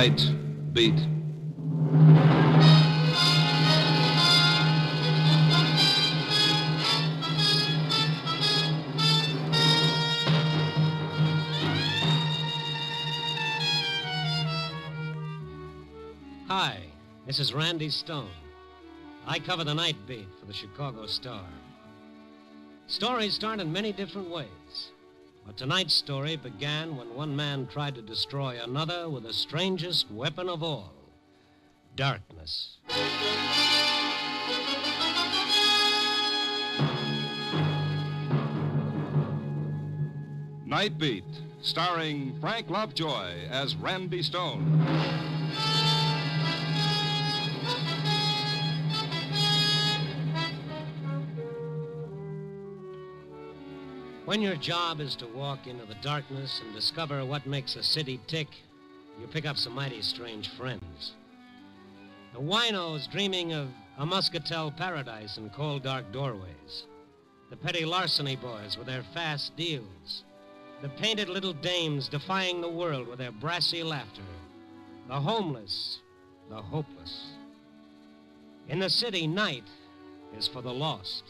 Night Beat. Hi, this is Randy Stone. I cover the night beat for the Chicago Star. Stories start in many different ways. But tonight's story began when one man tried to destroy another with the strangest weapon of all, darkness. Night Beat, starring Frank Lovejoy as Randy Stone. When your job is to walk into the darkness and discover what makes a city tick, you pick up some mighty strange friends. The winos dreaming of a muscatel paradise in cold, dark doorways. The petty larceny boys with their fast deals. The painted little dames defying the world with their brassy laughter. The homeless, the hopeless. In the city, night is for the lost.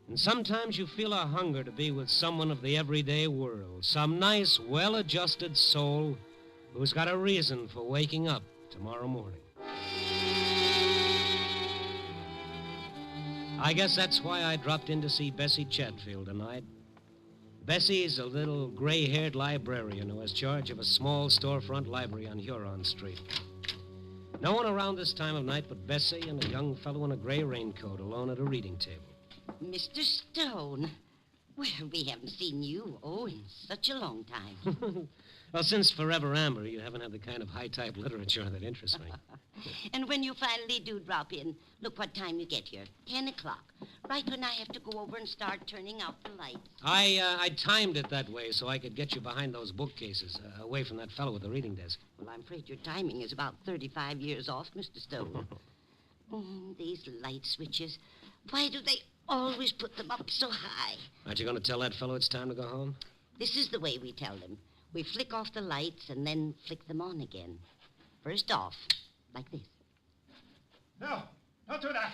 And sometimes you feel a hunger to be with someone of the everyday world, some nice, well-adjusted soul who's got a reason for waking up tomorrow morning. I guess that's why I dropped in to see Bessie Chatfield tonight. Bessie's a little gray-haired librarian who has charge of a small storefront library on Huron Street. No one around this time of night but Bessie and a young fellow in a gray raincoat alone at a reading table. Mr. Stone, well, we haven't seen you, in such a long time. Well, since Forever Amber, you haven't had the kind of high-type literature that interests me. And when you finally do drop in, look what time you get here, 10 o'clock, right when I have to go over and start turning out the lights. I timed it that way so I could get you behind those bookcases, away from that fellow with the reading desk. Well, I'm afraid your timing is about 35 years off, Mr. Stone. These light switches, why do they always put them up so high? Aren't you going to tell that fellow it's time to go home? This is the way we tell them. We flick off the lights and then flick them on again. First off, like this. No, don't do that.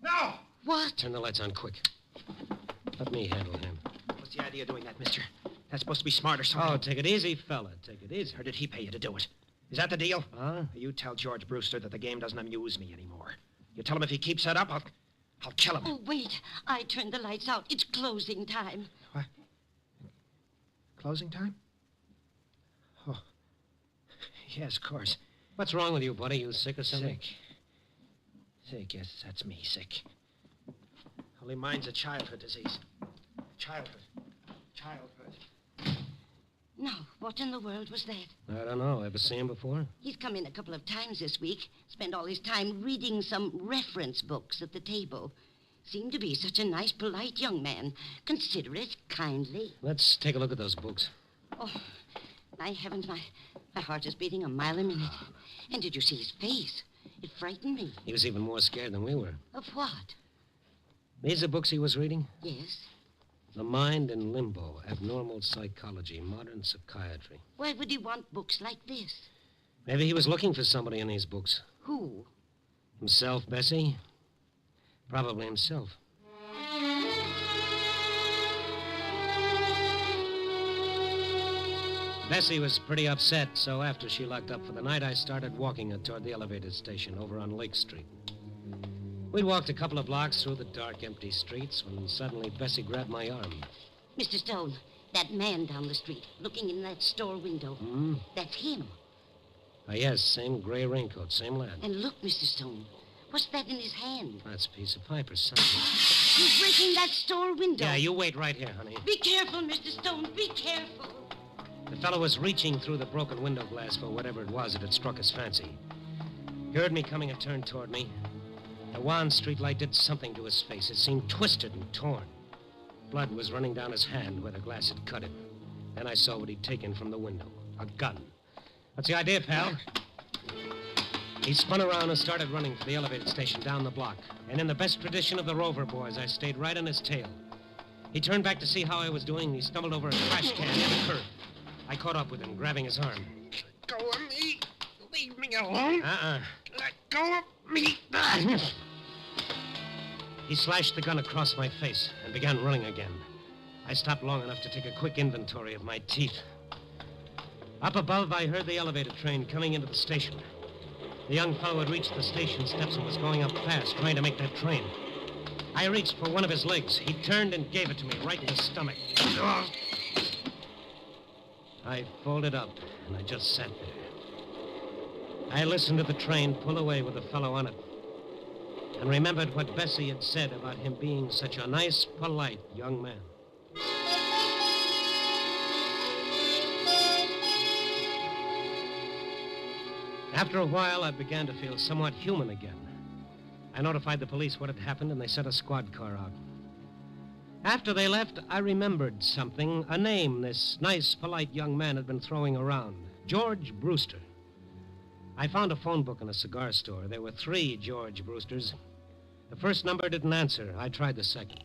No! What? Turn the lights on quick. Let me handle him. What's the idea of doing that, mister? That's supposed to be smart or something. Oh, take it easy, fella. Take it easy. Or did he pay you to do it? Is that the deal? Huh? You tell George Brewster that the game doesn't amuse me anymore. You tell him if he keeps that up, I'll kill him. Oh, wait. I turned the lights out. It's closing time. What? Closing time? Oh. Yes, of course. What's wrong with you, buddy? You sick or something? Sick, yes, that's me, sick. Only mine's a childhood disease. Childhood. No, what in the world was that? I don't know. Ever seen him before? He's come in a couple of times this week. Spent all his time reading some reference books at the table. Seemed to be such a nice, polite young man. Considerate, kindly. Let's take a look at those books. Oh, my heavens, my heart is beating a mile a minute. And did you see his face? It frightened me. He was even more scared than we were. Of what? These are books he was reading? Yes. The Mind in Limbo, Abnormal Psychology, Modern Psychiatry. Why would he want books like this? Maybe he was looking for somebody in these books. Who? Himself, Bessie? Probably himself. Bessie was pretty upset, so after she locked up for the night, I started walking her toward the elevated station over on Lake Street. We'd walked a couple of blocks through the dark, empty streets when suddenly Bessie grabbed my arm. Mr. Stone, that man down the street, looking in that store window. That's him. Yes, same gray raincoat, same lad. And look, Mr. Stone, what's that in his hand? That's a piece of pipe or something. He's breaking that store window. Yeah, you wait right here, honey. Be careful, Mr. Stone, be careful. The fellow was reaching through the broken window glass for whatever it was that had struck his fancy. He heard me coming and turned toward me. The wan streetlight did something to his face. It seemed twisted and torn. Blood was running down his hand where the glass had cut him. Then I saw what he'd taken from the window. A gun. What's the idea, pal? He spun around and started running for the elevated station down the block. And in the best tradition of the Rover boys, I stayed right on his tail. He turned back to see how I was doing, and he stumbled over a trash can near the curb. I caught up with him, grabbing his arm. Go on me. me alone. Let go of me. He slashed the gun across my face and began running again. I stopped long enough to take a quick inventory of my teeth. Up above, I heard the elevator train coming into the station. The young fellow had reached the station steps and was going up fast, trying to make that train. I reached for one of his legs. He turned and gave it to me right in the stomach. I folded up, and I just sat there. I listened to the train pull away with the fellow on it, and remembered what Bessie had said about him being such a nice, polite young man. After a while, I began to feel somewhat human again. I notified the police what had happened, and they sent a squad car out. After they left, I remembered something, a name this nice, polite young man had been throwing around, George Brewster. I found a phone book in a cigar store. There were 3 George Brewsters. The first number didn't answer. I tried the second.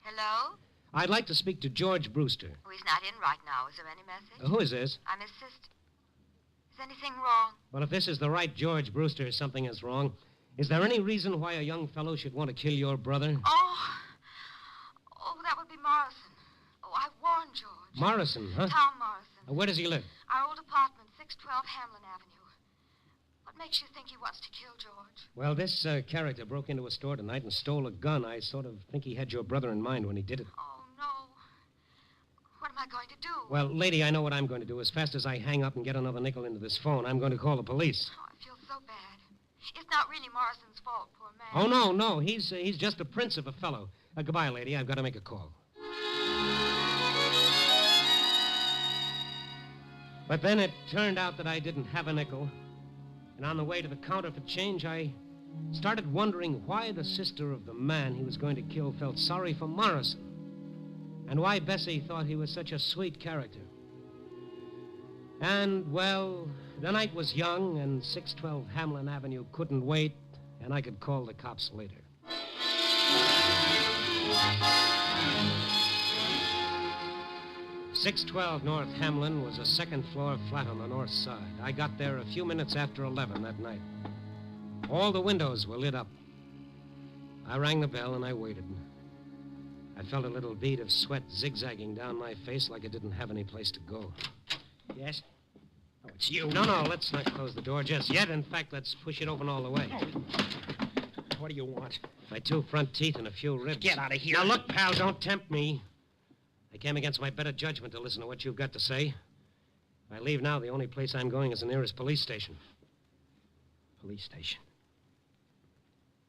Hello? I'd like to speak to George Brewster. Oh, he's not in right now. Is there any message? Who is this? I'm his sister. Is anything wrong? Well, if this is the right George Brewster, something is wrong. Is there any reason why a young fellow should want to kill your brother? Oh, that would be Morrison. Oh, I warned George. Morrison, huh? Tom Morrison. Where does he live? Our old apartment, 612 Hamlin Avenue. What makes you think he wants to kill George? Well, this character broke into a store tonight and stole a gun. I sort of think he had your brother in mind when he did it. Oh, no. What am I going to do? Well, lady, I know what I'm going to do. As fast as I hang up and get another nickel into this phone, I'm going to call the police. Oh, I feel so bad. It's not really Morrison's fault, poor man. Oh, no. He's just a prince of a fellow. Goodbye, lady. I've got to make a call. But then it turned out that I didn't have a nickel. And on the way to the counter for change, I started wondering why the sister of the man he was going to kill felt sorry for Morrison. And why Bessie thought he was such a sweet character. And, well, the night was young, and 612 Hamlin Avenue couldn't wait, and I could call the cops later. 612 North Hamlin was a second-floor flat on the north side. I got there a few minutes after 11 that night. All the windows were lit up. I rang the bell, and I waited. I felt a little bead of sweat zigzagging down my face like it didn't have any place to go. Yes? Oh, it's you. No, let's not close the door just yet. In fact, let's push it open all the way. What do you want? My 2 front teeth and a few ribs. Get out of here. Now, look, pal, don't tempt me. I came against my better judgment to listen to what you've got to say. If I leave now, the only place I'm going is the nearest police station. Police station.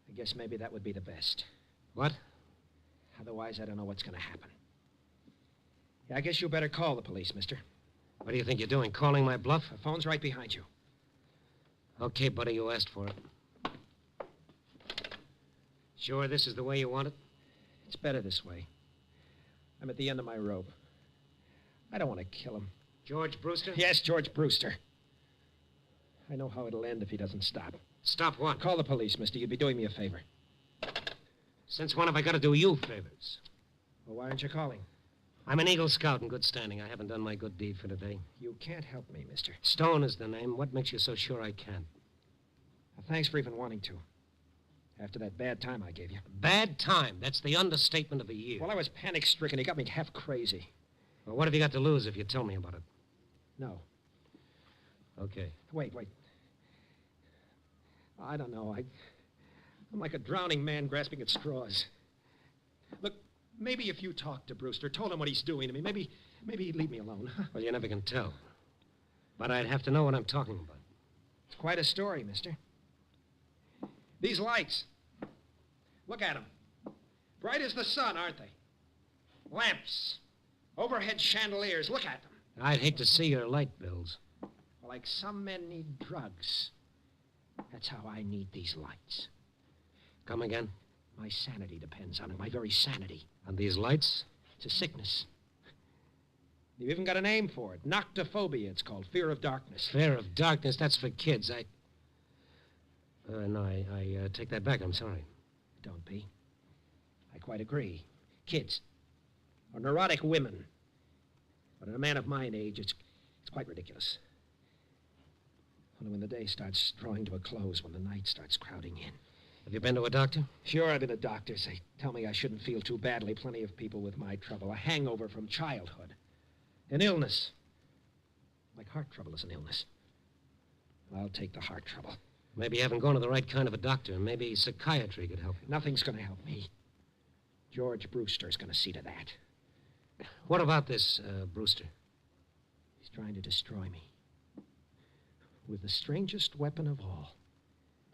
I guess maybe that would be the best. What? Otherwise, I don't know what's going to happen. Yeah, I guess you better call the police, mister. What do you think you're doing, calling my bluff? The phone's right behind you. Okay, buddy, you asked for it. Sure this is the way you want it? It's better this way. I'm at the end of my rope. I don't want to kill him. George Brewster? Yes, George Brewster. I know how it'll end if he doesn't stop. Stop what? Call the police, mister. You'd be doing me a favor. Since when have I got to do you favors? Well, why aren't you calling? I'm an Eagle Scout in good standing. I haven't done my good deed for today. You can't help me, mister. Stone is the name. What makes you so sure I can? Well, thanks for even wanting to. After that bad time I gave you. Bad time? That's the understatement of the year. Well, I was panic-stricken. He got me half crazy. Well, what have you got to lose if you tell me about it? No. Okay. Wait. I don't know. I'm like a drowning man grasping at straws. Look, maybe if you talked to Brewster, told him what he's doing to me, maybe he'd leave me alone. Well, you never can tell. But I'd have to know what I'm talking about. It's quite a story, mister. These lights. Look at them. Bright as the sun, aren't they? Lamps. Overhead chandeliers. Look at them. I'd hate to see your light bills. Well, like some men need drugs. That's how I need these lights. Come again? My sanity depends on it. My very sanity. On these lights? It's a sickness. You've even got a name for it. Noctophobia, it's called. Fear of darkness. Fear of darkness? That's for kids. No, I take that back. I'm sorry. Don't be. I quite agree. Kids. Or neurotic women. But in a man of my age, quite ridiculous. Only when the day starts drawing to a close, when the night starts crowding in. Have you been to a doctor? Sure, I've been to doctors. They tell me I shouldn't feel too badly. Plenty of people with my trouble. A hangover from childhood. An illness. Like heart trouble is an illness. I'll take the heart trouble. Maybe you haven't gone to the right kind of a doctor. Maybe psychiatry could help you. Nothing's going to help me. George Brewster's going to see to that. What about this, Brewster? He's trying to destroy me. With the strangest weapon of all.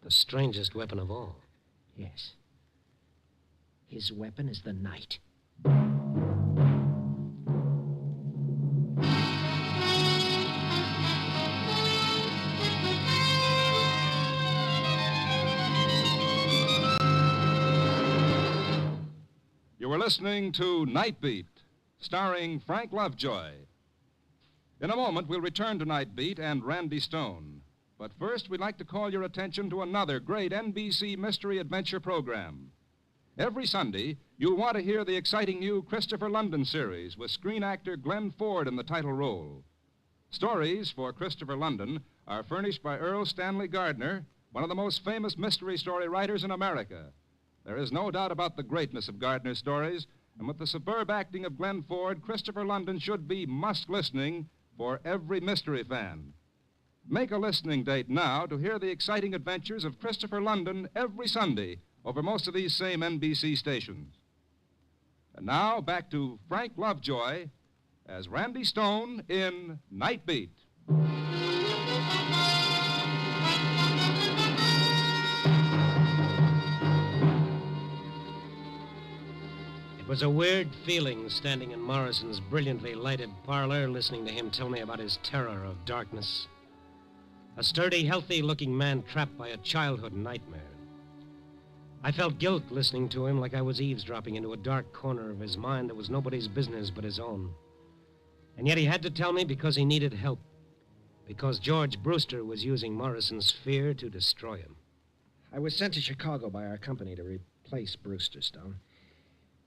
The strangest weapon of all? Yes. His weapon is the night. You were listening to Night Beat, starring Frank Lovejoy. In a moment, we'll return to Night Beat and Randy Stone. But first, we'd like to call your attention to another great NBC mystery adventure program. Every Sunday, you'll want to hear the exciting new Christopher London series with screen actor Glenn Ford in the title role. Stories for Christopher London are furnished by Earl Stanley Gardner, one of the most famous mystery story writers in America. There is no doubt about the greatness of Gardner's stories, and with the superb acting of Glenn Ford, Christopher London should be must-listening for every mystery fan. Make a listening date now to hear the exciting adventures of Christopher London every Sunday over most of these same NBC stations. And now, back to Frank Lovejoy as Randy Stone in Night Beat. It was a weird feeling standing in Morrison's brilliantly lighted parlor listening to him tell me about his terror of darkness. A sturdy, healthy-looking man trapped by a childhood nightmare. I felt guilt listening to him like I was eavesdropping into a dark corner of his mind that was nobody's business but his own. And yet he had to tell me because he needed help. Because George Brewster was using Morrison's fear to destroy him. I was sent to Chicago by our company to replace Brewster, Stone.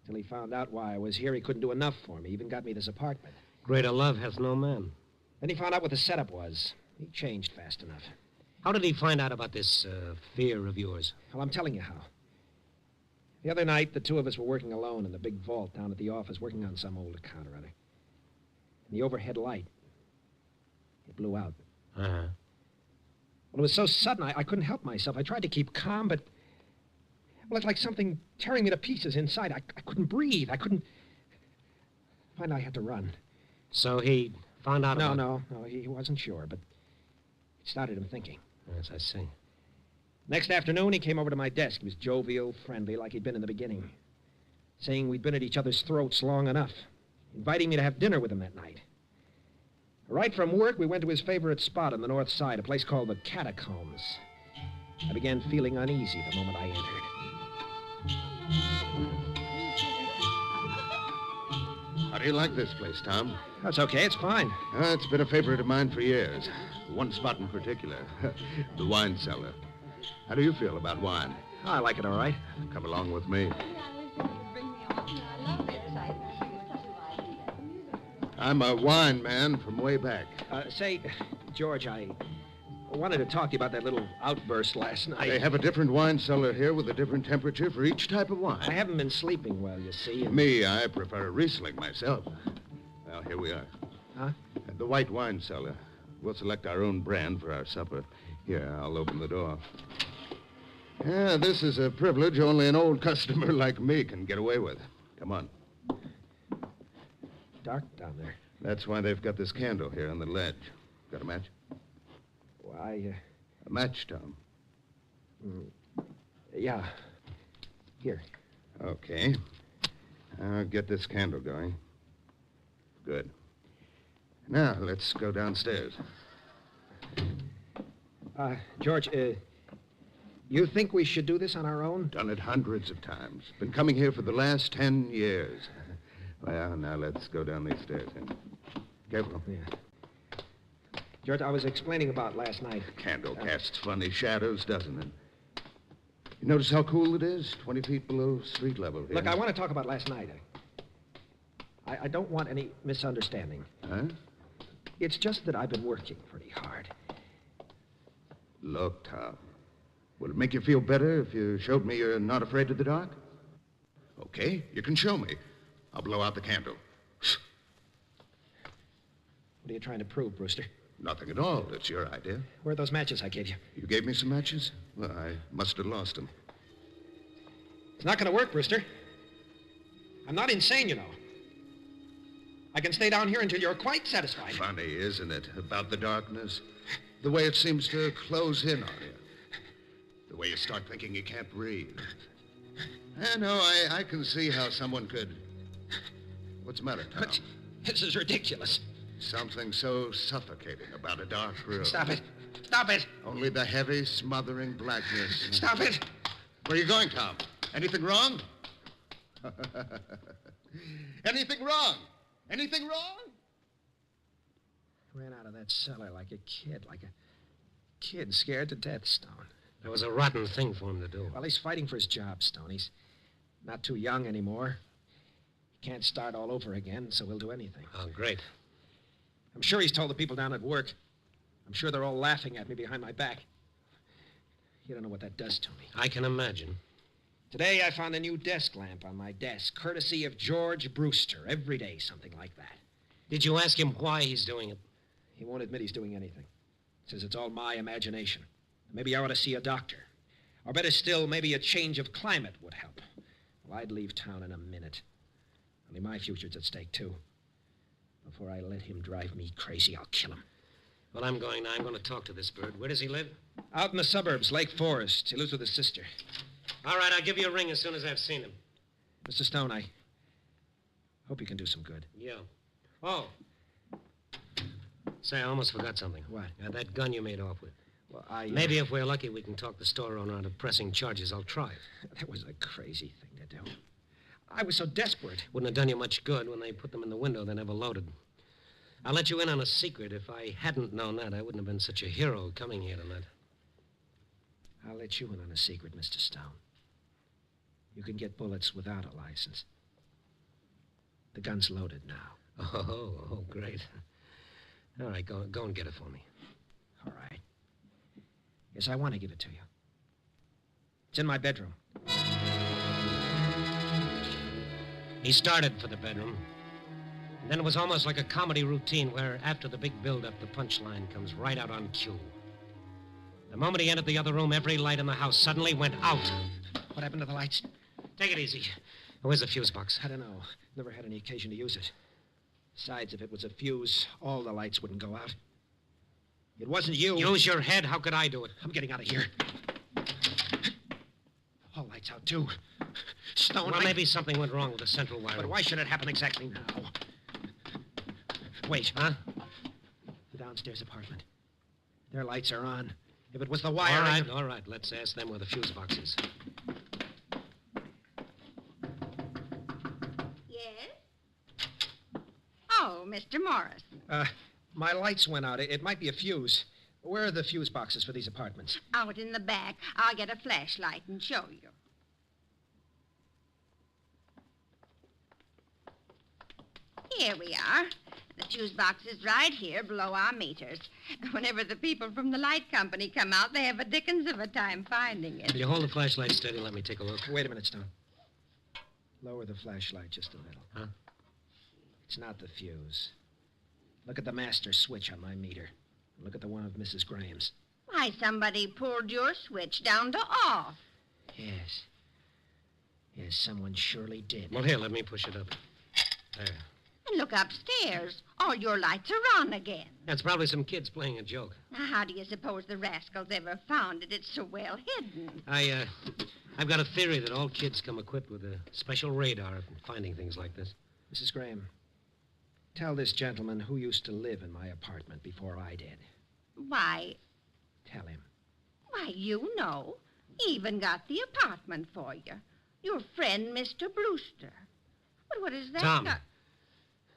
Till he found out why I was here, he couldn't do enough for me. He even got me this apartment. Greater love hath no man. Then he found out what the setup was. He changed fast enough. How did he find out about this fear of yours? Well, I'm telling you how. The other night, the two of us were working alone in the big vault down at the office, working on some old account or other. And the overhead light, it blew out. Uh-huh. Well, it was so sudden, I couldn't help myself. I tried to keep calm, but... Well, it's like something tearing me to pieces inside. I couldn't breathe. I couldn't... Finally, I had to run. So he found out about... No, he wasn't sure, but it started him thinking. Yes, I see. Next afternoon, he came over to my desk. He was jovial, friendly, like he'd been in the beginning. Saying we'd been at each other's throats long enough. Inviting me to have dinner with him that night. Right from work, we went to his favorite spot on the north side, a place called the Catacombs. I began feeling uneasy the moment I entered. How do you like this place, Tom? That's okay, it's fine. It's been a favorite of mine for years. One spot in particular, the wine cellar. How do you feel about wine? I like it all right. Come along with me. I'm a wine man from way back. Say, George, I wanted to talk to you about that little outburst last night. They have a different wine cellar here with a different temperature for each type of wine. I haven't been sleeping well, you see. And... Me, I prefer a Riesling myself. Well, here we are. Huh? At the white wine cellar. We'll select our own brand for our supper. Here, I'll open the door. Yeah, this is a privilege only an old customer like me can get away with. Come on. Dark down there. That's why they've got this candle here on the ledge. Got a match? Why, A match, Tom. Yeah. Here. Okay. I'll get this candle going. Good. Now, let's go downstairs. George, you think we should do this on our own? Done it hundreds of times. Been coming here for the last 10 years. Well, now let's go down these stairs. Careful. Yeah. George, I was explaining about last night. The candle casts funny shadows, doesn't it? You notice how cool it is? 20 feet below street level here. Look, I want to talk about last night. I don't want any misunderstanding. Huh? It's just that I've been working pretty hard. Look, Tom. Would it make you feel better if you showed me you're not afraid of the dark? Okay, you can show me. I'll blow out the candle. What are you trying to prove, Brewster? Nothing at all. It's your idea. Where are those matches I gave you? You gave me some matches? Well, I must have lost them. It's not going to work, Brewster. I'm not insane, you know. I can stay down here until you're quite satisfied. Funny, isn't it, about the darkness? The way it seems to close in on you. The way you start thinking you can't breathe. I know, I can see how someone could... What's the matter, Tom? But this is ridiculous. Something so suffocating about a dark room. Stop it. Stop it. Only the heavy, smothering blackness. Stop it. Where are you going, Tom? Anything wrong? Anything wrong? Anything wrong? Ran out of that cellar like a kid scared to death, Stone. That was a rotten thing for him to do. Well, he's fighting for his job, Stone. He's not too young anymore. He can't start all over again, so he'll do anything. Oh, great. I'm sure he's told the people down at work. I'm sure they're all laughing at me behind my back. You don't know what that does to me. I can imagine. Today I found a new desk lamp on my desk, courtesy of George Brewster. Every day, something like that. Did you ask him why he's doing it? He won't admit he's doing anything. Says it's all my imagination. Maybe I ought to see a doctor. Or better still, maybe a change of climate would help. Well, I'd leave town in a minute. Only my future's at stake, too. Before I let him drive me crazy, I'll kill him. Well, I'm going now. I'm going to talk to this bird. Where does he live? Out in the suburbs, Lake Forest. He lives with his sister. All right, I'll give you a ring as soon as I've seen him. Mr. Stone, I hope you can do some good. Yeah. Oh. Say, I almost forgot something. What? That gun you made off with. Well, Maybe if we're lucky, we can talk the store owner out of pressing charges. I'll try it. That was a crazy thing to do. I was so desperate. Wouldn't have done you much good. When they put them in the window, they never loaded. I'll let you in on a secret. If I hadn't known that, I wouldn't have been such a hero coming here tonight. I'll let you in on a secret, Mr. Stone. You can get bullets without a license. The gun's loaded now. Oh, great. All right, go and get it for me. All right. Yes, I want to give it to you. It's in my bedroom. He started for the bedroom. And then it was almost like a comedy routine where after the big build-up, the punchline comes right out on cue. The moment he entered the other room, every light in the house suddenly went out. What happened to the lights? Take it easy. Where's the fuse box? I don't know. Never had any occasion to use it. Besides, if it was a fuse, all the lights wouldn't go out. It wasn't you. Use your head. How could I do it? I'm getting out of here. All lights out, too. Stone, Well, maybe something went wrong with the central wiring. But why should it happen exactly now? Wait. Huh? The downstairs apartment. Their lights are on. If it was the wiring... All right. Let's ask them where the fuse box is. Yes? Oh, Mr. Morris. My lights went out. It might be a fuse. Where are the fuse boxes for these apartments? Out in the back. I'll get a flashlight and show you. Here we are. The fuse box is right here below our meters. Whenever the people from the light company come out, they have a dickens of a time finding it. Will you hold the flashlight steady and let me take a look? Wait a minute, Stone. Lower the flashlight just a little. Huh? It's not the fuse. Look at the master switch on my meter. Look at the one of Mrs. Graham's. Why, somebody pulled your switch down to off. Yes. Yes, someone surely did. Well, here, let me push it up. There. And look upstairs. All your lights are on again. That's probably some kids playing a joke. Now, how do you suppose the rascals ever found it? It's so well hidden. I've got a theory that all kids come equipped with a special radar for finding things like this. Mrs. Graham, tell this gentleman who used to live in my apartment before I did. Why, Tell him. you know. He even got the apartment for you. Your friend, Mr. Brewster. But what is that? Tom,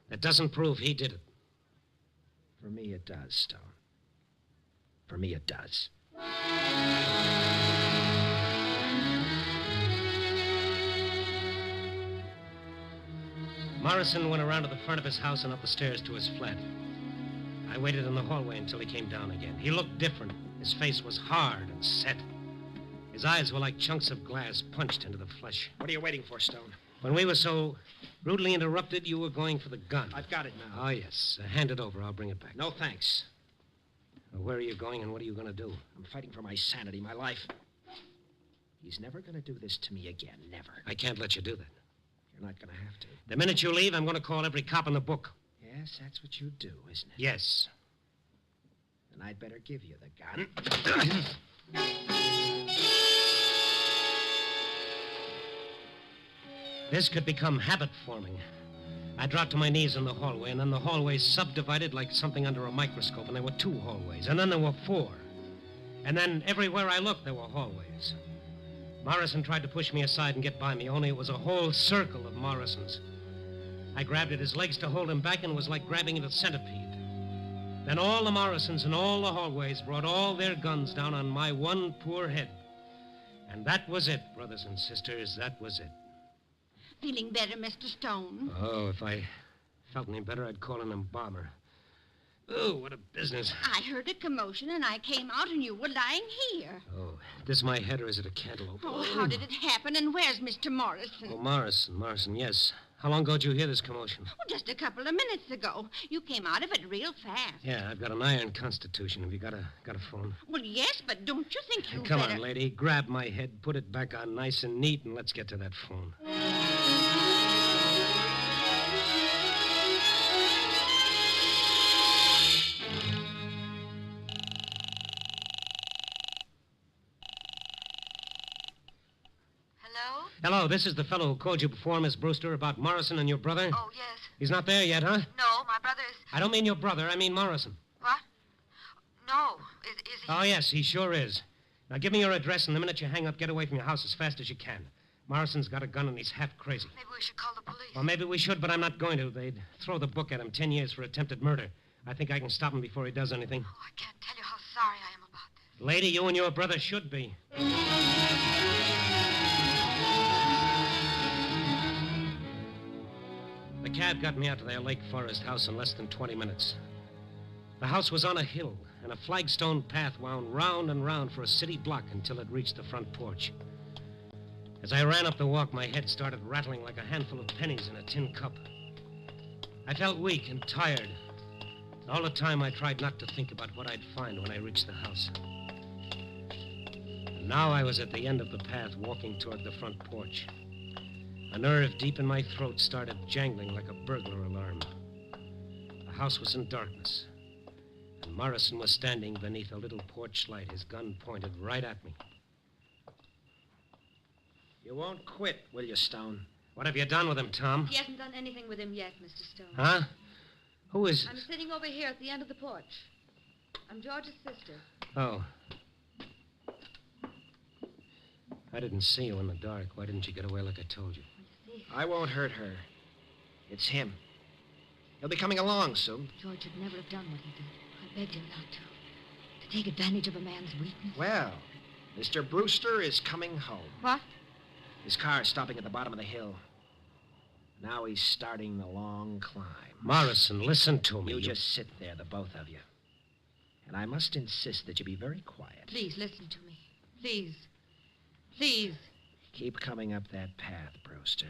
that doesn't prove he did it. For me, it does, Stone. For me, it does. Morrison went around to the front of his house and up the stairs to his flat. I waited in the hallway until he came down again. He looked different. His face was hard and set. His eyes were like chunks of glass punched into the flesh. What are you waiting for, Stone? When we were so rudely interrupted, you were going for the gun. I've got it now. Oh, yes. Hand it over. I'll bring it back. No, thanks. Well, where are you going and what are you going to do? I'm fighting for my sanity, my life. He's never going to do this to me again. Never. I can't let you do that. You're not going to have to. The minute you leave, I'm going to call every cop in the book. Yes, that's what you do, isn't it? Yes. Then I'd better give you the gun. This could become habit forming. I dropped to my knees in the hallway, and then the hallway subdivided like something under a microscope, and there were 2 hallways, and then there were 4. And then everywhere I looked, there were hallways. Morrison tried to push me aside and get by me, only it was a whole circle of Morrisons. I grabbed at his legs to hold him back, and it was like grabbing at a centipede. Then all the Morrisons in all the hallways brought all their guns down on my one poor head. And that was it, brothers and sisters, that was it. Feeling better, Mr. Stone? Oh, if I felt any better, I'd call an embalmer. Oh, what a business. I heard a commotion, and I came out, and you were lying here. Oh, this my head, or is it a cantaloupe? Oh, how did it happen, and where's Mr. Morrison? Oh, Morrison, yes. How long ago did you hear this commotion? Oh, just a couple of minutes ago. You came out of it real fast. Yeah, I've got an iron constitution. Have you got a phone? Well, yes, but don't you think you Come better... on, lady. Grab my head, put it back on nice and neat, and let's get to that phone. Hello, this is the fellow who called you before, Miss Brewster, about Morrison and your brother. Oh, yes. He's not there yet, huh? No, my brother is... I don't mean your brother, I mean Morrison. What? No. Is he... Oh, yes, he sure is. Now, give me your address, and the minute you hang up, get away from your house as fast as you can. Morrison's got a gun, and he's half crazy. Maybe we should call the police. Well, maybe we should, but I'm not going to. They'd throw the book at him, 10 years for attempted murder. I think I can stop him before he does anything. Oh, I can't tell you how sorry I am about this. Lady, you and your brother should be. The cab got me out to their Lake Forest house in less than 20 minutes. The house was on a hill, and a flagstone path wound round and round for a city block until it reached the front porch. As I ran up the walk, my head started rattling like a handful of pennies in a tin cup. I felt weak and tired. All the time, I tried not to think about what I'd find when I reached the house. And now I was at the end of the path, walking toward the front porch. A nerve deep in my throat started jangling like a burglar alarm. The house was in darkness, and Morrison was standing beneath a little porch light, his gun pointed right at me. You won't quit, will you, Stone? What have you done with him, Tom? He hasn't done anything with him yet, Mr. Stone. Huh? Who is... I'm sitting over here at the end of the porch. I'm George's sister. Oh. I didn't see you in the dark. Why didn't you get away like I told you? I won't hurt her. It's him. He'll be coming along soon. George would never have done what he did. I begged him not to. To take advantage of a man's weakness. Well, Mr. Brewster is coming home. What? His car is stopping at the bottom of the hill. Now he's starting the long climb. Morrison, listen to me. You just sit there, the both of you. And I must insist that you be very quiet. Please, listen to me. Please. Please. Keep coming up that path, Brewster.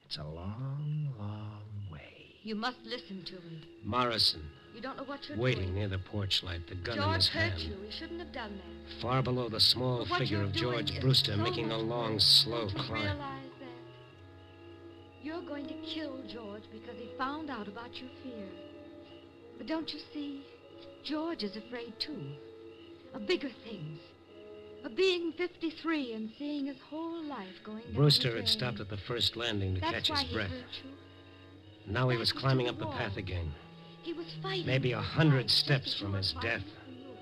It's a long, long way. You must listen to me. Morrison. You don't know what you're waiting doing. near the porch light, the gun in George his hurt hand. you. He shouldn't have done that. Far below the small But what figure you're of doing George is Brewster so making a much long, worse. slow Don't you climb. realize that? You're going to kill George because he found out about your fear. But don't you see? George is afraid, too. Of bigger things. Of being 53 and seeing his whole life going down Brewster the had drain. stopped at the first landing to That's catch why his he breath. hurt you. Now he was Back climbing into up the wall. path again. He was fighting. Maybe for his 100 life, just steps as you from were his fighting death. for yours.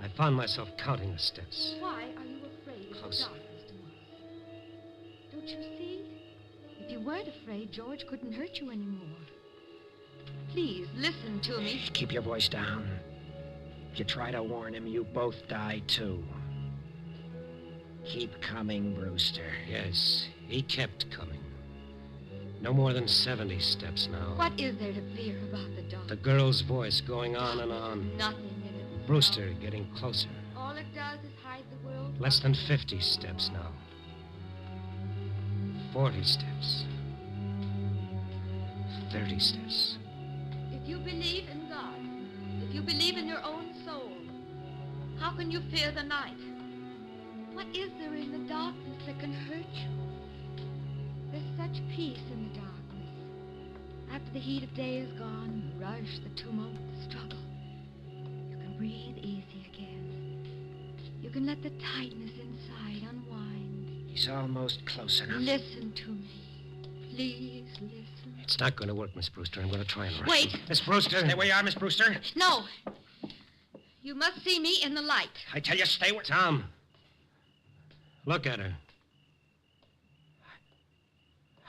I found myself counting the steps. Why are you afraid of Closer. the dark, Mr. Morris? Don't you see? If you weren't afraid, George couldn't hurt you anymore. Please, listen to me. Keep your voice down. If you try to warn him, you both die, too. Keep coming, Brewster. Yes, he kept coming. No more than 70 steps now. What is there to fear about the dark? The girl's voice going on and on. Nothing in it. Brewster getting closer. All it does is hide the world. Less than 50 steps now. 40 steps. 30 steps. If you believe in God, if you believe in your own soul, how can you fear the night? What is there in the darkness that can hurt you? There's such peace in the darkness. After the heat of day is gone, the rush, the tumult, the struggle, you can breathe easy again. You can let the tightness inside unwind. He's almost close enough. Listen to me. Please listen. It's not going to work, Miss Brewster. I'm going to try and rush Wait. him. Miss Brewster. Stay where you are, Miss Brewster. No. You must see me in the light. I tell you, stay where... Tom. Look at her.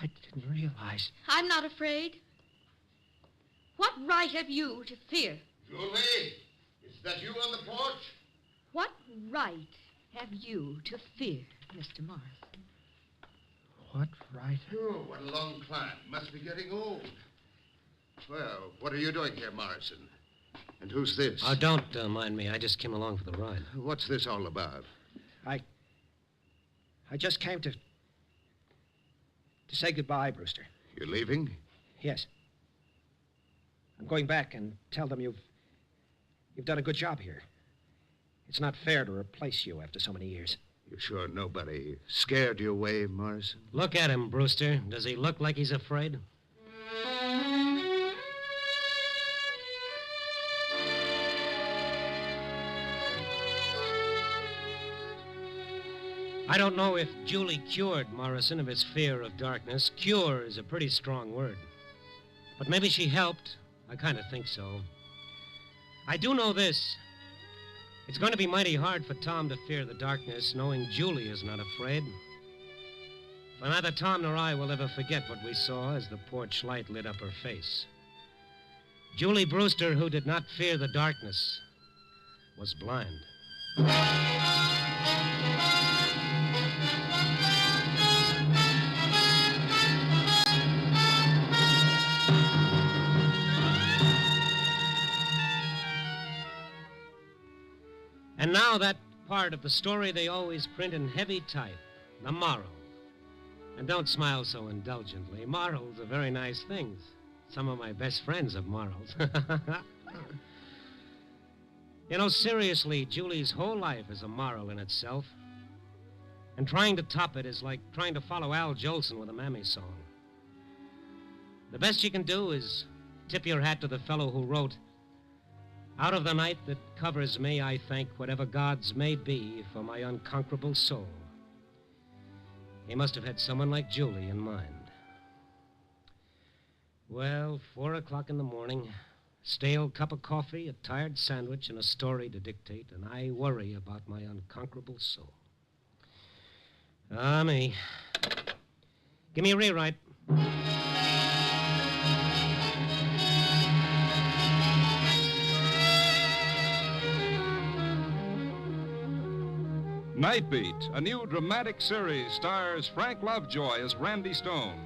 I didn't realize. I'm not afraid. What right have you to fear? Julie, is that you on the porch? What right have you to fear, Mr. Morrison? What right? Oh, what a long climb. Must be getting old. Well, what are you doing here, Morrison? And who's this? Oh, don't mind me. I just came along for the ride. What's this all about? I just came to say goodbye, Brewster. You're leaving? Yes. I'm going back and tell them you've done a good job here. It's not fair to replace you after so many years. You sure nobody scared you away, Morrison? Look at him, Brewster. Does he look like he's afraid? I don't know if Julie cured Morrison of his fear of darkness. Cure is a pretty strong word. But maybe she helped. I kind of think so. I do know this. It's going to be mighty hard for Tom to fear the darkness, knowing Julie is not afraid. For neither Tom nor I will ever forget what we saw as the porch light lit up her face. Julie Brewster, who did not fear the darkness, was blind. And now that part of the story they always print in heavy type, the moral. And don't smile so indulgently. Morals are very nice things. Some of my best friends have morals. You know, seriously, Julie's whole life is a moral in itself. And trying to top it is like trying to follow Al Jolson with a Mammy song. The best you can do is tip your hat to the fellow who wrote, "Out of the night that covers me, I thank whatever gods may be for my unconquerable soul." He must have had someone like Julie in mind. Well, 4 o'clock in the morning, stale cup of coffee, a tired sandwich, and a story to dictate, and I worry about my unconquerable soul. Ah, me. Give me a rewrite. Nightbeat, a new dramatic series, stars Frank Lovejoy as Randy Stone.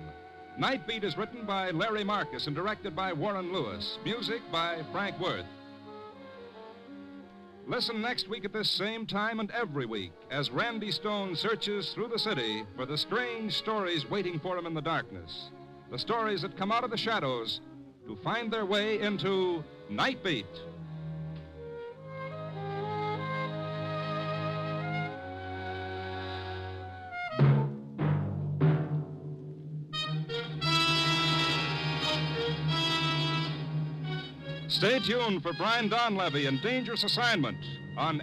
Nightbeat is written by Larry Marcus and directed by Warren Lewis. Music by Frank Worth. Listen next week at this same time and every week as Randy Stone searches through the city for the strange stories waiting for him in the darkness. The stories that come out of the shadows to find their way into Nightbeat. Stay tuned for Brian Donlevy and Dangerous Assignment on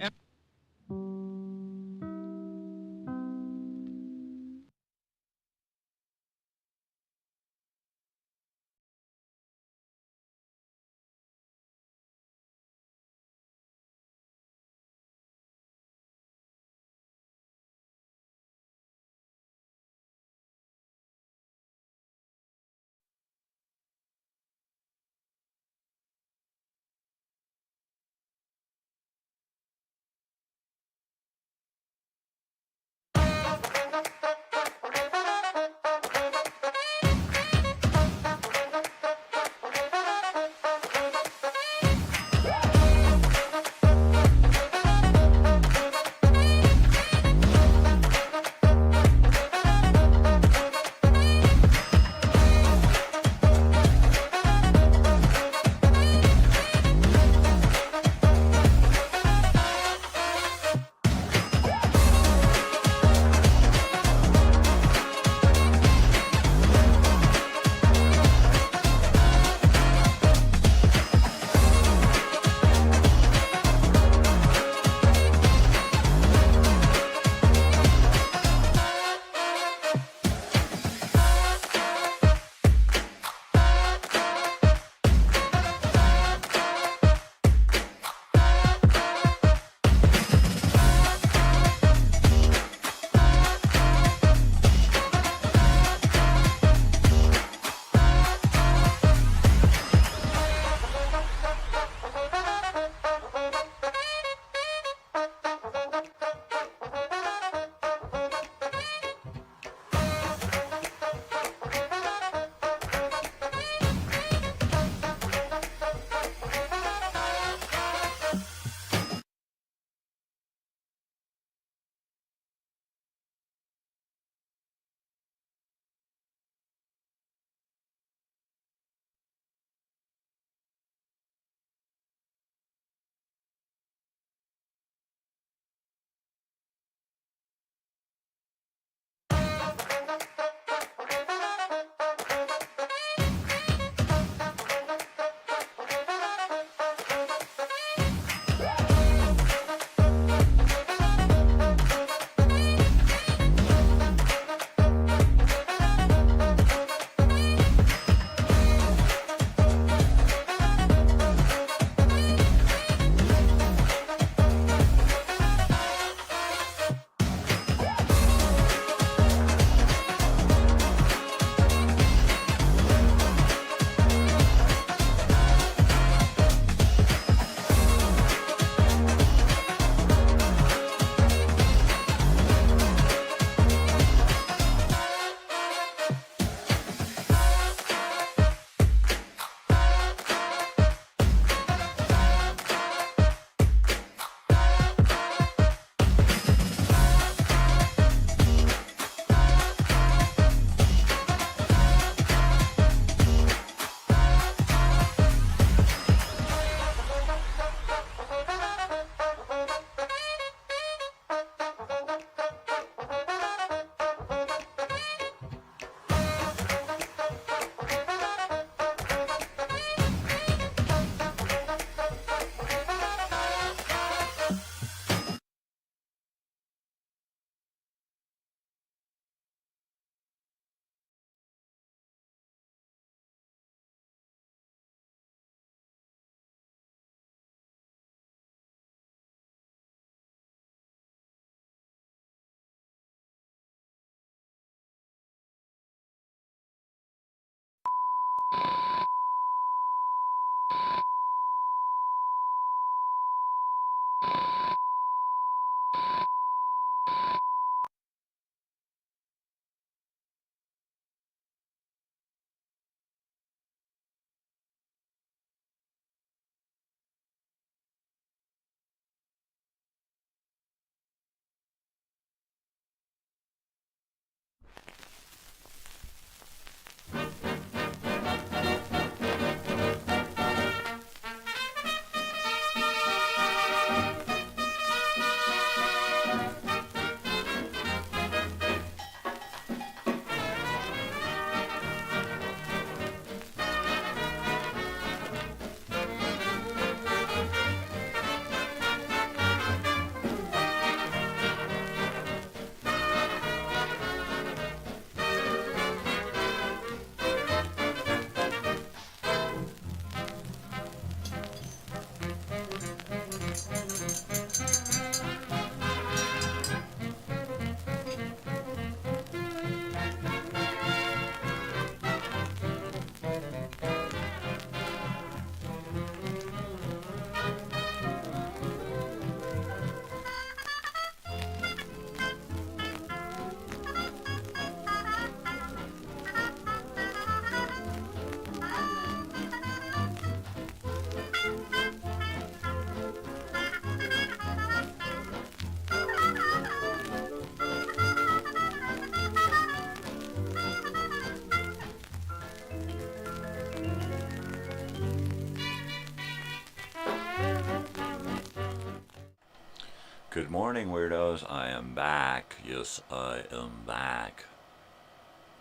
Good morning, weirdos. I am back. Yes, I am back.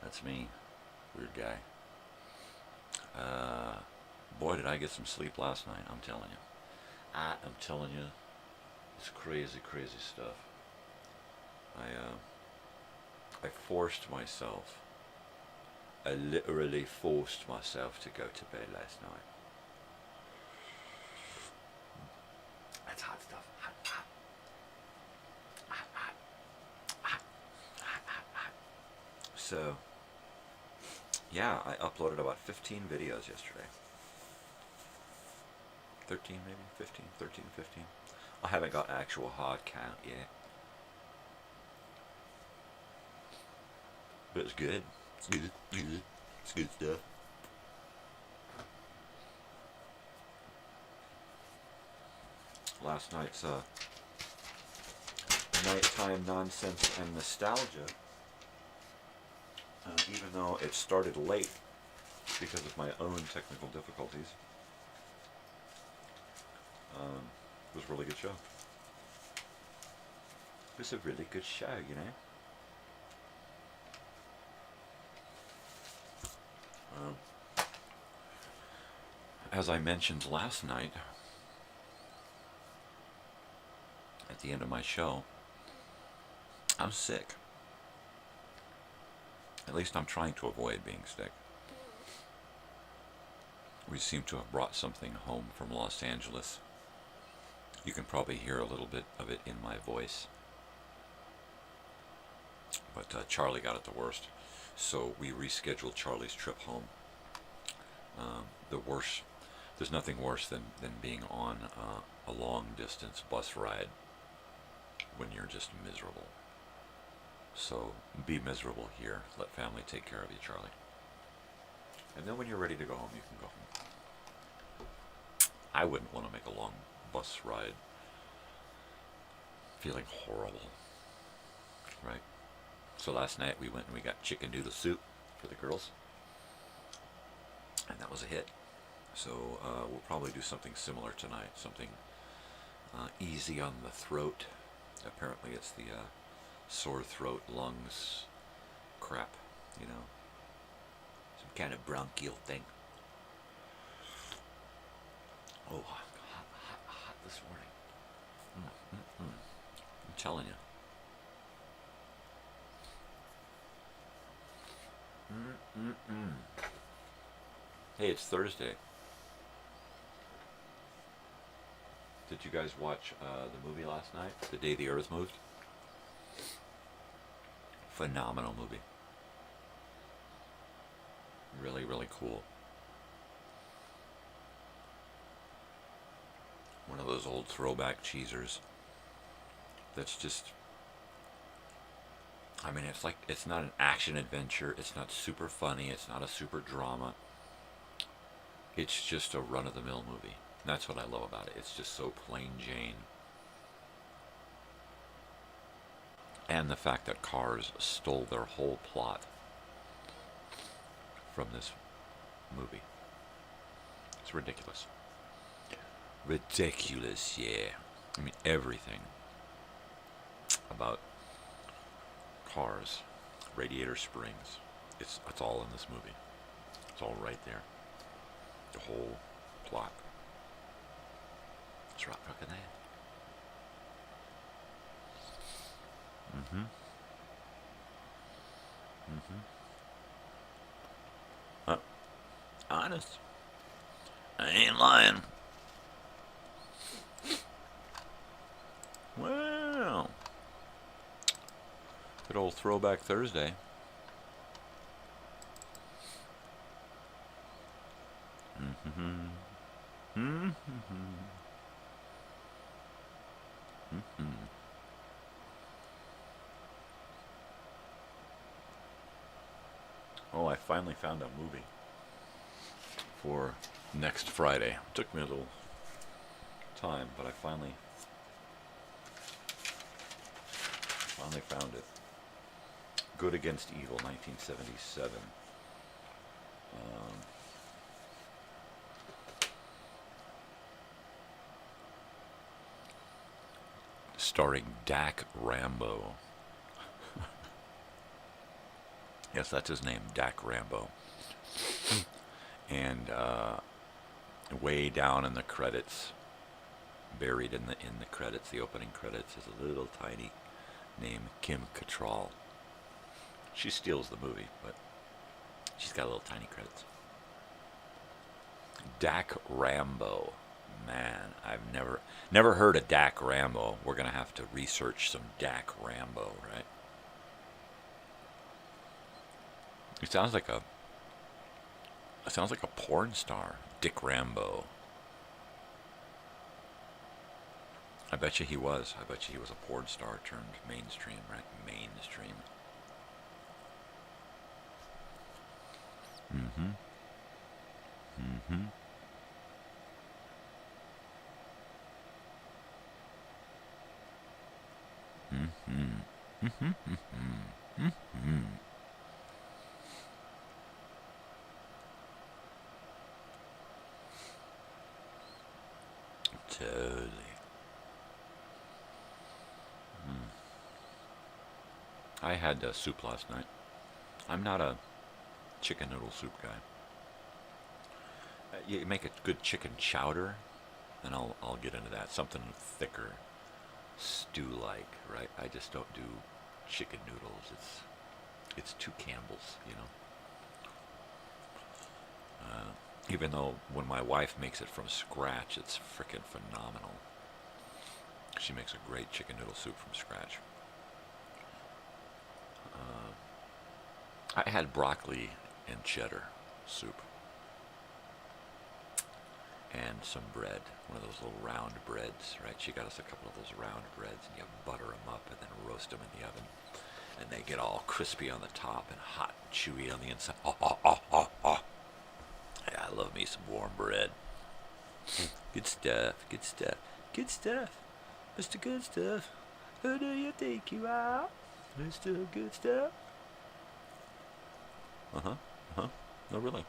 That's me, weird guy. Boy, did I get some sleep last night, I'm telling you. I am telling you, it's crazy, crazy stuff. I forced myself. I literally forced myself to go to bed last night. That's hot stuff. Hot, hot. Hot, hot. Hot, hot, hot, hot. So, yeah, I uploaded about 15 videos yesterday. 13 maybe? 15? 13, 15? I haven't got actual hard count yet. But it's good. It's good. It's good stuff. Last night's nighttime nonsense and nostalgia, even though it started late because of my own technical difficulties, it was a really good show. It was a really good show, you know. As I mentioned last night, at the end of my show, I'm sick. At least I'm trying to avoid being sick. We seem to have brought something home from Los Angeles. You can probably hear a little bit of it in my voice. But Charlie got it the worst, so we rescheduled Charlie's trip home. There's nothing worse than being on a long distance bus ride when you're just miserable. So be miserable here. Let family take care of you, Charlie. And then when you're ready to go home, you can go home. I wouldn't want to make a long bus ride feeling horrible, right? So last night we went and we got chicken noodle soup for the girls, and that was a hit. So we'll probably do something similar tonight, something easy on the throat. Apparently it's the sore throat, lungs crap, you know, some kind of bronchial thing. Oh, hot this morning. I'm telling you. Hey, it's Thursday. Did you guys watch the movie last night, The Day the Earth Moved? Phenomenal movie. Really, really cool. One of those old throwback cheesers that's just, I mean, it's like, it's not an action adventure, it's not super funny, it's not a super drama. It's just a run-of-the-mill movie. That's what I love about it. It's just so plain Jane. And the fact that Cars stole their whole plot from this movie. It's ridiculous. Ridiculous, yeah. I mean, everything about Cars, Radiator Springs, it's all in this movie. It's all right there. The whole plot. It's right fucking there. Honest. I ain't lying. Well, good old Throwback Thursday. Oh, I finally found a movie for next Friday. It took me a little time, but I finally found it. Good Against Evil, 1977. Starring Dak Rambo. Yes, that's his name, Dak Rambo. And way down in the credits, buried in the credits, the opening credits, is a little tiny name, Kim Cattrall. She steals the movie, but she's got little tiny credits. Dak Rambo. Man, I've never heard of Dak Rambo. We're gonna have to research some Dak Rambo, right? It sounds like a porn star, Dick Rambo. I bet you he was. I bet you he was a porn star turned mainstream, right? Mainstream. Totally. I had soup last night. I'm not a chicken noodle soup guy. You make a good chicken chowder, and I'll get into that. Something thicker, stew-like, right? I just don't do chicken noodles. It's too Campbell's, you know. Even though when my wife makes it from scratch, it's frickin' phenomenal. She makes a great chicken noodle soup from scratch. I had broccoli and cheddar soup. And some bread, one of those little round breads, right? She got us a couple of those round breads, and you butter them up and then roast them in the oven. And they get all crispy on the top and hot and chewy on the inside. Yeah, I love me some warm bread. Good stuff, good stuff, good stuff. Mr. Good Stuff, who do you think you are? Mr. Good Stuff? No, really.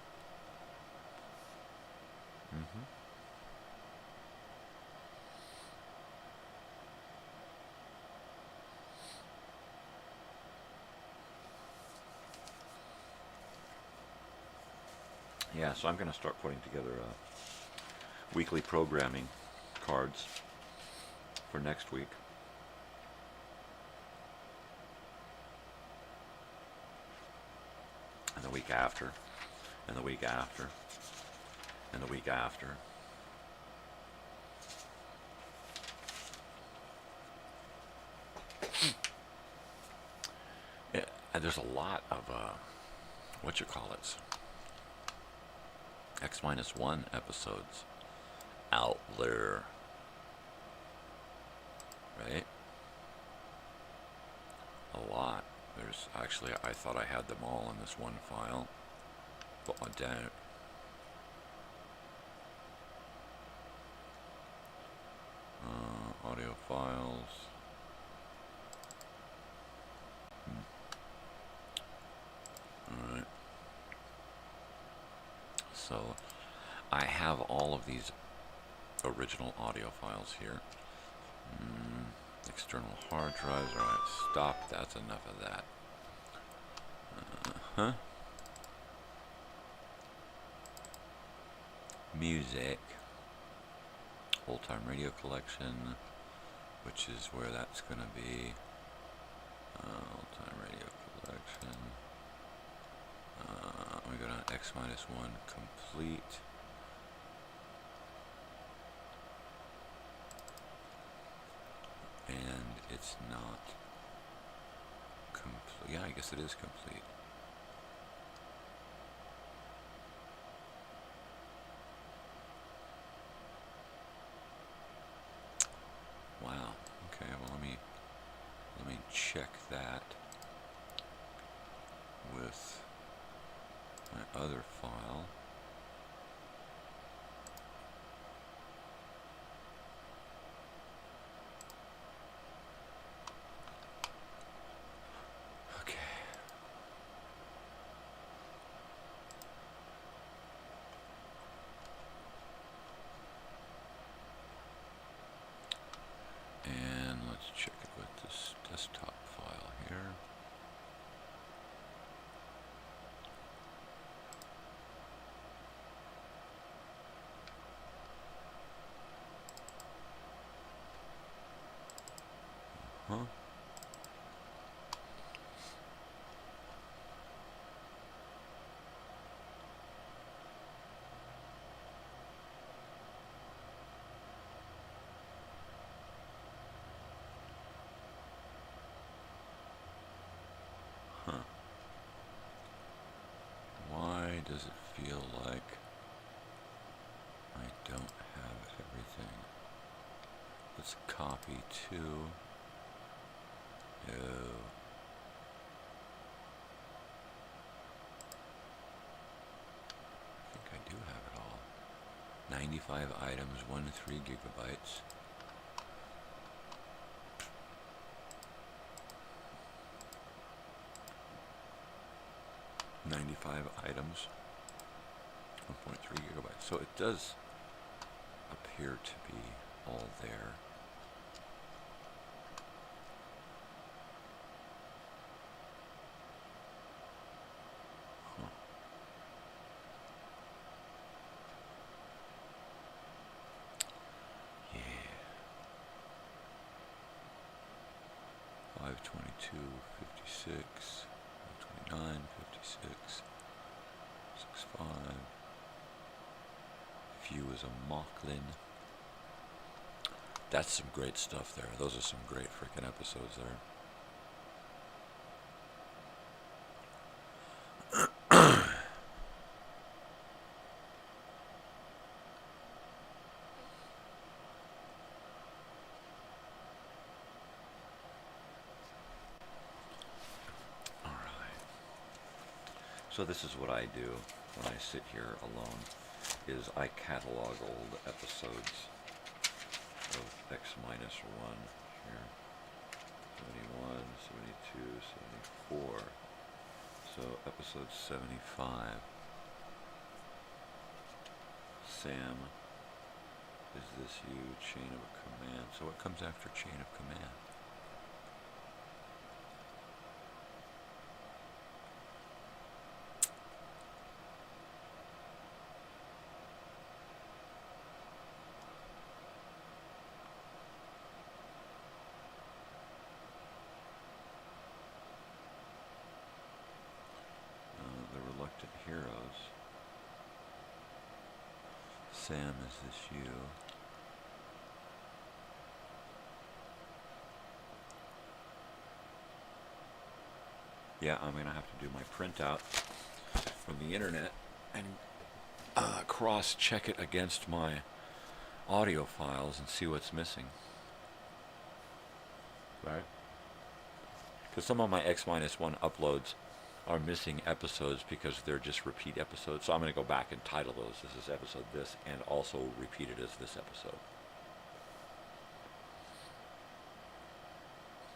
Yeah, so I'm going to start putting together weekly programming cards for next week. And the week after, and the week after, and the week after. Yeah, and there's a lot of, X-1 episodes out there, right? A lot. There's actually, I thought I had them all in this one file, but I don't. Audio files. Alright. So, I have all of these original audio files here. External hard drives. Alright, stop. That's enough of that. Music. Old Time Radio Collection, which is where that's going to be. Old Time Radio Collection. We go down X-1 complete. And it's not complete. Yeah, I guess it is complete. Wow. Okay, well let me check that with my other file. Okay. And let's check it with this desktop file here. Why does it feel like I don't have everything? Let's copy to. No. I think I do have it all. 95 items, 1 to 3 gigabytes. Items, 1.3 gigabytes. So it does appear to be all there. 126, 129, 56, 65. Few is a Mocklin. That's some great stuff there. Those are some great freaking episodes there. So this is what I do when I sit here alone, is I catalog old episodes of X-1 here. 71, 72, 74. So episode 75. Sam, is this you? Chain of command. So what comes after chain of command? Sam, is this you? Yeah, I'm going to have to do my printout from the internet and cross-check it against my audio files and see what's missing. Right? Because some of my X-1 uploads are missing episodes because they're just repeat episodes. So I'm going to go back and title those. This is episode this, and also repeat it as this episode.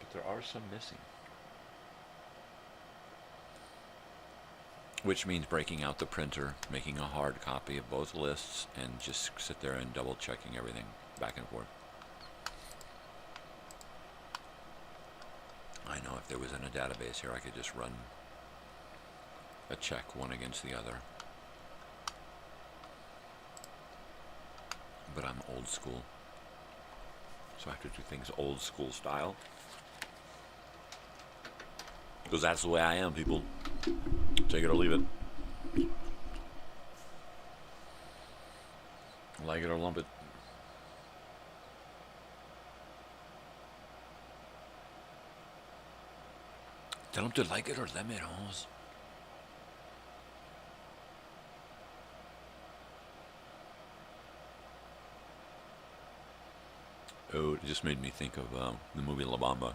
But there are some missing. Which means breaking out the printer, making a hard copy of both lists, and just sit there and double checking everything back and forth. I know if there was in a database here, I could just run a check one against the other. But I'm old school, so I have to do things old school style. Because that's the way I am, people. Take it or leave it. Like it or lump it. Tell them to like it or lump it, hoes. Oh, it just made me think of the movie La Bamba.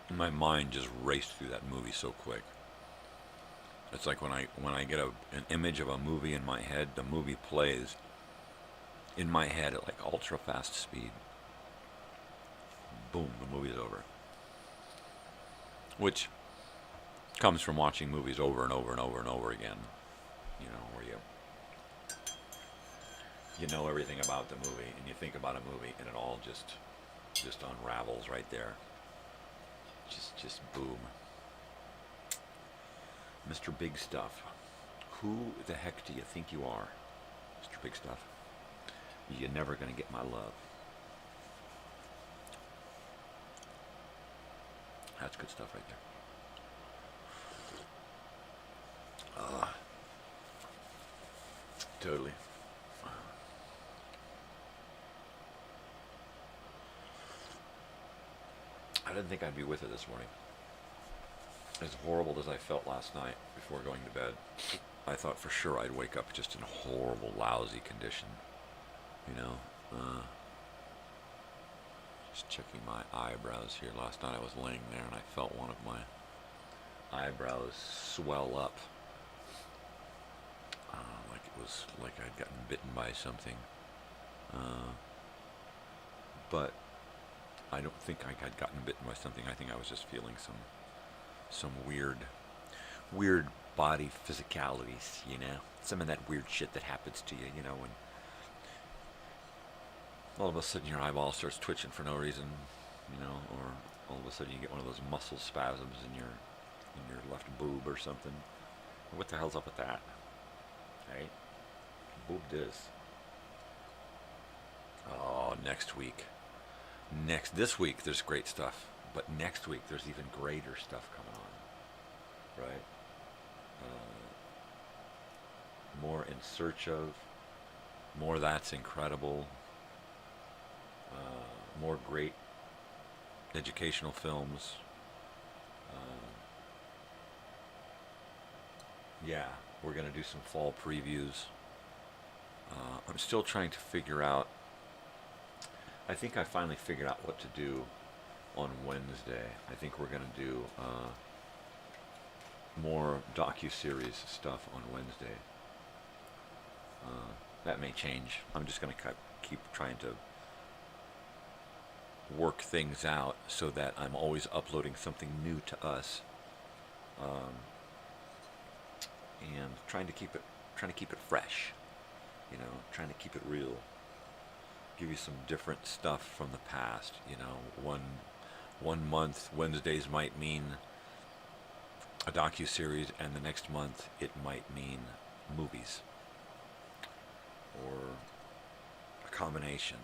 My mind just raced through that movie so quick. It's like when I get an image of a movie in my head, the movie plays in my head at like ultra fast speed. Boom, the movie's over. Which comes from watching movies over and over and over and over again. You know, where you know everything about the movie, and you think about a movie, and it all just unravels right there. Just boom. Mr. Big Stuff. Who the heck do you think you are, Mr. Big Stuff? You're never gonna get my love. That's good stuff right there. Totally. I didn't think I'd be with it this morning. As horrible as I felt last night before going to bed, I thought for sure I'd wake up just in a horrible, lousy condition. You know? Just checking my eyebrows here. Last night I was laying there and I felt one of my eyebrows swell up. Like it was like I'd gotten bitten by something. But I don't think I had gotten bitten by something. I think I was just feeling some weird body physicalities, you know? Some of that weird shit that happens to you, you know, when all of a sudden your eyeball starts twitching for no reason, you know, or all of a sudden you get one of those muscle spasms in your left boob or something. What the hell's up with that? Right? Boob this. Oh, next week. this week there's great stuff, but next week there's even greater stuff coming on, right? More In Search Of, more That's Incredible, more great educational films. Yeah, we're going to do some fall previews. I'm still trying to figure out, I think I finally figured out what to do on Wednesday. I think we're going to do more docu-series stuff on Wednesday. That may change. I'm just going to keep trying to work things out so that I'm always uploading something new to us, and trying to keep it fresh. You know, trying to keep it real. Give you some different stuff from the past. You know, one month Wednesdays might mean a docu-series, and the next month it might mean movies, or a combination,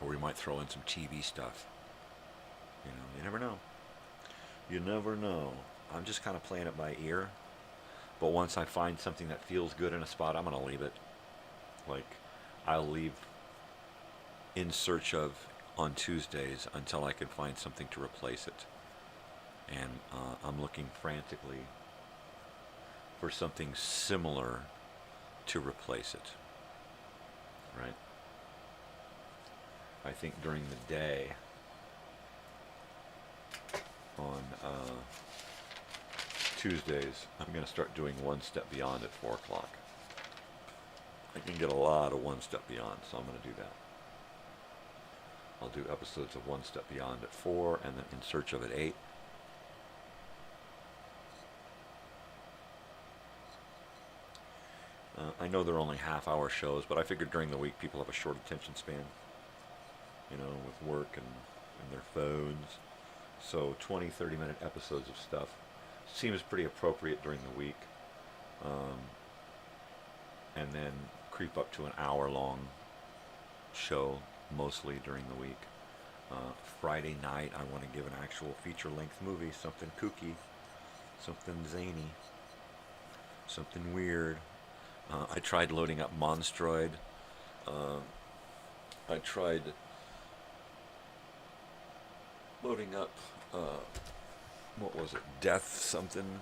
or we might throw in some TV stuff. You know, you never know. You never know. I'm just kind of playing it by ear, but once I find something that feels good in a spot, I'm going to leave it. Like, I'll leave In Search Of on Tuesdays until I can find something to replace it. And I'm looking frantically for something similar to replace it. Right? I think during the day on Tuesdays, I'm going to start doing One Step Beyond at 4 o'clock. I can get a lot of One Step Beyond, so I'm going to do that. I'll do episodes of One Step Beyond at 4, and then In Search Of at 8. I know they're only half-hour shows, but I figured during the week people have a short attention span, you know, with work and their phones. So 20, 30-minute episodes of stuff seems pretty appropriate during the week. And then creep up to an hour-long show, mostly during the week. Friday night, I want to give an actual feature-length movie, something kooky, something zany, something weird. I tried loading up Monstroid. I tried loading up, what was it, Death something?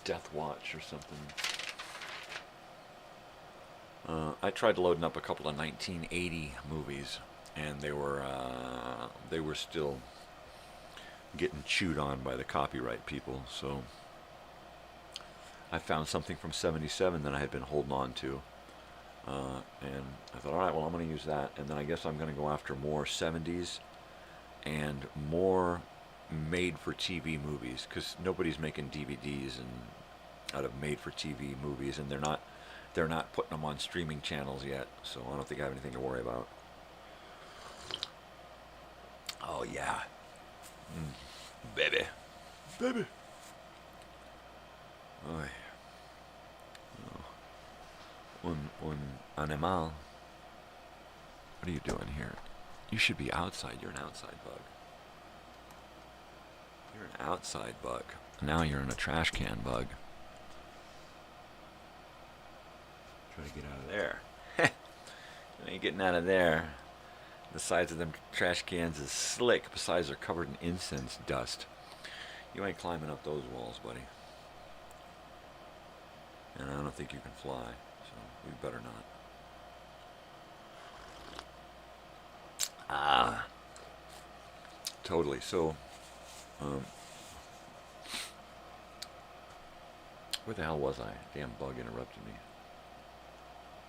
Death Watch or something. I tried loading up a couple of 1980 movies, and they were still getting chewed on by the copyright people, so I found something from 77 that I had been holding on to, and I thought, alright, well, I'm going to use that, and then I guess I'm going to go after more 70s and more made-for-TV movies, because nobody's making DVDs and out of made-for-TV movies, and they're not putting them on streaming channels yet, so I don't think I have anything to worry about. Oh yeah, baby. Oy. Oh. Un animal. What are you doing here? You should be outside. You're an outside bug. You're an outside bug. Now you're in a trash can bug. Try to get out of there. You ain't getting out of there. The sides of them trash cans is slick. Besides, they're covered in incense dust. You ain't climbing up those walls, buddy. And I don't think you can fly, so you better not. Ah. Totally. So, where the hell was I? Damn bug interrupted me.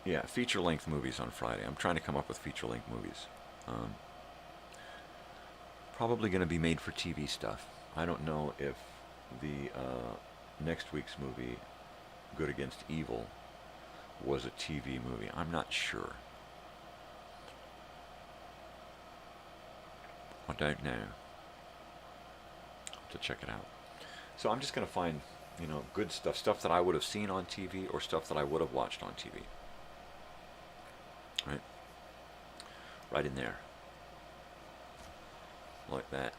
Yeah, feature-length movies on Friday. I'm trying to come up with feature-length movies. Probably going to be made for TV stuff. I don't know if the next week's movie, Good Against Evil, was a TV movie. I'm not sure. I don't know. I'll have to check it out. So I'm just going to find, good stuff that I would have seen on TV or stuff that I would have watched on TV. Right in there. Like that.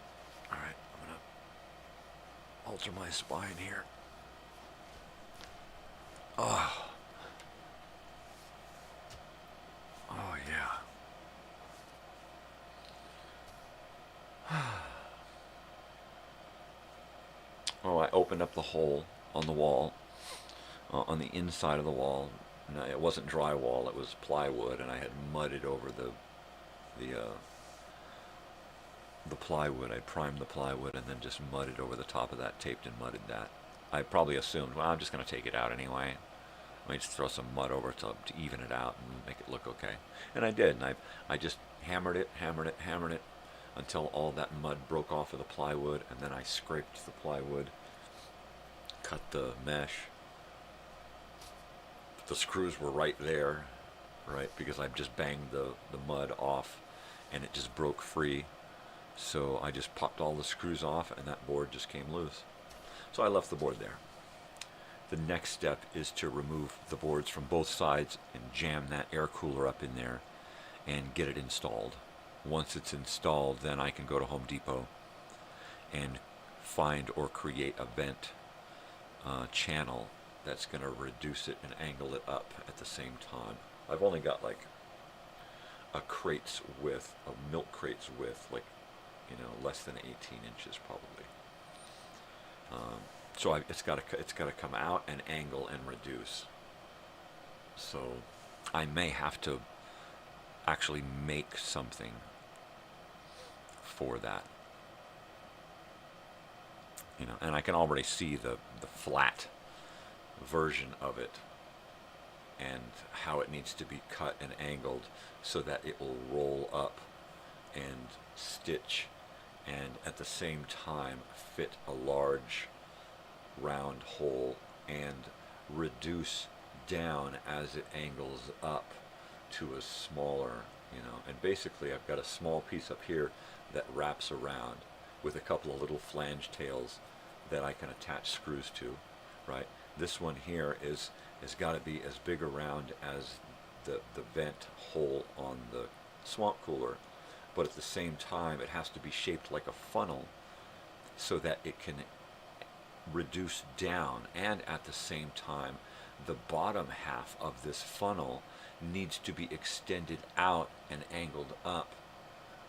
All right, I'm going to alter my spine here. Oh. Oh, yeah. Oh, I opened up the hole on the wall, on the inside of the wall. No, it wasn't drywall, it was plywood, and I had mudded over the plywood. I primed the plywood and then just mudded over the top of that, taped and mudded that. I probably assumed, well, I'm just going to take it out anyway. Let me just throw some mud over it to even it out and make it look okay. And I did, and I just hammered it until all that mud broke off of the plywood, and then I scraped the plywood, cut the mesh. The screws were right there, right, because I just banged the mud off and it just broke free. So I just popped all the screws off and that board just came loose. So I left the board there. The next step is to remove the boards from both sides and jam that air cooler up in there and get it installed. Once it's installed, then I can go to Home Depot and find or create a vent channel that's going to reduce it and angle it up at the same time. I've only got like a milk crate's width, like, less than 18 inches probably. So it's got to come out and angle and reduce. So I may have to actually make something for that. And I can already see the flat version of it and how it needs to be cut and angled so that it will roll up and stitch and at the same time fit a large round hole and reduce down as it angles up to a smaller, and basically I've got a small piece up here that wraps around with a couple of little flange tails that I can attach screws to, right? This one here has got to be as big around as the vent hole on the swamp cooler, but at the same time it has to be shaped like a funnel so that it can reduce down, and at the same time the bottom half of this funnel needs to be extended out and angled up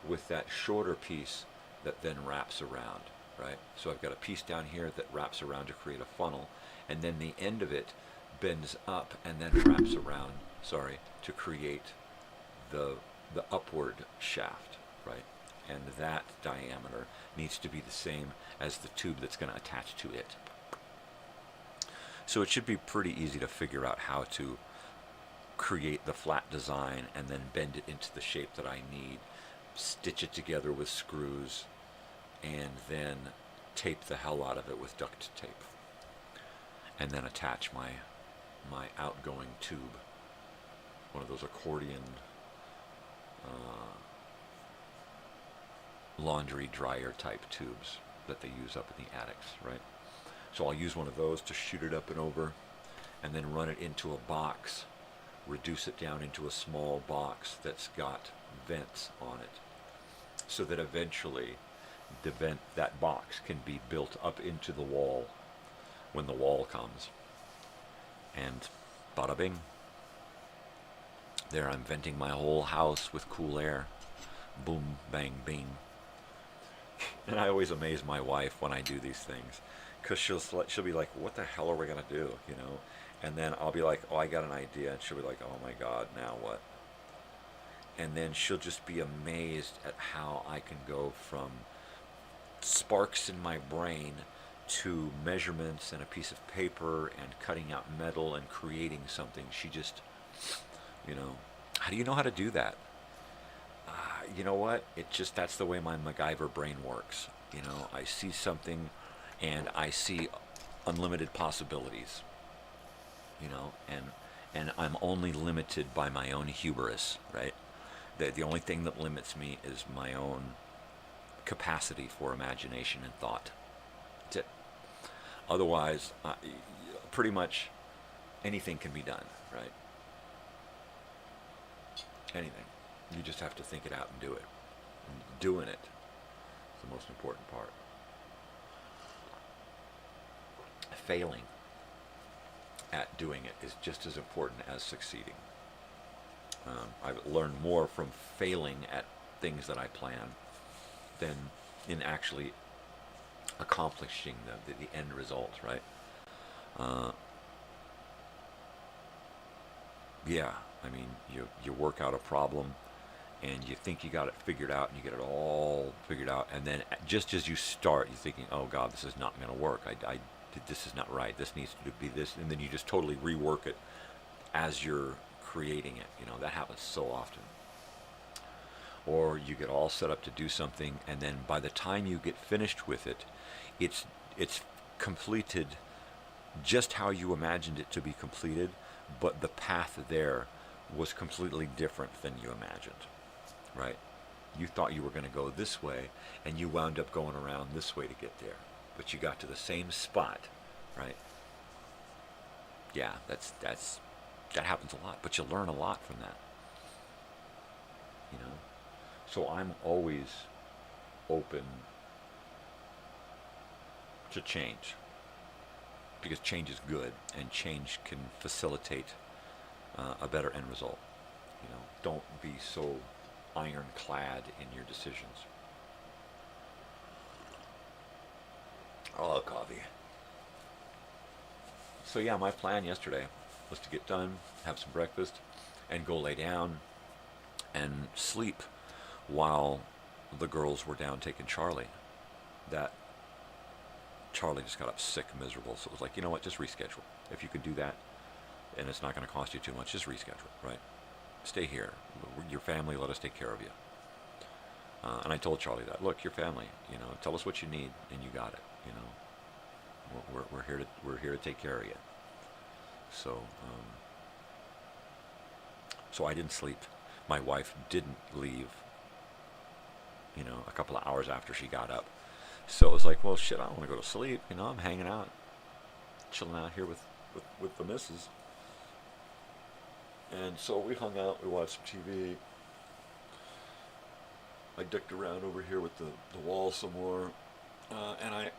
with that shorter piece that then wraps around, right? So I've got a piece down here that wraps around to create a funnel, and then the end of it bends up and then wraps around, to create the upward shaft, right? And that diameter needs to be the same as the tube that's going to attach to it. So it should be pretty easy to figure out how to create the flat design and then bend it into the shape that I need, stitch it together with screws, and then tape the hell out of it with duct tape. And then attach my outgoing tube, one of those accordion laundry dryer type tubes that they use up in the attics, right? So I'll use one of those to shoot it up and over, and then run it into a box, reduce it down into a small box that's got vents on it, so that eventually that box can be built up into the wall when the wall comes. And bada bing. There I'm venting my whole house with cool air. Boom, bang, bing. And I always amaze my wife when I do these things, because she'll be like, what the hell are we going to do, And then I'll be like, oh, I got an idea. And she'll be like, oh my God, now what? And then she'll just be amazed at how I can go from sparks in my brain to measurements and a piece of paper and cutting out metal and creating something. She just, how do you know how to do that? You know what? That's the way my MacGyver brain works. I see something and I see unlimited possibilities, and I'm only limited by my own hubris, right? The only thing that limits me is my own capacity for imagination and thought. That's it. Otherwise, pretty much anything can be done, right? anything. You just have to think it out and do it. And doing it is the most important part. Failing at doing it is just as important as succeeding. I've learned more from failing at things that I plan than in actually accomplishing the end result, right? Yeah, I mean, you work out a problem and you think you got it figured out and you get it all figured out, and then just as you start, you're thinking, oh God, this is not going to work. This is not right. This needs to be this, and then you just totally rework it as you're creating it. You know, that happens so often. Or you get all set up to do something, and then by the time you get finished with it, it's completed just how you imagined it to be completed, but the path there was completely different than you imagined, right? You thought you were going to go this way, and you wound up going around this way to get there, but you got to the same spot, right? Yeah, that happens a lot, but you learn a lot from that, you know? So I'm always open to change, because change is good, and change can facilitate a better end result. You know, don't be so ironclad in your decisions. Oh, coffee. So yeah, my plan yesterday was to get done, have some breakfast, and go lay down and sleep while the girls were down taking Charlie. That Charlie just got up sick, miserable, so it was like, you know what, just reschedule. If you can do that, and it's not going to cost you too much, just reschedule, right? Stay here. Your family, let us take care of you. And I told Charlie that, look, your family, you know, tell us what you need, and you got it, you know. We're here to take care of you. So, so I didn't sleep. My wife didn't leave, you know, a couple of hours after she got up. So it was like, well, shit, I don't want to go to sleep. You know, I'm hanging out, chilling out here with the missus. And so we hung out, we watched some TV. I dicked around over here with the wall some more. And I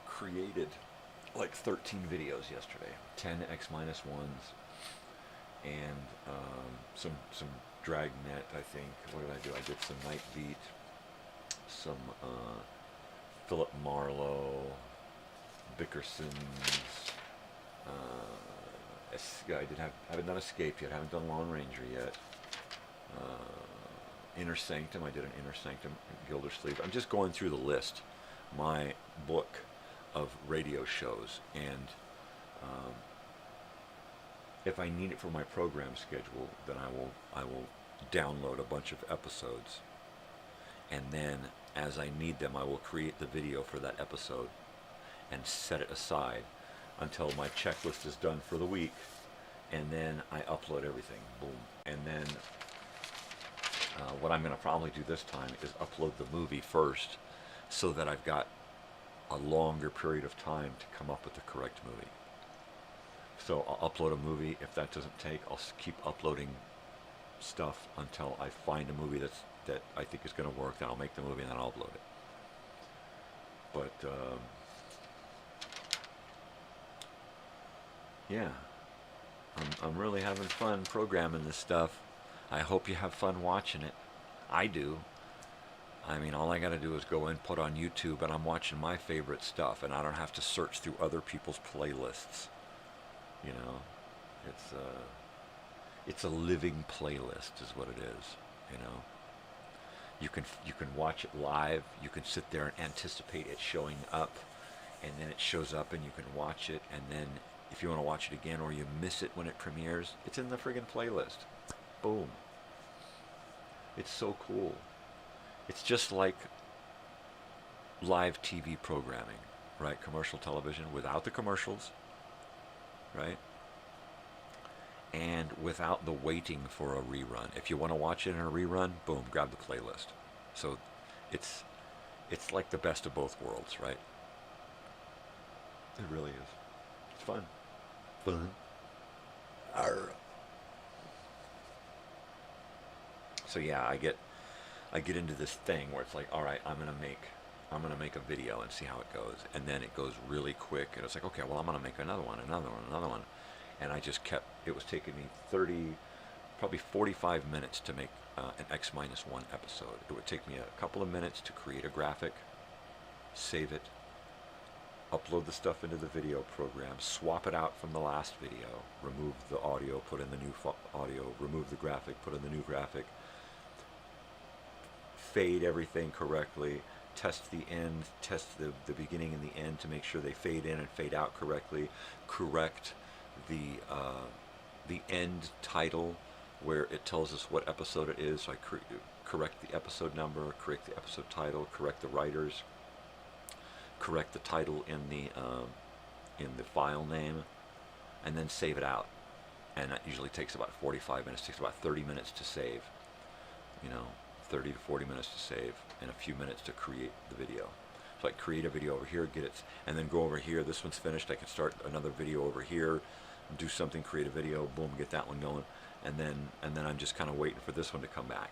created like 13 videos yesterday. 10 X-1s, and some Dragnet, I think. What did I do? I did some Night Beat, some Philip Marlowe, Bickerson's. Haven't done Escape yet. Haven't done Lone Ranger yet. Inner Sanctum. I did an Inner Sanctum in Gildersleeve. I'm just going through the list, my book of radio shows, and if I need it for my program schedule, then I will download a bunch of episodes, and then as I need them, I will create the video for that episode and set it aside until my checklist is done for the week, and then I upload everything. Boom. And then what I'm going to probably do this time is upload the movie first, so that I've got a longer period of time to come up with the correct movie. So I'll upload a movie. If that doesn't take, I'll keep uploading stuff until I find a movie that I think is going to work. Then I'll make the movie and then I'll upload it. But yeah, I'm really having fun programming this stuff. I hope you have fun watching it. I do. I mean, all I got to do is go in, put on YouTube, and I'm watching my favorite stuff, and I don't have to search through other people's playlists. You know, it's a living playlist, is what it is. You know, you can watch it live. You can sit there and anticipate it showing up, and then it shows up, and you can watch it, and then if you want to watch it again, or you miss it when it premieres, it's in the friggin' playlist. Boom. It's so cool. It's just like live TV programming, right? Commercial television without the commercials, right? And without the waiting for a rerun. If you want to watch it in a rerun, boom, grab the playlist. So it's like the best of both worlds, right? It really is. It's fun. Fun. Arr. So yeah, I get into this thing where it's like, all right, I'm gonna make a video and see how it goes, and then it goes really quick, and it's like, okay, well, I'm gonna make another one, and I just kept. It was taking me probably 45 minutes to make an X-1 episode. It would take me a couple of minutes to create a graphic, save it, upload the stuff into the video program, swap it out from the last video, remove the audio, put in the new audio, remove the graphic, put in the new graphic, fade everything correctly, test the end, test the beginning and the end to make sure they fade in and fade out correctly, correct the end title where it tells us what episode it is, so I correct the episode number, correct the episode title, correct the writers, correct the title in the file name, and then save it out. And that usually takes about 45 minutes, takes about 30 minutes to save, 30 to 40 minutes to save, and a few minutes to create the video. So I create a video over here, get it, and then go over here, this one's finished, I can start another video over here, do something, create a video, boom, get that one going, and then I'm just kind of waiting for this one to come back.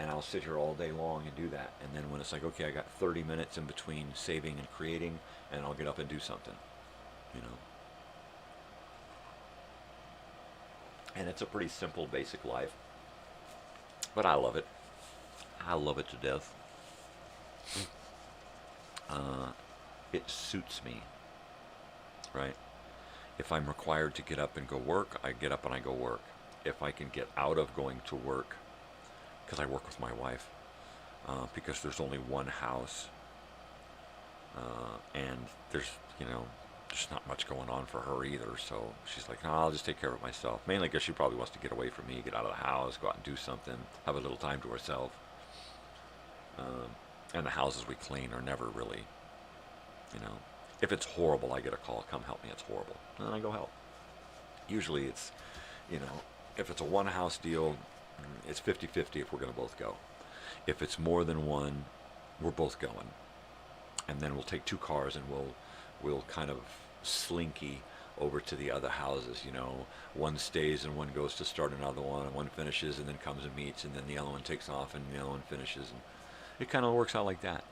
And I'll sit here all day long and do that, and then when it's like, okay, I got 30 minutes in between saving and creating, and I'll get up and do something, And it's a pretty simple, basic life, but I love it. I love it to death. It suits me, right? If I'm required to get up and go work, I get up and I go work. If I can get out of going to work, because I work with my wife, because there's only one house, and there's not much going on for her either, so she's like, no, I'll just take care of it myself. Mainly because she probably wants to get away from me, get out of the house, go out and do something, have a little time to herself. And the houses we clean are never really, if it's horrible, I get a call, come help me, it's horrible. And then I go help. Usually it's, if it's a one house deal, it's 50-50 if we're going to both go. If it's more than one, we're both going. And then we'll take two cars and we'll kind of slinky over to the other houses, one stays and one goes to start another one, and one finishes and then comes and meets, and then the other one takes off and the other one finishes, and it kind of works out like that,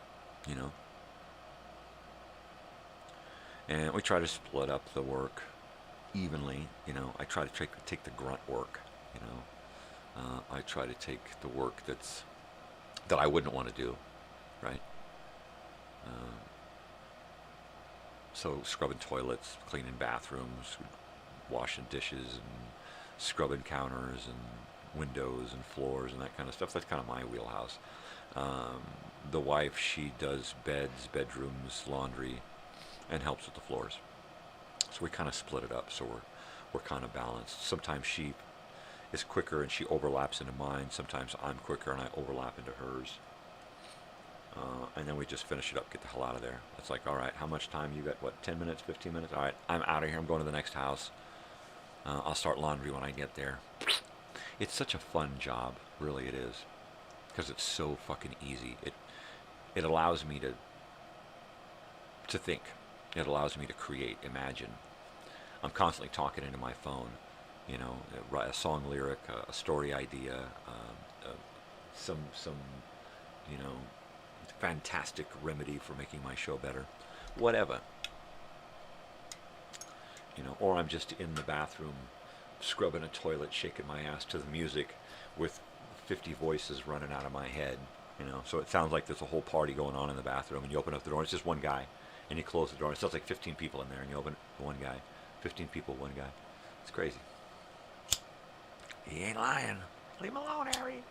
And we try to split up the work evenly, I try to take the grunt work, I try to take the work that I wouldn't want to do, right? So scrubbing toilets, cleaning bathrooms, washing dishes, and scrubbing counters and windows and floors and that kind of stuff. That's kind of my wheelhouse. The wife, she does beds, bedrooms, laundry, and helps with the floors. So we kind of split it up, so we're kind of balanced. Sometimes she is quicker and she overlaps into mine. Sometimes I'm quicker and I overlap into hers. And then we just finish it up, get the hell out of there. It's like, all right, how much time you got? What, 10 minutes, 15 minutes? All right, I'm out of here. I'm going to the next house. I'll start laundry when I get there. It's such a fun job, really it is, because it's so fucking easy. It allows me to think. It allows me to create, imagine. I'm constantly talking into my phone, a song lyric, a story idea, some fantastic remedy for making my show better, whatever. Or I'm just in the bathroom scrubbing a toilet, shaking my ass to the music with 50 voices running out of my head, so it sounds like there's a whole party going on in the bathroom, and you open up the door and it's just one guy, and you close the door and it sounds like 15 people in there, and you open one guy, 15 people, one guy. It's crazy. He ain't lying. Leave him alone, Harry.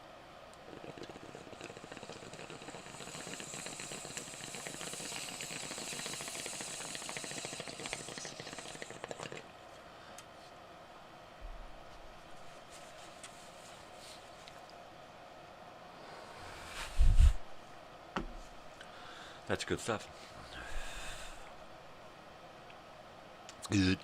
That's good stuff. Good.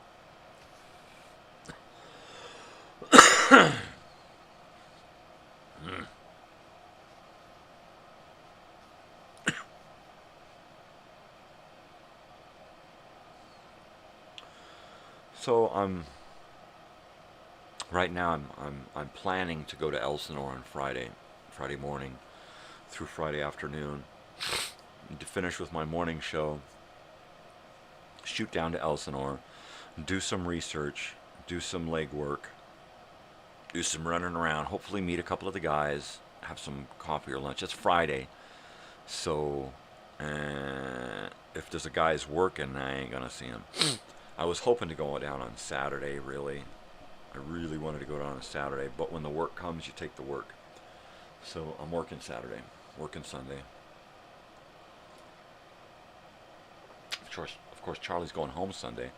So I'm right now I'm planning to go to Elsinore on Friday morning through Friday afternoon to finish with my morning show, shoot down to Elsinore, do some research, do some legwork, do some running around, hopefully meet a couple of the guys, have some coffee or lunch. It's Friday, so if there's a guy's working, I ain't gonna see him. I was hoping to go down on Saturday, really. I really wanted to go down on Saturday, but when the work comes, you take the work. So I'm working Saturday, working Sunday. Of course, Charlie's going home Sunday,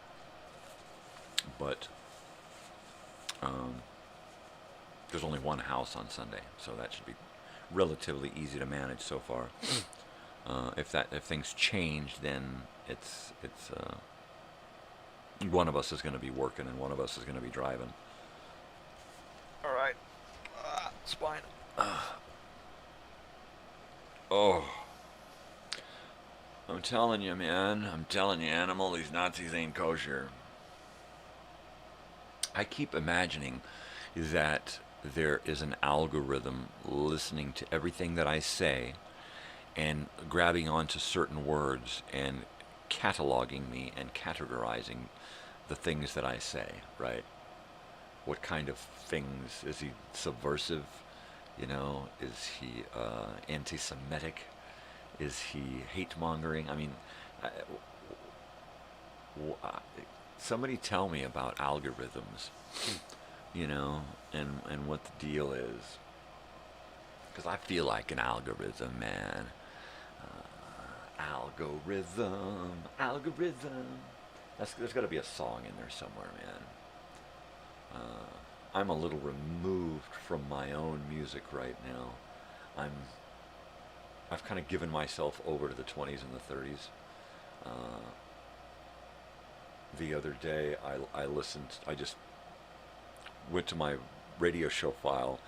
but there's only one house on Sunday, so that should be relatively easy to manage so far. If things change, then it's one of us is going to be working and one of us is going to be driving. All right, spine. Oh, I'm telling you, man. I'm telling you, animal. These Nazis ain't kosher. I keep imagining that there is an algorithm listening to everything that I say and grabbing onto certain words and cataloging me and categorizing the things that I say, right? What kind of things? Is he subversive? You know, is he anti-Semitic? Is he hate-mongering? I mean, somebody tell me about algorithms, you know, and what the deal is. Because I feel like an algorithm, man. Algorithm. There's got to be a song in there somewhere, man. I'm a little removed from my own music right now. I've kind of given myself over to the 20s and the 30s. The other day, I just went to my radio show file,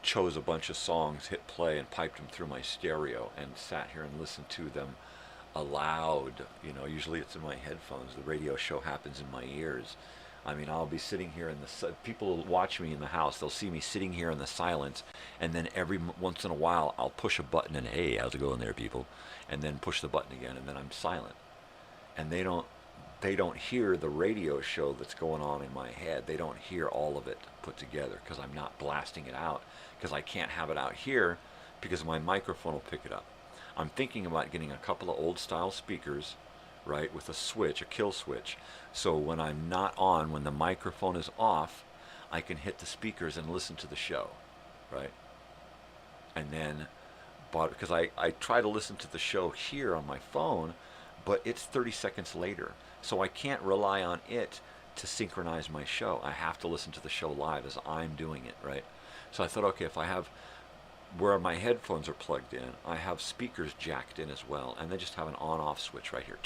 chose a bunch of songs, hit play, and piped them through my stereo, and sat here and listened to them aloud. You know, usually it's in my headphones. The radio show happens in my ears. I mean, I'll be sitting here in the... People will watch me in the house. They'll see me sitting here in the silence, and then every once in a while, I'll push a button and, hey, how's it going there, people? And then push the button again, and then I'm silent. And they don't hear the radio show that's going on in my head. They don't hear all of it put together because I'm not blasting it out, because I can't have it out here because my microphone will pick it up. I'm thinking about getting a couple of old-style speakers, right, with a switch, a kill switch, so when I'm not on, when the microphone is off, I can hit the speakers and listen to the show, right? And then, because I try to listen to the show here on my phone, but it's 30 seconds later, so I can't rely on it to synchronize my show. I have to listen to the show live as I'm doing it, right? So I thought, okay, if I have, where my headphones are plugged in, I have speakers jacked in as well, and they just have an on-off switch right here.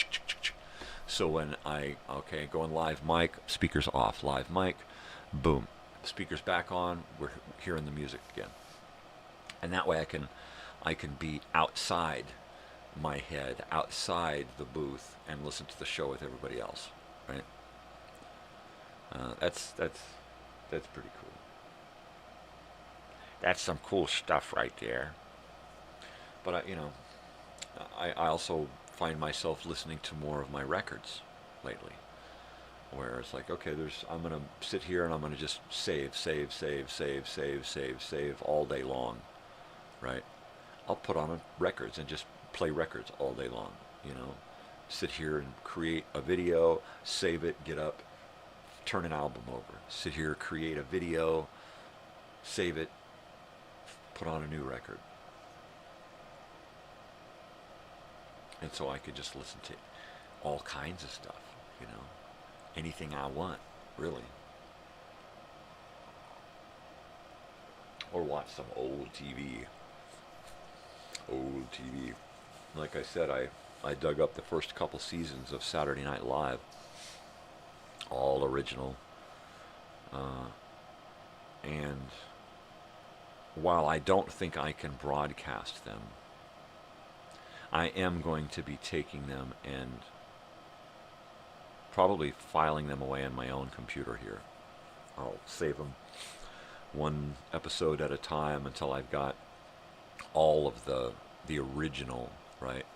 So when going live mic, speakers off, live mic, boom, speakers back on, we're hearing the music again. And that way I can be outside my head, outside the booth, and listen to the show with everybody else, right? That's pretty cool. That's some cool stuff right there. But I also find myself listening to more of my records lately, where it's like, okay, I'm gonna sit here and I'm gonna just save all day long, right? I'll put on records and just play records all day long, sit here and create a video, save it, get up, turn an album over, sit here, create a video, save it, put on a new record. And so I could just listen to all kinds of stuff, anything I want, really. Or watch some old TV. Like I said, I dug up the first couple seasons of Saturday Night Live, all original. And while I don't think I can broadcast them, I am going to be taking them and probably filing them away on my own computer here I'll save them one episode at a time until I've got all of the original, right?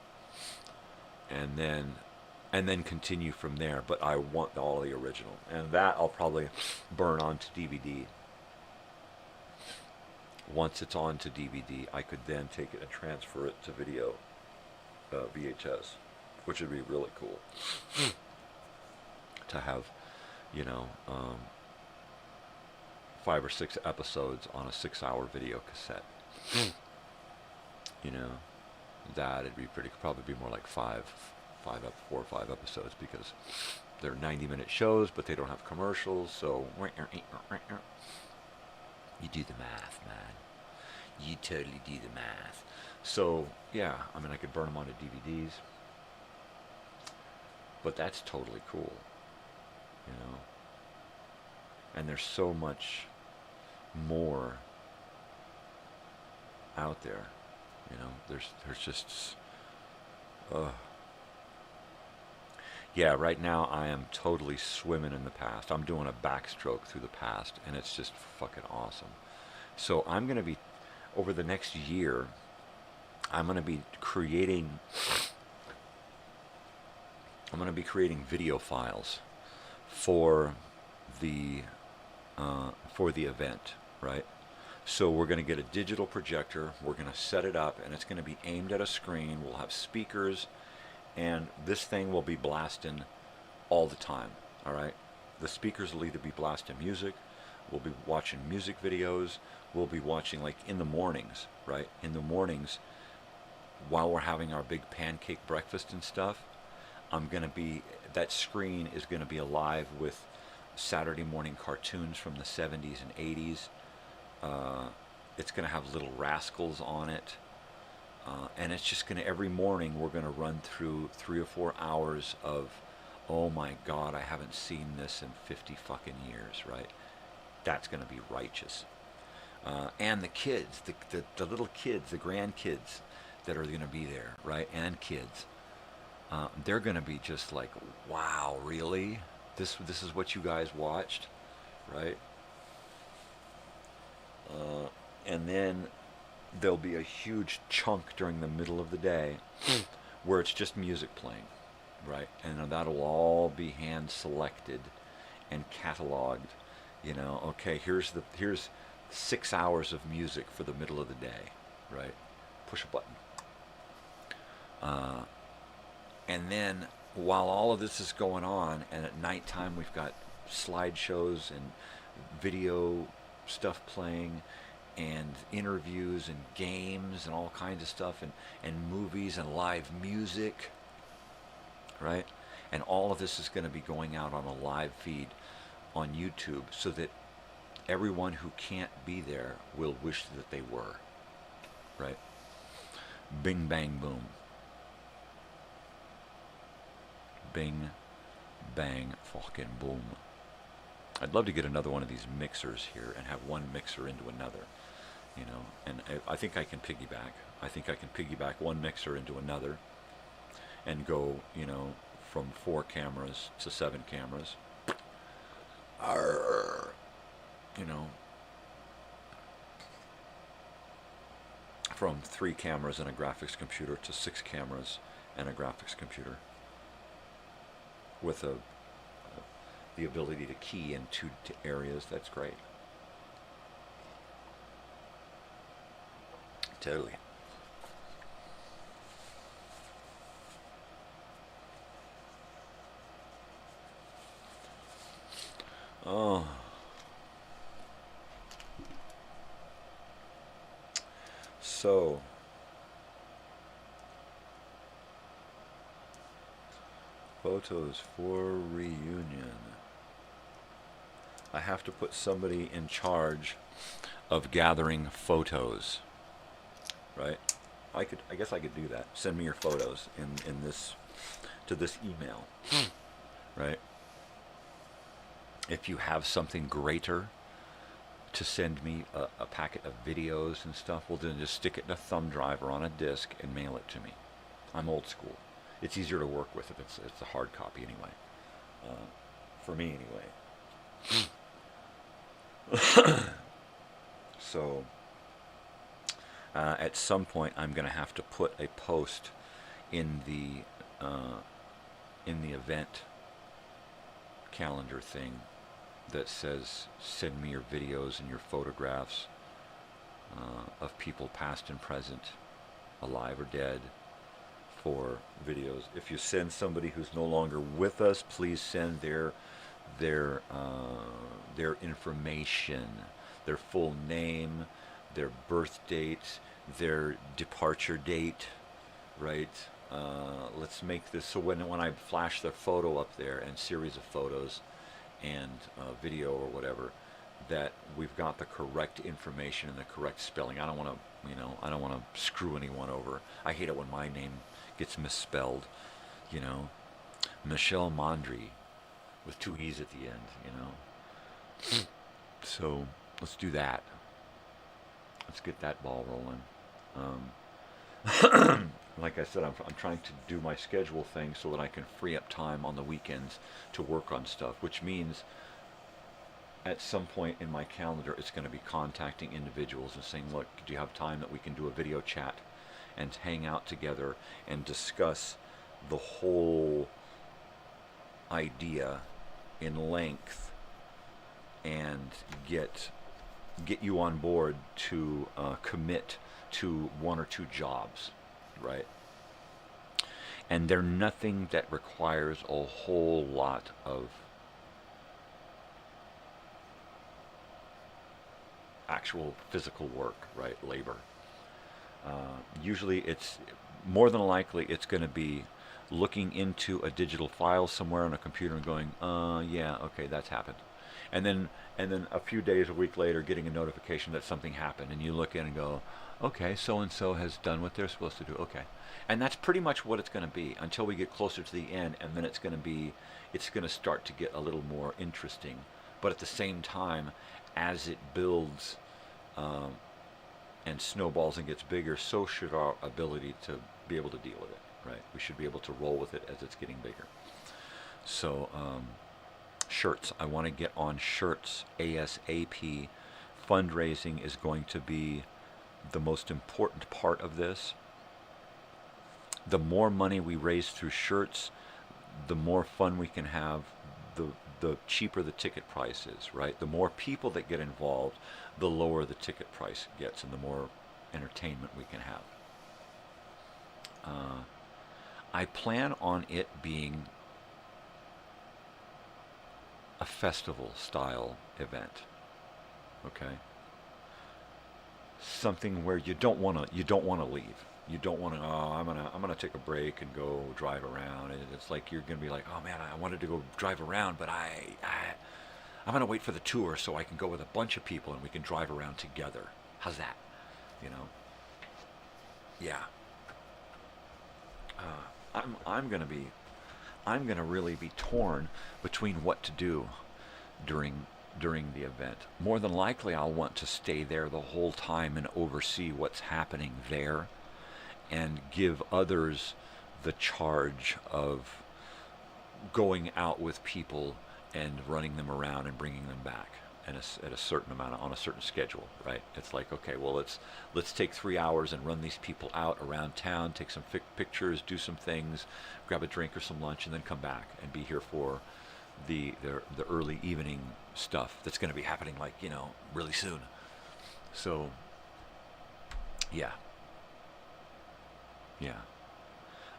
And then continue from there. But I want all the original, and that I'll probably burn onto DVD. Once it's on to DVD, I could then take it and transfer it to video, VHS, which would be really cool. To have, 5 or 6 episodes on a 6-hour video cassette. That'd be probably be more like 4 or 5 episodes, because they're 90-minute shows, but they don't have commercials, so you do the math, man. You totally do the math. So, yeah, I mean, I could burn them onto DVDs, but that's totally cool, And there's so much more out there, There's just, yeah, right now I am totally swimming in the past. I'm doing a backstroke through the past, and it's just fucking awesome. So I'm going to be, over the next year, I'm going to be creating video files for the event, right? So we're going to get a digital projector, we're going to set it up, and it's going to be aimed at a screen. We'll have speakers, and this thing will be blasting all the time, all right? The speakers will either be blasting music, we'll be watching music videos, we'll be watching, like, in the mornings, right? In the mornings, while we're having our big pancake breakfast and stuff, that screen is going to be alive with Saturday morning cartoons from the 70s and 80s. It's going to have Little Rascals on it. And it's just going to, every morning, we're going to run through 3 or 4 hours of, oh my God, I haven't seen this in 50 fucking years, right? That's going to be righteous. And the kids, the little kids, the grandkids that are going to be there, right? And kids. They're going to be just like, wow, really? This is what you guys watched, right? And then there'll be a huge chunk during the middle of the day where it's just music playing, right? And that'll all be hand selected and cataloged. Okay, here's 6 hours of music for the middle of the day, right? Push a button. And then while all of this is going on, and at nighttime we've got slideshows and video stuff playing, and interviews and games and all kinds of stuff, and movies and live music, right? And all of this is going to be going out on a live feed on YouTube, so that everyone who can't be there will wish that they were, right? Bing, bang, boom. Bing, bang, fucking boom. I'd love to get another one of these mixers here and have one mixer into another, and I think I can piggyback. I think I can piggyback one mixer into another and go, from 4 cameras to 7 cameras. Arr, from 3 cameras and a graphics computer to 6 cameras and a graphics computer, with the ability to key into areas. That's great. Totally. Oh. So, photos for reunion. I have to put somebody in charge of gathering photos, right? I guess I could do that. Send me your photos in this, to this email, right? If you have something greater to send me, a packet of videos and stuff, well then just stick it in a thumb drive or on a disc and mail it to me. I'm old school. It's easier to work with if it's a hard copy anyway. For me anyway. So at some point I'm going to have to put a post in the event calendar thing that says send me your videos and your photographs of people past and present, alive or dead, for videos. If you send somebody who's no longer with us, please send their information, their full name, their birth date, their departure date, right? Let's make this so when I flash the photo up there and series of photos and video or whatever, that we've got the correct information and the correct spelling. I don't want to, I don't want to screw anyone over. I hate it when my name gets misspelled, Michelle Mondry with 2 E's at the end, So let's do that. Let's get that ball rolling. Like I said, I'm trying to do my schedule thing so that I can free up time on the weekends to work on stuff, which means at some point in my calendar it's going to be contacting individuals and saying, look, do you have time that we can do a video chat and hang out together and discuss the whole idea in length and get you on board to commit to 1 or 2 jobs, right? And they're nothing that requires a whole lot of actual physical work, right? Labor. Usually it's more than likely it's going to be looking into a digital file somewhere on a computer and going, yeah, okay, that's happened. And then a few days, a week later, getting a notification that something happened, and you look in and go, okay, so-and-so has done what they're supposed to do, okay. And that's pretty much what it's going to be until we get closer to the end, and then it's going to start to get a little more interesting. But at the same time, as it builds and snowballs and gets bigger, so should our ability to be able to deal with it, right? We should be able to roll with it as it's getting bigger. So, shirts. I want to get on shirts ASAP. Fundraising is going to be the most important part of this. The more money we raise through shirts, the more fun we can have, the cheaper the ticket price is, right? The more people that get involved, the lower the ticket price gets and the more entertainment we can have. I plan on it being a festival style event, okay? Something where you don't want to leave. You don't want to, I'm gonna take a break and go drive around. And it's like you're gonna be like, oh man, I wanted to go drive around, but I'm gonna wait for the tour so I can go with a bunch of people and we can drive around together. How's that? Yeah. I'm gonna really be torn between what to do during the event. More than likely, I'll want to stay there the whole time and oversee what's happening there, and give others the charge of going out with people and running them around and bringing them back at a certain amount on a certain schedule, right? It's like, okay, well, let's take 3 hours and run these people out around town, take some pictures, do some things, grab a drink or some lunch, and then come back and be here for the early evening stuff that's going to be happening, like, really soon. So, yeah.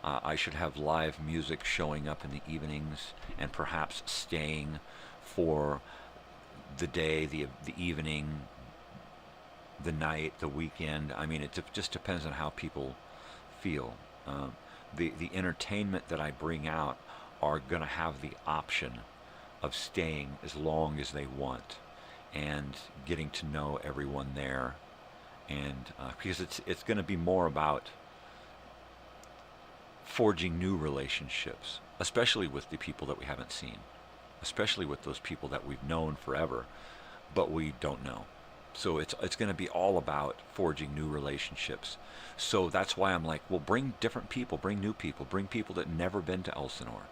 I should have live music showing up in the evenings and perhaps staying for the day, the evening, the night, the weekend. I mean, it just depends on how people feel. The entertainment that I bring out are going to have the option of staying as long as they want and getting to know everyone there, and because it's going to be more about forging new relationships, especially with the people that we haven't seen, especially with those people that we've known forever, but we don't know. So it's going to be all about forging new relationships. So that's why I'm like, well, bring different people, bring new people, bring people that never been to Elsinore,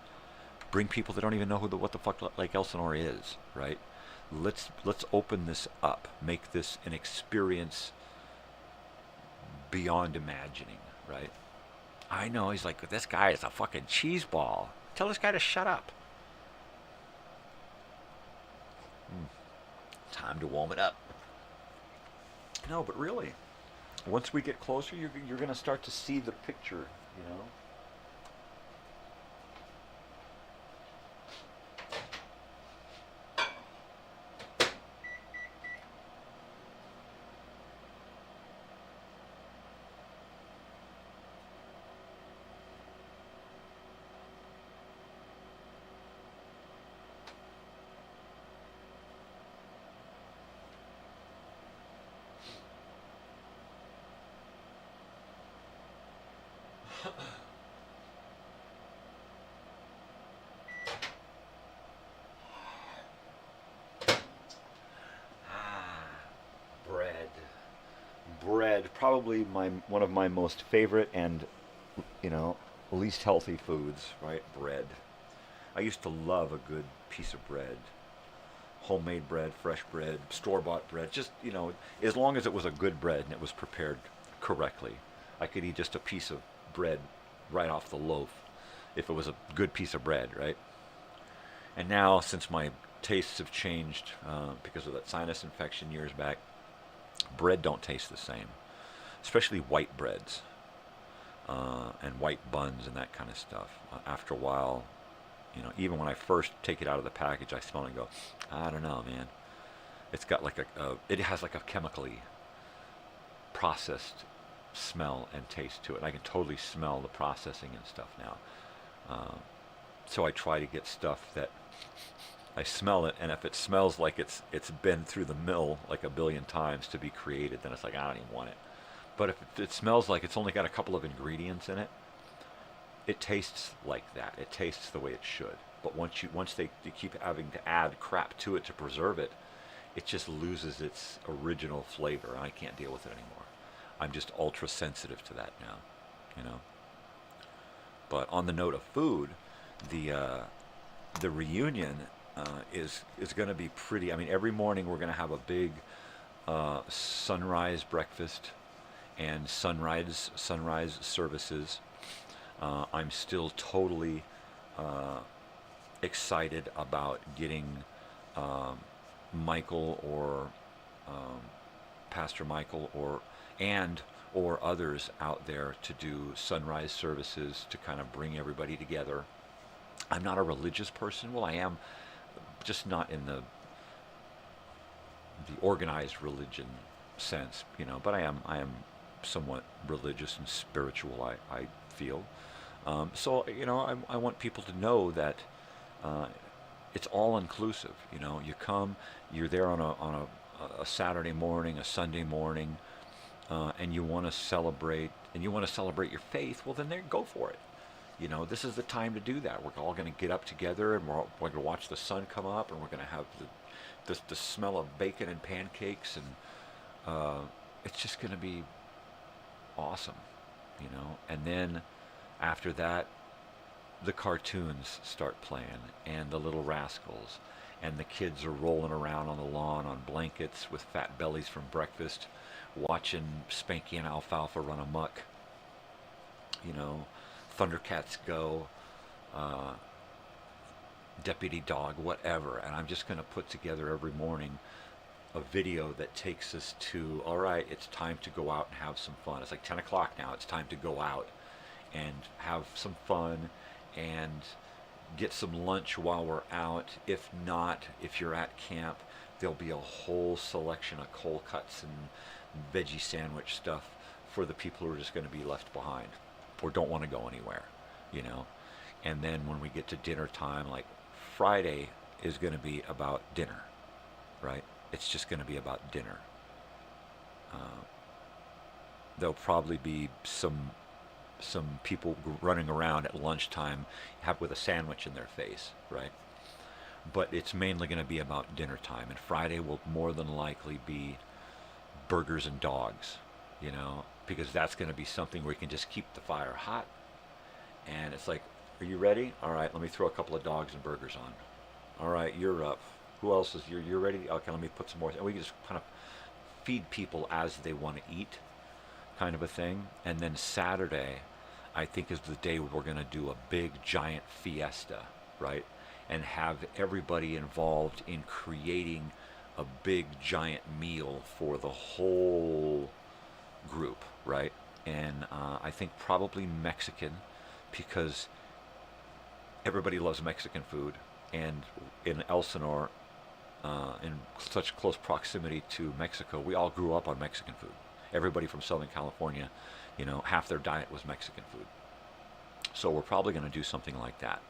bring people that don't even know what the fuck Lake Elsinore is, right? let's open this up, make this an experience beyond imagining, right? I know, he's like, this guy is a fucking cheese ball. Tell this guy to shut up. Time to warm it up. No, but really, once we get closer, you're going to start to see the picture, you know? Bread, probably one of my most favorite and, you know, least healthy foods, right? Bread. I used to love a good piece of bread. Homemade bread, fresh bread, store-bought bread, just, you know, as long as it was a good bread and it was prepared correctly. I could eat just a piece of bread right off the loaf if it was a good piece of bread, right? And now, since my tastes have changed because of that sinus infection years back, bread don't taste the same, especially white breads and white buns and that kind of stuff. After a while, you know, even when I first take it out of the package, I smell it and go, I don't know, man. It's got like it has like a chemically processed smell and taste to it. I can totally smell the processing and stuff now. So I try to get stuff that I smell it, and if it smells like it's been through the mill like a billion times to be created, then it's like, I don't even want it. But if it smells like it's only got a couple of ingredients in it, it tastes like that. It tastes the way it should. But once they keep having to add crap to it to preserve it, it just loses its original flavor, and I can't deal with it anymore. I'm just ultra sensitive to that now, you know. But on the note of food, the reunion is going to be pretty. I mean, every morning we're going to have a big sunrise breakfast and sunrise services. I'm still totally excited about getting Michael or Pastor Michael or others out there to do sunrise services to kind of bring everybody together. I'm not a religious person. Well, I am, just not in the organized religion sense, you know, but I am somewhat religious and spiritual, I feel. So, you know, I want people to know that it's all inclusive. You know, you come, you're there on a Saturday morning, a Sunday morning, and you want to celebrate, your faith. Well, then go for it. You know, this is the time to do that. We're all going to get up together, and we're going to watch the sun come up, and we're going to have the smell of bacon and pancakes, and it's just going to be awesome, you know. And then after that, the cartoons start playing, and the Little Rascals, and the kids are rolling around on the lawn on blankets with fat bellies from breakfast, watching Spanky and Alfalfa run amok, you know. Thundercats go, Deputy Dog, whatever. And I'm just going to put together every morning a video that takes us to, all right, it's time to go out and have some fun. It's like 10 o'clock now. It's time to go out and have some fun and get some lunch while we're out. If not, if you're at camp, there'll be a whole selection of cold cuts and veggie sandwich stuff for the people who are just going to be left behind or don't want to go anywhere, you know. And then when we get to dinner time, like Friday is going to be about dinner, right? It's just going to be about dinner. There'll probably be some people running around at lunchtime with a sandwich in their face, right? But it's mainly going to be about dinner time. And Friday will more than likely be burgers and dogs, you know, because that's going to be something where you can just keep the fire hot. And it's like, are you ready? All right, let me throw a couple of dogs and burgers on. All right, you're up. Who else is you're ready? Okay, let me put some more. And we can just kind of feed people as they want to eat, kind of a thing. And then Saturday, I think, is the day we're going to do a big giant fiesta, right? And have everybody involved in creating a big giant meal for the whole group, right? And I think probably Mexican, because everybody loves Mexican food, and in Elsinore, in such close proximity to Mexico, we all grew up on Mexican food. Everybody from Southern California, you know, half their diet was Mexican food. So we're probably going to do something like that.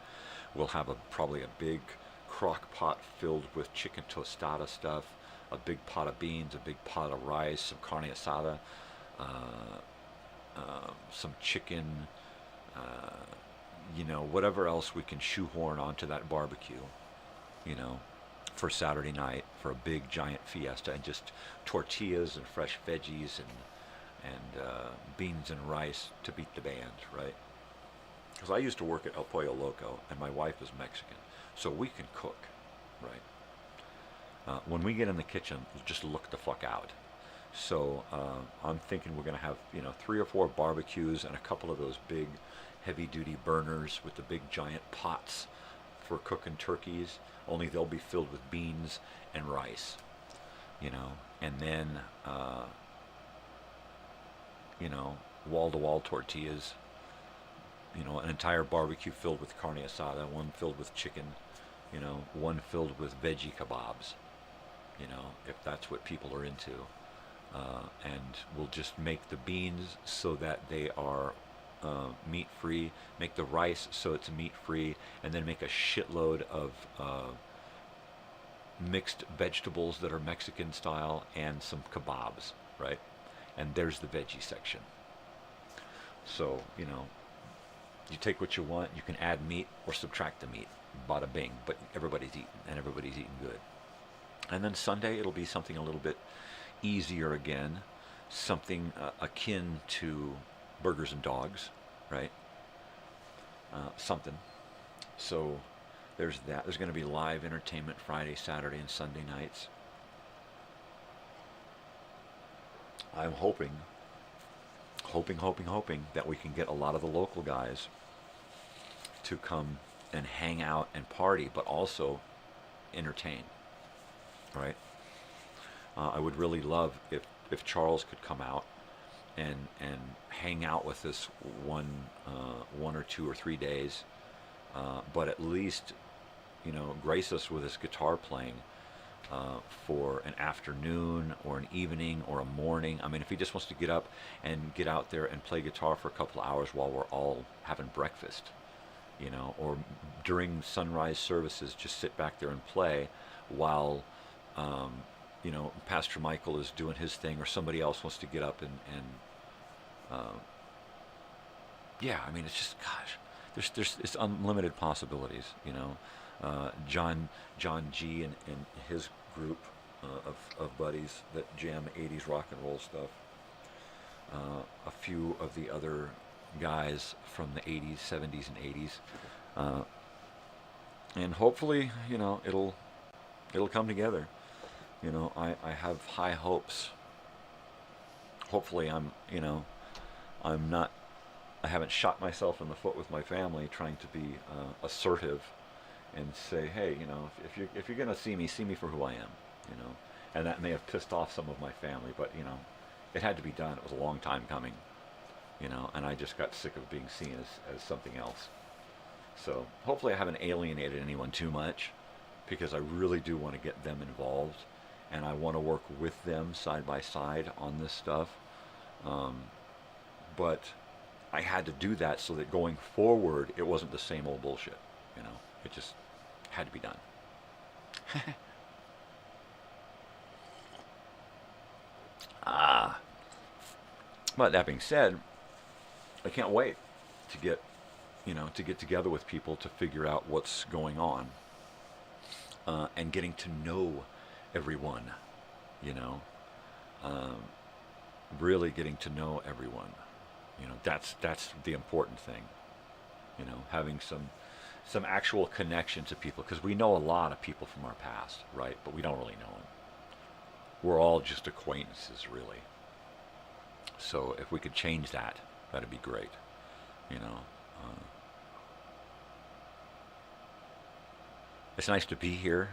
We'll have probably a big crock pot filled with chicken tostada stuff, a big pot of beans, a big pot of rice, some carne asada, some chicken, you know, whatever else we can shoehorn onto that barbecue, you know, for Saturday night for a big giant fiesta, and just tortillas and fresh veggies and beans and rice to beat the band, right? Because I used to work at El Pollo Loco, and my wife is Mexican, so we can cook, right? When we get in the kitchen, just look the fuck out. So I'm thinking we're going to have, you know, 3 or 4 barbecues and a couple of those big heavy-duty burners with the big giant pots for cooking turkeys, only they'll be filled with beans and rice, you know, and then, you know, wall-to-wall tortillas, you know, an entire barbecue filled with carne asada, one filled with chicken, you know, one filled with veggie kebabs, you know, if that's what people are into. And we'll just make the beans so that they are meat-free, make the rice so it's meat-free, and then make a shitload of mixed vegetables that are Mexican style and some kebabs, right? And there's the veggie section. So, you know, you take what you want, you can add meat or subtract the meat, bada bing, but everybody's eating, and everybody's eating good. And then Sunday, it'll be something a little bit easier again, something akin to burgers and dogs, right? Something. So there's that. There's going to be live entertainment Friday, Saturday, and Sunday nights. I'm hoping that we can get a lot of the local guys to come and hang out and party, but also entertain, right? I would really love if Charles could come out and hang out with us one or 2 or 3 days, but at least, you know, grace us with his guitar playing for an afternoon or an evening or a morning. I mean, if he just wants to get up and get out there and play guitar for a couple of hours while we're all having breakfast, you know, or during sunrise services, just sit back there and play while, you know, Pastor Michael is doing his thing, or somebody else wants to get up and yeah, I mean, it's just, gosh, it's unlimited possibilities, you know. John G and his group of buddies that jam 80s rock and roll stuff. A few of the other guys from the 80s, 70s, and 80s. And hopefully, you know, it'll come together. You know, I have high hopes. Hopefully I haven't shot myself in the foot with my family trying to be assertive and say, hey, you know, if you're going to see me for who I am, you know. And that may have pissed off some of my family, but, you know, it had to be done. It was a long time coming, you know, and I just got sick of being seen as something else. So hopefully I haven't alienated anyone too much, because I really do want to get them involved, and I want to work with them side by side on this stuff. But I had to do that so that going forward, it wasn't the same old bullshit, you know. It just had to be done. But that being said, I can't wait to get together with people to figure out what's going on, and getting to know everyone, you know, really getting to know everyone, you know. That's the important thing, you know, having some some actual connection to people, because we know a lot of people from our past, right? But we don't really know them. We're all just acquaintances, really. So if we could change that, that'd be great, you know. It's nice to be here,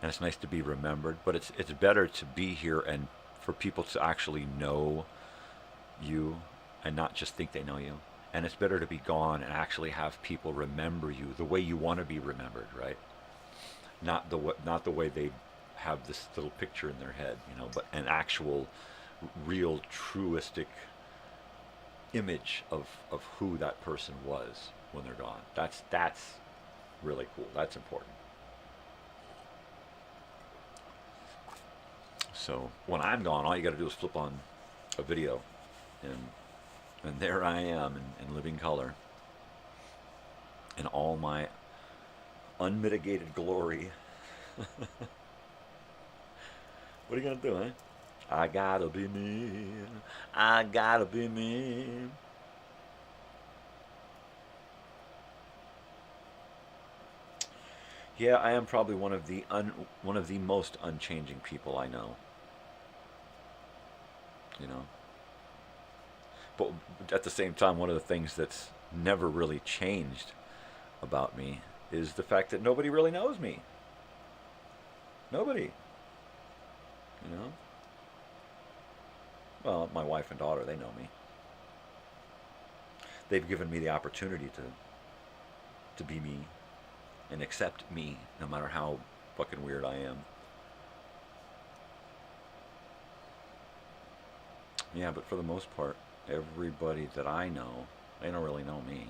and it's nice to be remembered, but it's better to be here and for people to actually know you and not just think they know you. And it's better to be gone and actually have people remember you the way you want to be remembered, right? Not the way they have this little picture in their head, you know, but an actual, real, truistic image of who that person was when they're gone. That's really cool. That's important. So when I'm gone, all you got to do is flip on a video, and there I am in living color, in all my unmitigated glory. What are you gonna do, eh? I gotta be me. I gotta be me. Yeah, I am probably one of the most unchanging people I know. You know. But at the same time, one of the things that's never really changed about me is the fact that nobody really knows me. Nobody. You know? Well, my wife and daughter, they know me. They've given me the opportunity to be me and accept me, no matter how fucking weird I am. Yeah, but for the most part, everybody that I know, they don't really know me.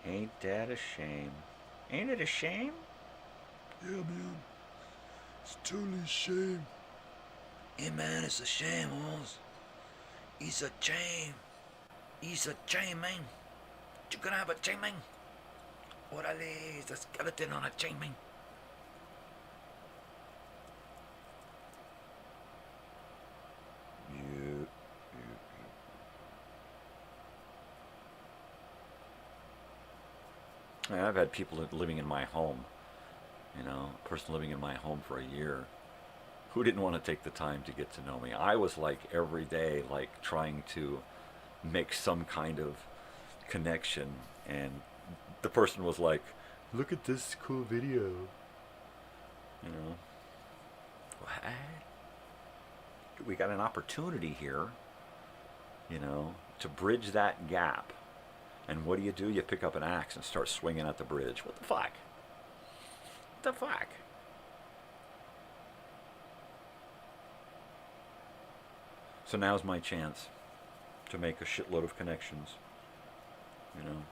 Ain't that a shame? Ain't it a shame? Yeah, man. It's totally a shame. Yeah, man, it's a shame, Oz. It's a shame. It's a shame, man. You gonna have a chain, man? Orale, it's a skeleton on a chain, man. I've had people living in my home, you know, a person living in my home for a year who didn't want to take the time to get to know me. I was like every day, like trying to make some kind of connection, and the person was like, look at this cool video, you know. What? We got an opportunity here, you know, to bridge that gap. And what do? You pick up an axe and start swinging at the bridge. What the fuck? What the fuck? So now's my chance to make a shitload of connections. You know,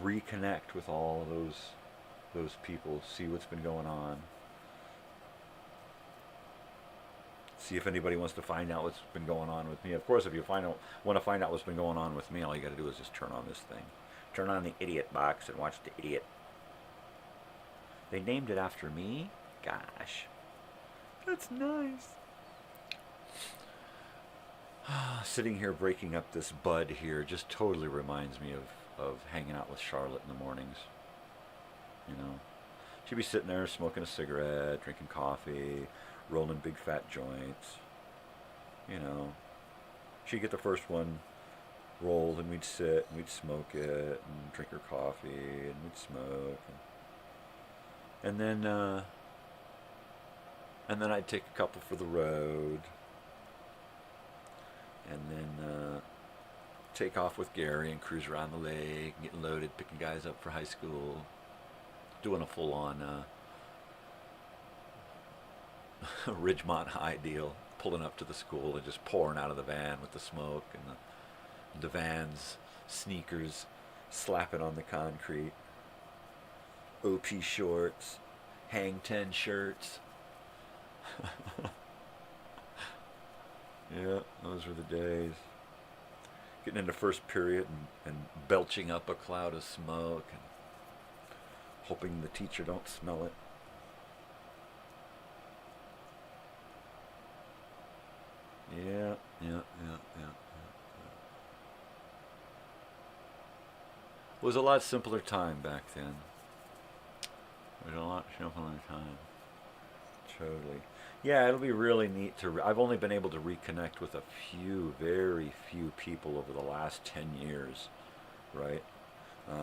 reconnect with all of those people. See what's been going on. See if anybody wants to find out what's been going on with me. Of course, if you want to find out what's been going on with me, all you got to do is just turn on this thing. Turn on the idiot box and watch the idiot. They named it after me? Gosh. That's nice. Sitting here breaking up this bud here just totally reminds me of hanging out with Charlotte in the mornings. You know, she'd be sitting there smoking a cigarette, drinking coffee, rolling big fat joints. You know, she'd get the first one rolled, and we'd sit and we'd smoke it and drink her coffee, and we'd smoke, and then I'd take a couple for the road, and then take off with Gary and cruise around the lake, getting loaded, picking guys up for high school, doing a full-on Ridgemont High deal, pulling up to the school and just pouring out of the van with the smoke and the van's sneakers slapping on the concrete, OP shorts, hang 10 shirts. Yeah, those were the days. Getting into first period and belching up a cloud of smoke and hoping the teacher don't smell it. Yeah. It was a lot simpler time back then. It was a lot simpler time. Totally. Yeah, it'll be really neat to... I've only been able to reconnect with a few, very few people over the last 10 years, right?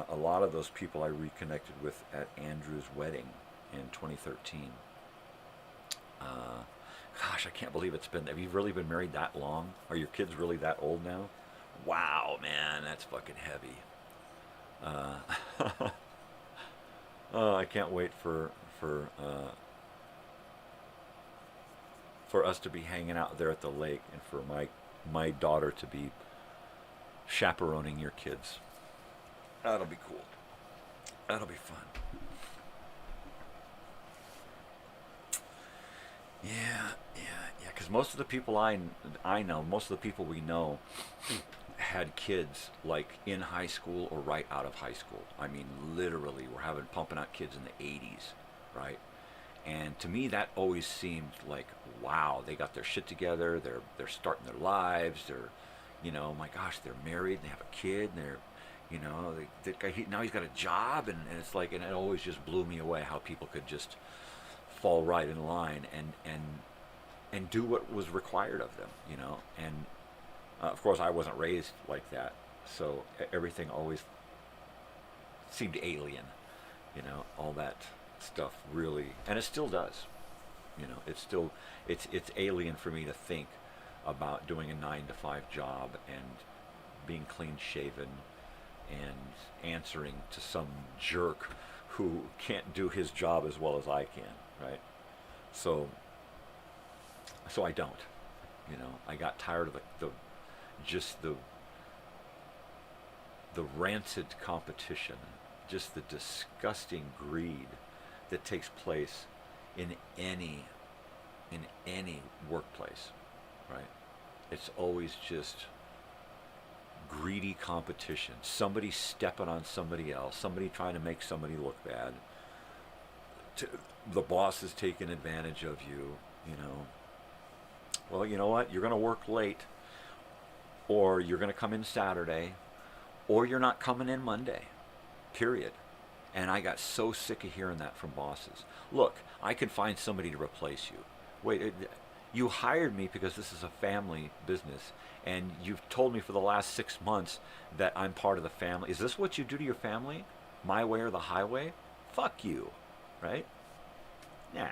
A lot of those people I reconnected with at Andrew's wedding in 2013. Gosh, I can't believe it's been... Have you really been married that long? Are your kids really that old now? Wow, man, that's fucking heavy. Oh, I can't wait for us to be hanging out there at the lake and for my daughter to be chaperoning your kids. That'll be cool. That'll be fun. Yeah, because most of the people I know, most of the people we know had kids like in high school or right out of high school. I mean, literally, we're pumping out kids in the 80s, right? And to me, that always seemed like, wow, they got their shit together. They're starting their lives. They're, my gosh, they're married. And they have a kid. And they're, now he's got a job. And it's like, and it always just blew me away how people could just fall right in line and do what was required of them, And of course, I wasn't raised like that, so everything always seemed alien, all that stuff really, and it still does, it's alien for me to think about doing a 9-to-5 job and being clean shaven and answering to some jerk who can't do his job as well as I can, right? So I don't, I got tired of the rancid competition, just the disgusting greed that takes place in any workplace, right? It's always just greedy competition. Somebody stepping on somebody else, somebody trying to make somebody look bad. The boss is taking advantage of you, Well, you know what? You're going to work late, or you're going to come in Saturday, or you're not coming in Monday, period. And I got so sick of hearing that from bosses. Look, I can find somebody to replace you. Wait, you hired me because this is a family business, and you've told me for the last 6 months that I'm part of the family. Is this what you do to your family? My way or the highway? Fuck you, right? Nah.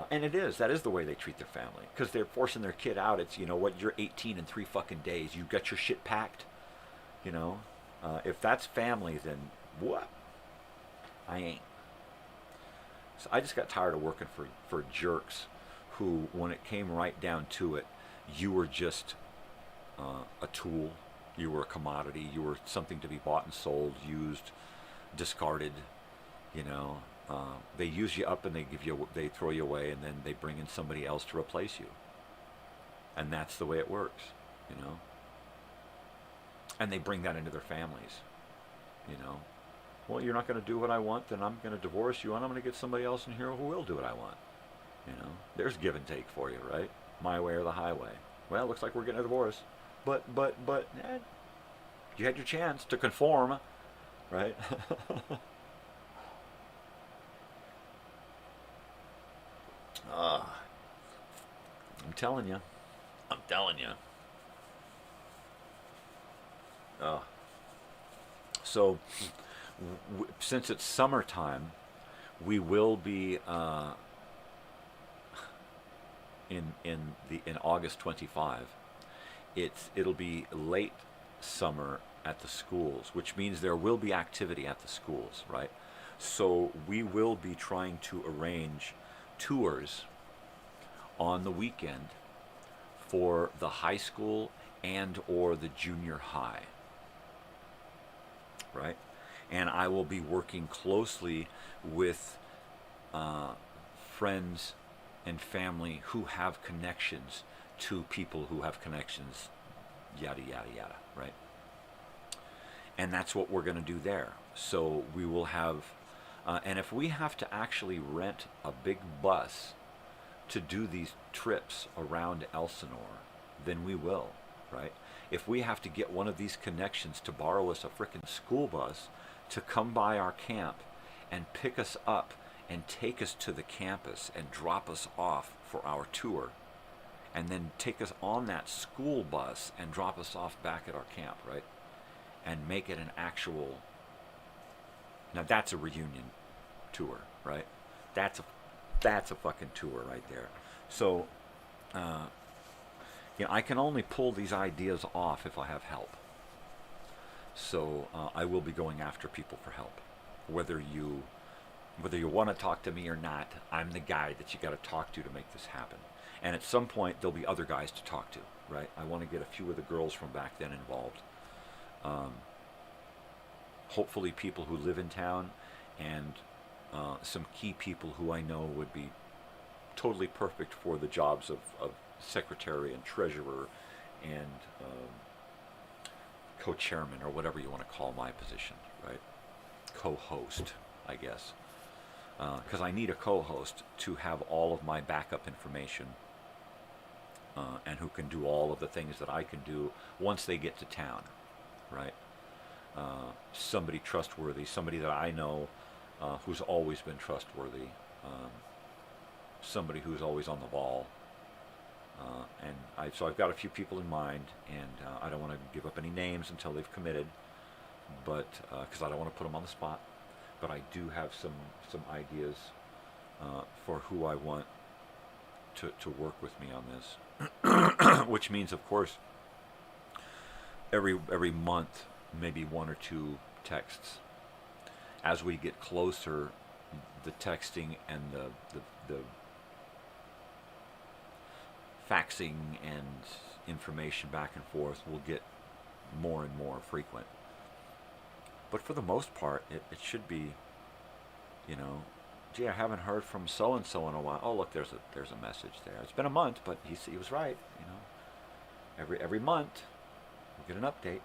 And that is the way they treat their family, because they're forcing their kid out. It's, you're 18 in 3 fucking days. You got your shit packed, if that's family, then what? I ain't. So I just got tired of working for jerks who, when it came right down to it, you were just a tool. You were a commodity. You were something to be bought and sold, used, discarded, They use you up and they throw you away, and then they bring in somebody else to replace you. And that's the way it works, And they bring that into their families, Well, you're not going to do what I want, then I'm going to divorce you, and I'm going to get somebody else in here who will do what I want. There's give and take for you, right? My way or the highway. Well, looks like we're getting a divorce. But, you had your chance to conform, right? I'm telling you. So, since it's summertime, we will be in August 25. It'll be late summer at the schools, which means there will be activity at the schools, right? So we will be trying to arrange tours on the weekend for the high school and or the junior high, right? And I will be working closely with friends and family who have connections to people who have connections, yada, yada, yada, right? And that's what we're going to do there. So we will have, and if we have to actually rent a big bus to do these trips around Elsinore, then we will, right? If we have to get one of these connections to borrow us a frickin' school bus to come by our camp and pick us up and take us to the campus and drop us off for our tour, and then take us on that school bus and drop us off back at our camp, right? And make it an actual, now that's a reunion tour, right? That's a fucking tour right there. So, I can only pull these ideas off if I have help. So I will be going after people for help. Whether you want to talk to me or not, I'm the guy that you got to talk to make this happen. And at some point, there'll be other guys to talk to, right? I want to get a few of the girls from back then involved. Hopefully people who live in town, and some key people who I know would be totally perfect for the jobs of secretary and treasurer and co-chairman, or whatever you want to call my position, right? Co-host, I guess. Because I need a co-host to have all of my backup information, and who can do all of the things that I can do once they get to town, right? Somebody trustworthy, somebody that I know who's always been trustworthy, somebody who's always on the ball. So I've got a few people in mind, and I don't want to give up any names until they've committed, but because I don't want to put them on the spot. But I do have some ideas for who I want to work with me on this, which means, of course, every month, maybe 1 or 2 texts. As we get closer, the texting and the faxing and information back and forth will get more and more frequent. But for the most part, it should be, gee, I haven't heard from so-and-so in a while. Oh, look, there's a message there. It's been a month, but he was right, Every month, we'll get an update.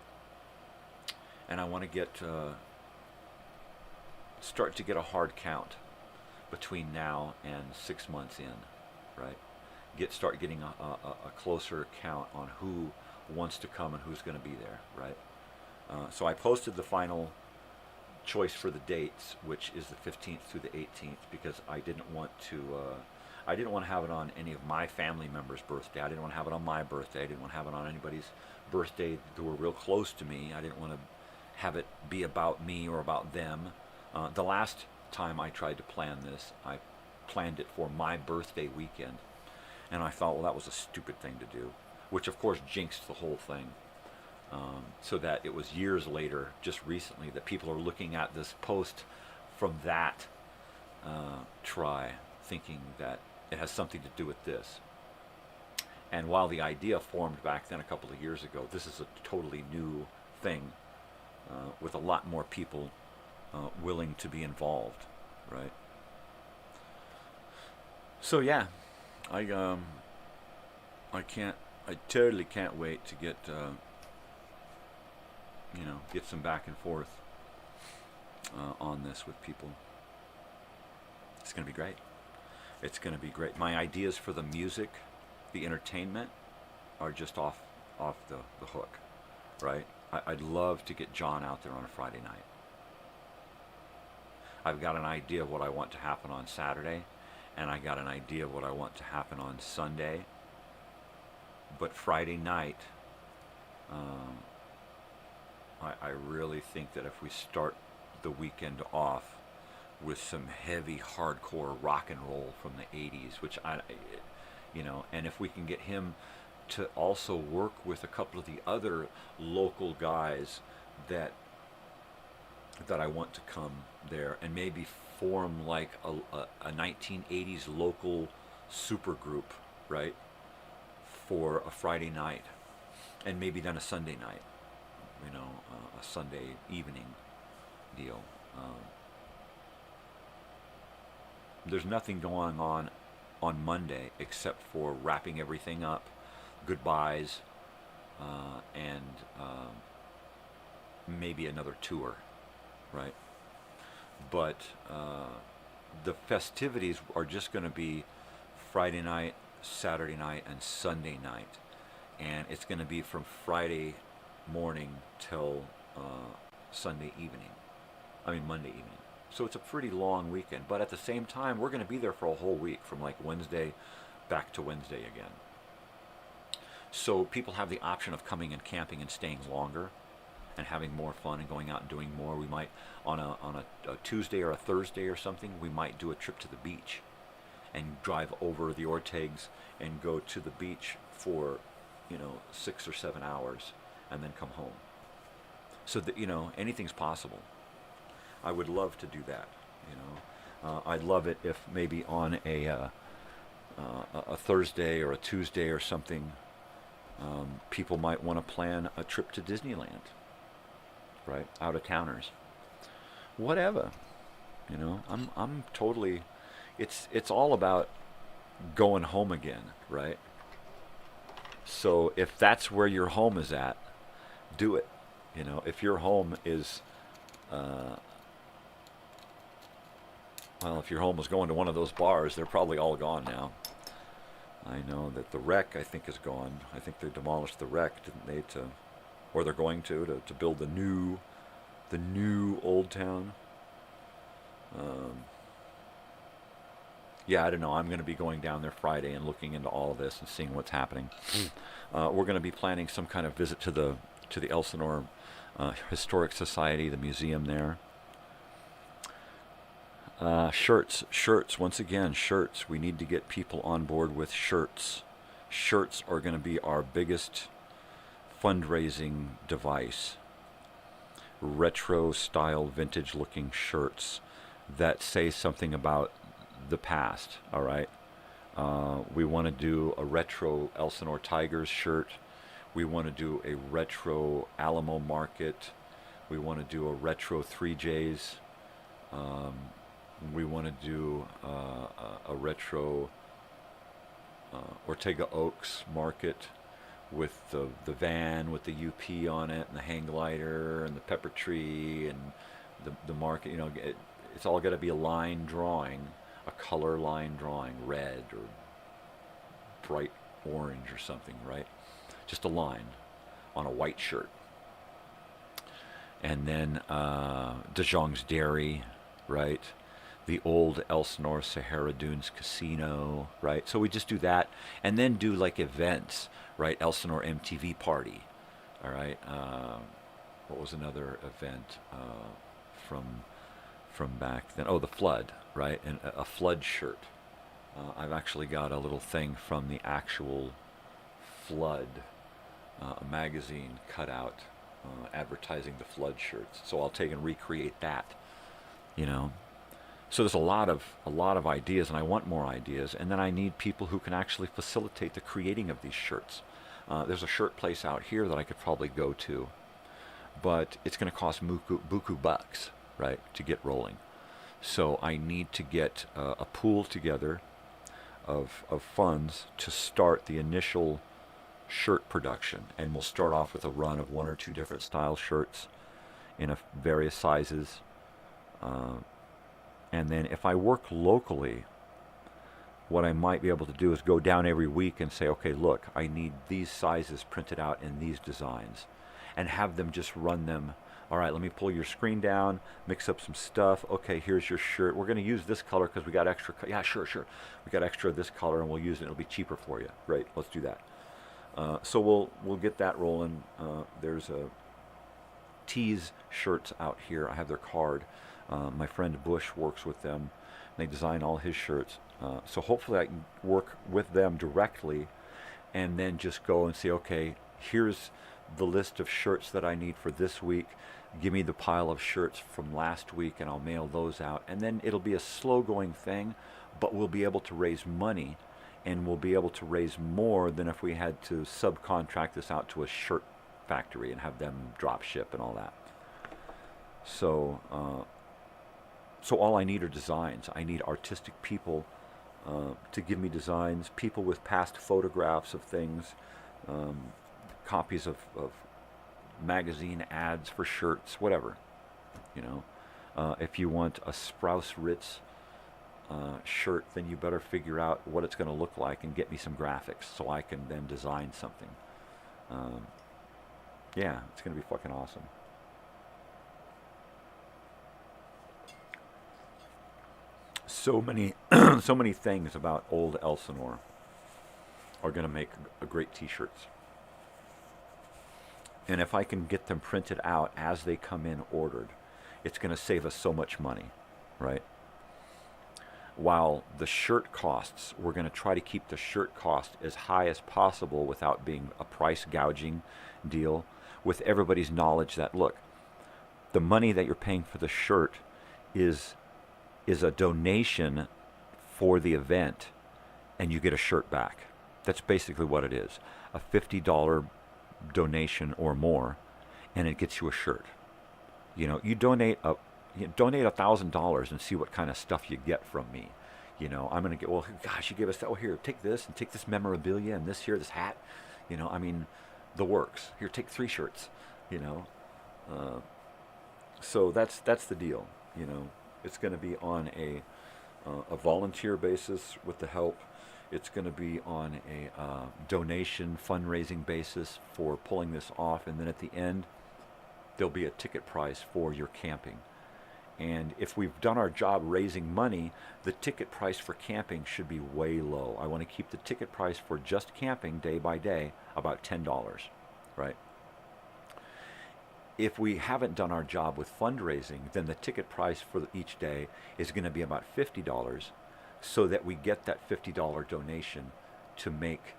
And I want to start to get a hard count between now and 6 months in, right? Start getting a closer count on who wants to come and who's going to be there, right? So I posted the final choice for the dates, which is the 15th through the 18th, because I didn't want to have it on any of my family members' birthday. I didn't want to have it on my birthday. I didn't want to have it on anybody's birthday who were real close to me. I didn't want to have it be about me or about them. The last time I tried to plan this, I planned it for my birthday weekend, and I thought, well, that was a stupid thing to do, which of course jinxed the whole thing. So that it was years later, just recently, that people are looking at this post from that try, thinking that it has something to do with this. And while the idea formed back then a couple of years ago, this is a totally new thing with a lot more people willing to be involved, right? So yeah, I totally can't wait to get get some back and forth on this with people. It's going to be great. It's going to be great. My ideas for the music, the entertainment, are just off the hook, right? I'd love to get John out there on a Friday night. I've got an idea of what I want to happen on Saturday, and I got an idea of what I want to happen on Sunday. But Friday night, I really think that if we start the weekend off with some heavy hardcore rock and roll from the 80s, which and if we can get him to also work with a couple of the other local guys that I want to come there, and maybe form like a 1980s local super group, right, for a Friday night, and maybe then a Sunday night, a Sunday evening deal. There's nothing going on Monday except for wrapping everything up, goodbyes, and maybe another tour, right? But the festivities are just going to be Friday night, Saturday night, and Sunday night. And it's going to be from Friday morning till Monday evening. So it's a pretty long weekend. But at the same time, we're going to be there for a whole week, from like Wednesday back to Wednesday again. So people have the option of coming and camping and staying longer and having more fun and going out and doing more. We might, on a Tuesday or a Thursday or something, we might do a trip to the beach and drive over the Ortegs and go to the beach for, 6 or 7 hours and then come home. So that, anything's possible. I would love to do that, I'd love it if maybe on a Thursday or a Tuesday or something, people might want to plan a trip to Disneyland, right? Out-of-towners. Whatever, I'm totally, it's all about going home again, right? So if that's where your home is at, do it. If your home is, if your home was going to one of those bars, they're probably all gone now. I know that the Rec, I think, is gone. I think they demolished the Rec, didn't they? Or they're going to build the new Old Town. Yeah, I don't know. I'm going to be going down there Friday and looking into all of this and seeing what's happening. We're going to be planning some kind of visit to the Elsinore Historic Society, the museum there. Shirts. Once again, shirts. We need to get people on board with shirts. Shirts are going to be our biggest fundraising device. Retro style, vintage looking shirts that say something about the past, all right? We want to do a retro Elsinore Tigers shirt. We want to do a retro Alamo Market. We want to do a retro 3Js. We want to do a retro Ortega Oaks Market with the van with the UP on it and the hang glider and the pepper tree and the market. It's all got to be a line drawing, a color line drawing, red or bright orange or something, right? Just a line on a white shirt. And then DeJong's Dairy, right? The old Elsinore Sahara Dunes Casino, right? So we just do that, and then do like events, right? Elsinore MTV Party, all right? What was another event from back then? Oh, the Flood, right? And a Flood shirt. I've actually got a little thing from the actual Flood magazine cut out, advertising the Flood shirts. So I'll take and recreate that, So there's a lot of ideas, and I want more ideas, and then I need people who can actually facilitate the creating of these shirts. There's a shirt place out here that I could probably go to, but it's going to cost buku bucks, right, to get rolling. So I need to get a pool together of funds to start the initial shirt production, and we'll start off with a run of 1 or 2 different style shirts in various sizes. And then if I work locally, what I might be able to do is go down every week and say, okay, look, I need these sizes printed out in these designs, and have them just run them. All right, let me pull your screen down, mix up some stuff. Okay, here's your shirt. We're going to use this color because we got extra. Yeah, sure. We got extra of this color, and we'll use it. It'll be cheaper for you. Great, let's do that. So we'll get that rolling. There's a Tees shirts out here. I have their card. My friend Bush works with them. They design all his shirts. So hopefully I can work with them directly and then just go and say, okay, here's the list of shirts that I need for this week. Give me the pile of shirts from last week and I'll mail those out. And then it'll be a slow going thing, but we'll be able to raise money, and we'll be able to raise more than if we had to subcontract this out to a shirt factory and have them drop ship and all that. So all I need are designs. I need artistic people to give me designs, people with past photographs of things, copies of magazine ads for shirts, whatever. If you want a Sprouse Ritz shirt, then you better figure out what it's going to look like and get me some graphics so I can then design something. Yeah, it's going to be fucking awesome. So many, so many things about old Elsinore are going to make a great t-shirts. And if I can get them printed out as they come in ordered, it's going to save us so much money, right? While the shirt costs, we're going to try to keep the shirt cost as high as possible without being a price gouging deal, with everybody's knowledge that, look, the money that you're paying for the shirt is a donation for the event, and you get a shirt back. That's basically what it is. A $50 donation or more, and it gets you a shirt. You know, you donate $1,000 and see what kind of stuff you get from me. You know, I'm gonna get, well, gosh, you give us that. Oh, here, take this and take this memorabilia and this here, this hat. You know, I mean, the works. Here, take 3 shirts. You know, so that's the deal. You know, it's going to be on a volunteer basis with the help. It's going to be on a donation fundraising basis for pulling this off, and then at the end, there'll be a ticket price for your camping. And if we've done our job raising money, the ticket price for camping should be way low. I want to keep the ticket price for just camping day by day about $10, right? If we haven't done our job with fundraising, then the ticket price for each day is going to be about $50, so that we get that $50 donation to make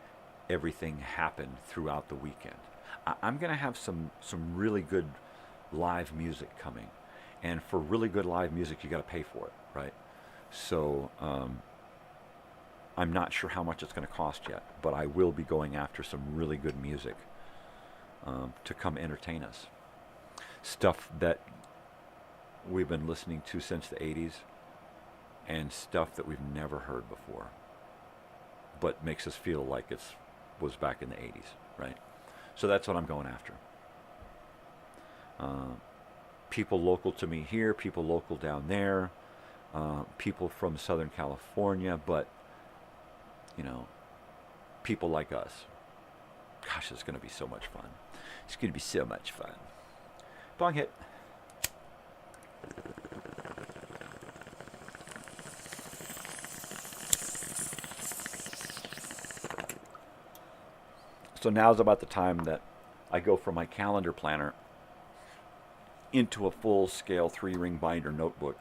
everything happen throughout the weekend. I'm going to have some really good live music coming. And for really good live music, you got to pay for it, right? So I'm not sure how much it's going to cost yet, but I will be going after some really good music to come entertain us. Stuff that we've been listening to since the 80s, and stuff that we've never heard before, but makes us feel like it was back in the 80s, right? So that's what I'm going after. People local to me here, people local down there, people from Southern California, but, you know, people like us. Gosh, it's going to be so much fun. It's going to be so much fun. Bong hit. So now's about the time that I go from my calendar planner into a full-scale 3-ring binder notebook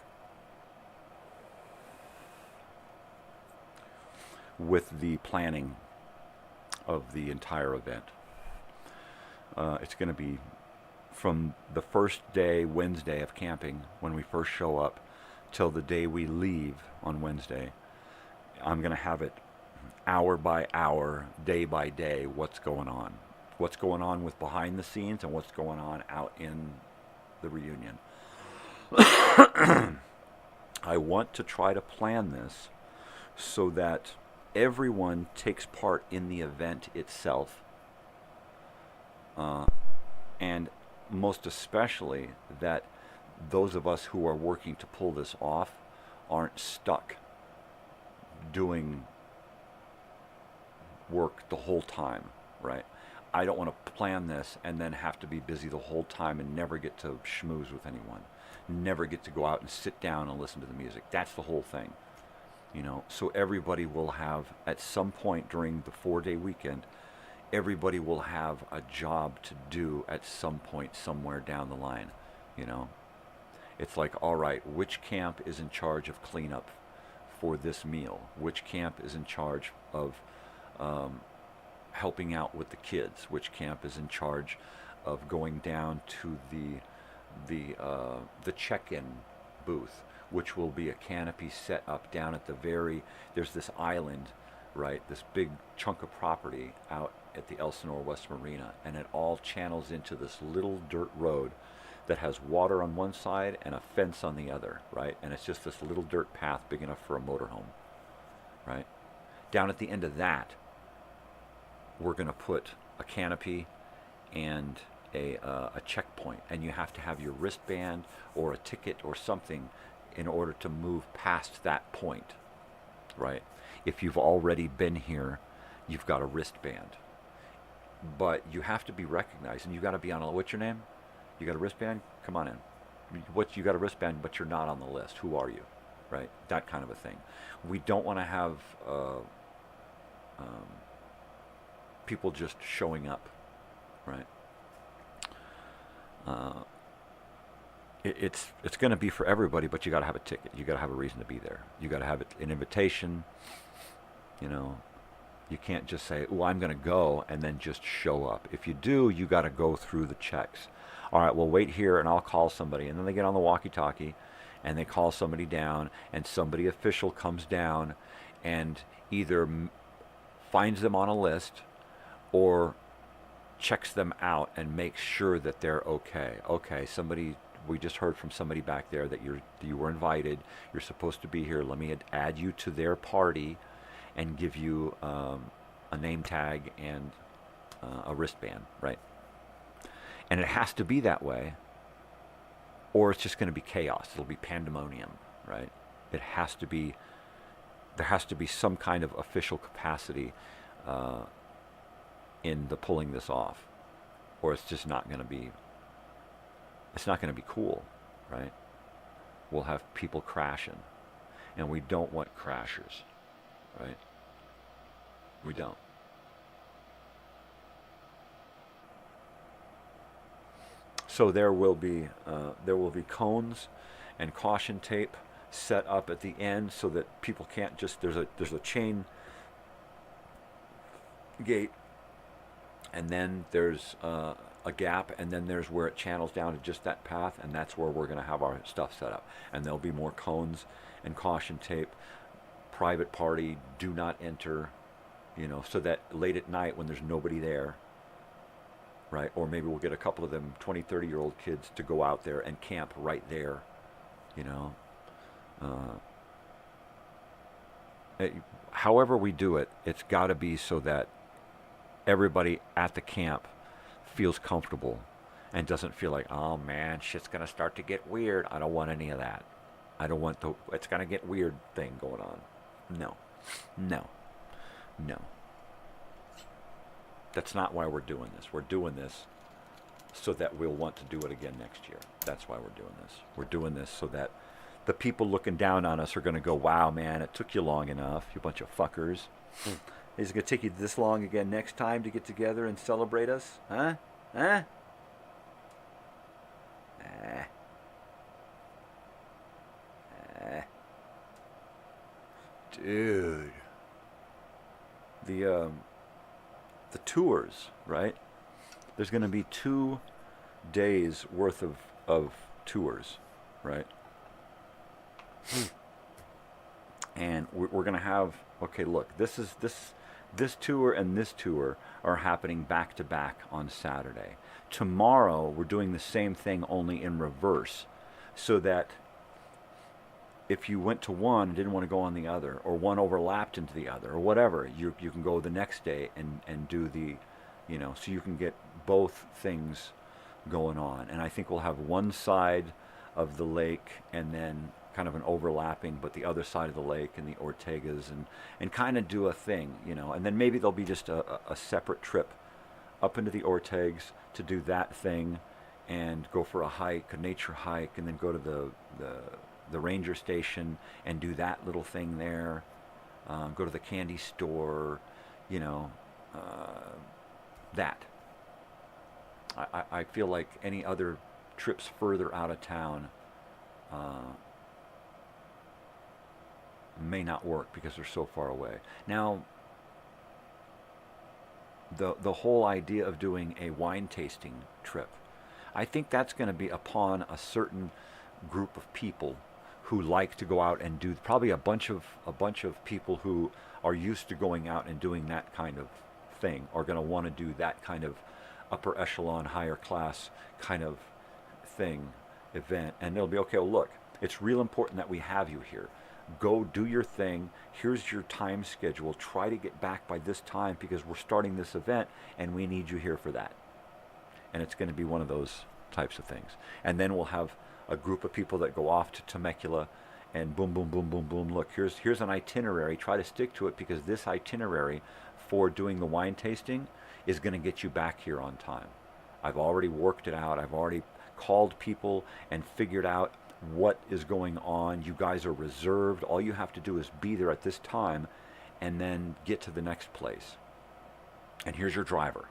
with the planning of the entire event. It's going to be from the first day, Wednesday, of camping, when we first show up, till the day we leave on Wednesday. I'm going to have it hour by hour, day by day, what's going on. What's going on with behind the scenes and what's going on out in the reunion. I want to try to plan this so that everyone takes part in the event itself, and most especially that those of us who are working to pull this off aren't stuck doing work the whole time, right? I don't want to plan this and then have to be busy the whole time and never get to schmooze with anyone, never get to go out and sit down and listen to the music. That's the whole thing, you know. So everybody will have, at some point during the 4-day weekend, everybody will have a job to do at some point somewhere down the line, you know. It's like, all right, which camp is in charge of cleanup for this meal? Which camp is in charge of helping out with the kids? Which camp is in charge of going down to the check-in booth, which will be a canopy set up down at the there's this island, right, this big chunk of property out at the Elsinore West Marina, and it all channels into this little dirt road that has water on one side and a fence on the other, right? And it's just this little dirt path big enough for a motorhome, right? Down at the end of that, we're going to put a canopy and a checkpoint, and you have to have your wristband or a ticket or something in order to move past that point, right? If you've already been here, you've got a wristband. But you have to be recognized, and you got to be on a, what's your name? You got a wristband? Come on in. You got a wristband, but you're not on the list. Who are you? Right? That kind of a thing. We don't want to have people just showing up, right? It's going to be for everybody, but you got to have a ticket. You got to have a reason to be there. You got to have an invitation. You know, you can't just say, "Oh, I'm going to go," and then just show up. If you do, you got to go through the checks. All right, well, wait here, and I'll call somebody. And then they get on the walkie-talkie, and they call somebody down, and somebody official comes down and either finds them on a list or checks them out and makes sure that they're okay. Okay, we just heard from somebody back there that you were invited. You're supposed to be here. Let me add you to their party and give you a name tag and a wristband, right? And it has to be that way, or it's just going to be chaos. It'll be pandemonium, right? There has to be some kind of official capacity in the pulling this off, or it's just not going to be. It's not going to be cool, right? We'll have people crashing, and we don't want crashers, right? We don't. So there will be cones and caution tape set up at the end so that people can't just, there's a chain gate, and then there's a gap, and then there's where it channels down to just that path, and that's where we're going to have our stuff set up. And there'll be more cones and caution tape. Private party, do not enter, so that late at night when there's nobody there, right? Or maybe we'll get a couple of them 20, 30-year-old kids to go out there and camp right there, however we do it, it's got to be so that everybody at the camp feels comfortable and doesn't feel like, oh man, shit's going to start to get weird. I don't want any of that. I don't want it's going to get weird thing going on. No. That's not why we're doing this. We're doing this so that we'll want to do it again next year. That's why we're doing this. We're doing this so that the people looking down on us are going to go, wow, man, it took you long enough, you bunch of fuckers. Is it going to take you this long again next time to get together and celebrate us? Huh? Huh? Dude. The tours, right? There's going to be 2 days worth of tours, right? And we're going to have, okay, look, this tour and this tour are happening back to back on Saturday. Tomorrow we're doing the same thing, only in reverse, so that if you went to one and didn't want to go on the other, or one overlapped into the other, or whatever, you can go the next day and do the, so you can get both things going on. And I think we'll have one side of the lake and then kind of an overlapping, but the other side of the lake and the Ortegas, and kind of do a thing, and then maybe there'll be just a separate trip up into the Ortegas to do that thing and go for a hike, a nature hike, and then go to the ranger station and do that little thing there, go to the candy store, that. I feel like any other trips further out of town may not work because they're so far away. Now, the whole idea of doing a wine tasting trip, I think that's going to be upon a certain group of people who like to go out and do, probably a bunch of people who are used to going out and doing that kind of thing are going to want to do that kind of upper echelon, higher class kind of thing, event. And they'll be, okay, well, look, it's real important that we have you here. Go do your thing. Here's your time schedule. Try to get back by this time because we're starting this event and we need you here for that. And it's going to be one of those types of things. And then we'll have a group of people that go off to Temecula and boom, boom, boom, boom, boom. Look, here's an itinerary. Try to stick to it, because this itinerary for doing the wine tasting is going to get you back here on time. I've already worked it out. I've already called people and figured out what is going on. You guys are reserved. All you have to do is be there at this time and then get to the next place. And here's your driver.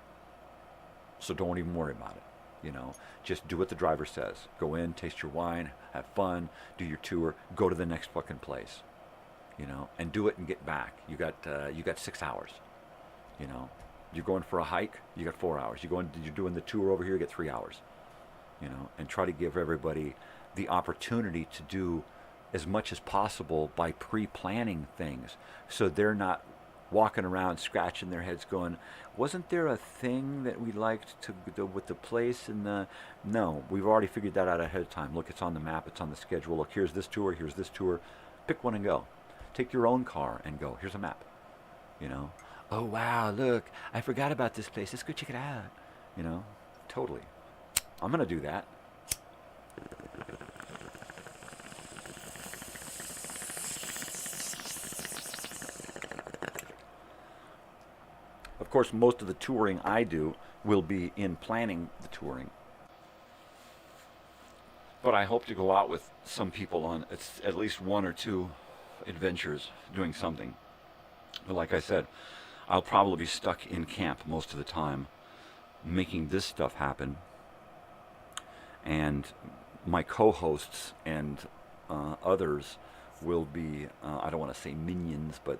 So don't even worry about it. You know, just do what the driver says. Go in, taste your wine, have fun, do your tour, go to the next fucking place. You know, and do it and get back. You got 6 hours. You know, you're going for a hike, you got 4 hours. You're doing the tour over here, you get 3 hours. You know, and try to give everybody the opportunity to do as much as possible by pre-planning things, so they're not walking around scratching their heads going, wasn't there a thing that we liked to do with the place? And no, we've already figured that out ahead of time. Look, it's on the map, it's on the schedule. Look, here's this tour, pick one and go. Take your own car and go. Here's a map. You know, oh wow, look, I forgot about this place, let's go check it out. You know, totally. I'm gonna do that. Of course, most of the touring I do will be in planning the touring. But I hope to go out with some people on at least 1 or 2 adventures doing something. But like I said, I'll probably be stuck in camp most of the time making this stuff happen. And my co-hosts and others will be, I don't want to say minions, but,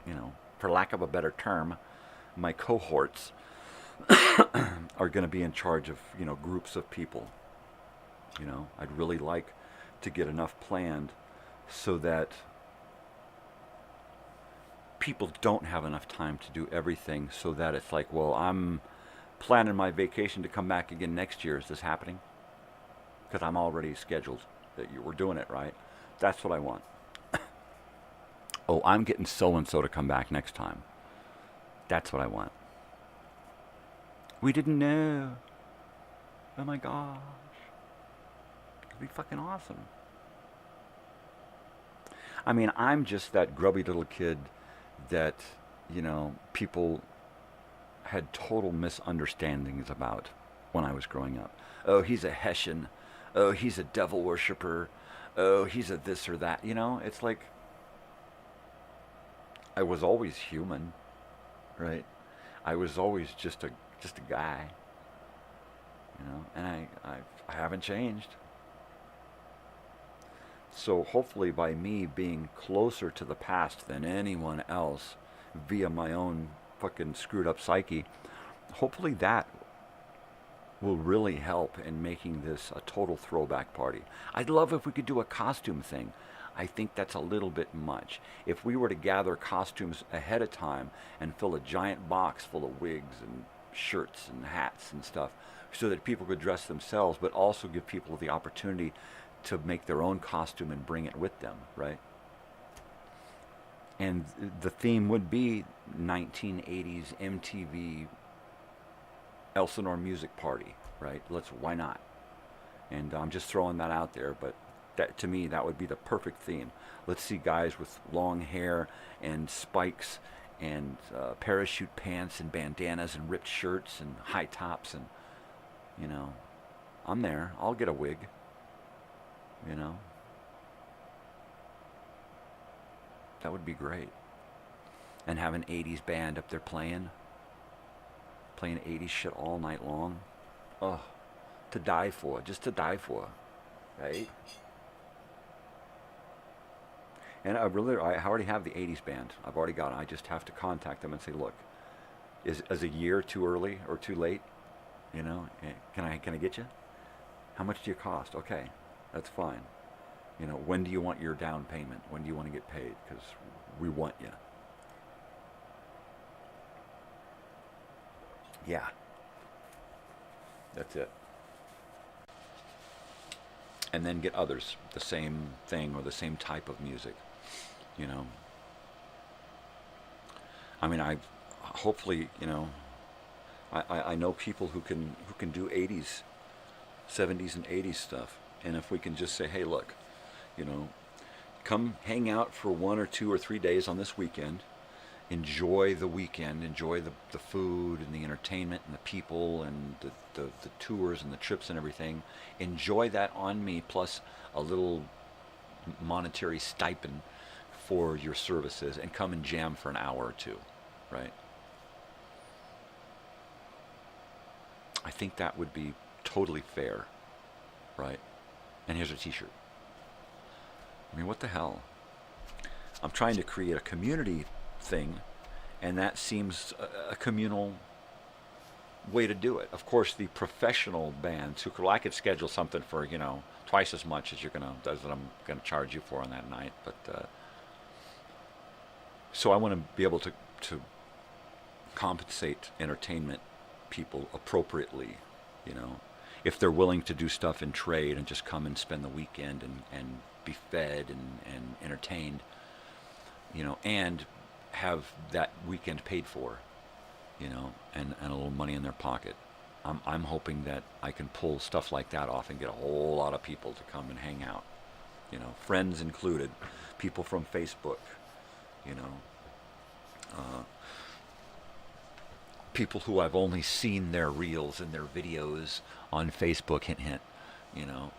you know, for lack of a better term, my cohorts are going to be in charge of, you know, groups of people. You know, I'd really like to get enough planned so that people don't have enough time to do everything, so that it's like, well, I'm planning my vacation to come back again next year. Is this happening? Because I'm already scheduled that we're doing it, right? That's what I want. Oh, I'm getting so-and-so to come back next time. That's what I want. We didn't know. Oh my gosh. It'd be fucking awesome. I mean, I'm just that grubby little kid that, you know, people had total misunderstandings about when I was growing up. Oh, he's a Hessian. Oh, he's a devil worshiper. Oh, he's a this or that. You know, it's like, I was always human, right? I was always just a guy, you know, and I haven't changed. So hopefully by me being closer to the past than anyone else via my own fucking screwed up psyche, hopefully that will really help in making this a total throwback party. I'd love if we could do a costume thing. I think that's a little bit much. If we were to gather costumes ahead of time and fill a giant box full of wigs and shirts and hats and stuff so that people could dress themselves, but also give people the opportunity to make their own costume and bring it with them, right? And the theme would be 1980s MTV Elsinore music party, right? Why not? And I'm just throwing that out there, but that, to me, that would be the perfect theme. Let's see guys with long hair and spikes and parachute pants and bandanas and ripped shirts and high tops, and, you know, I'm there. I'll get a wig, you know. That would be great. And have an 80s band up there playing 80s shit all night long. Oh, to die for, just to die for, right? And I already have the 80s band. I've already got it. I just have to contact them and say, look, is a year too early or too late? You know, can I get you? How much do you cost? Okay, that's fine. You know, when do you want your down payment? When do you want to get paid? Because we want you. Yeah. That's it. And then get others the same thing or the same type of music, you know. I mean, hopefully, you know, I know people who can do 80s, 70s and 80s stuff. And if we can just say, hey, look, you know, come hang out for 1 or 2 or 3 days on this weekend. Enjoy the weekend, enjoy the food and the entertainment and the people and the tours and the trips and everything. Enjoy that on me, plus a little monetary stipend for your services, and come and jam for an hour or two, right? I think that would be totally fair, right? And here's a t-shirt. I mean, what the hell? I'm trying to create a community thing, and that seems a communal way to do it. Of course, the professional bands who I could schedule something for, you know, twice as much as I'm gonna charge you for on that night. But so I want to be able to compensate entertainment people appropriately, you know, if they're willing to do stuff in trade and just come and spend the weekend and be fed and entertained, you know, and have that weekend paid for, you know, and a little money in their pocket. I'm hoping that I can pull stuff like that off and get a whole lot of people to come and hang out, you know, friends included, people from Facebook, you know, people who I've only seen their reels and their videos on Facebook, hint hint, you know,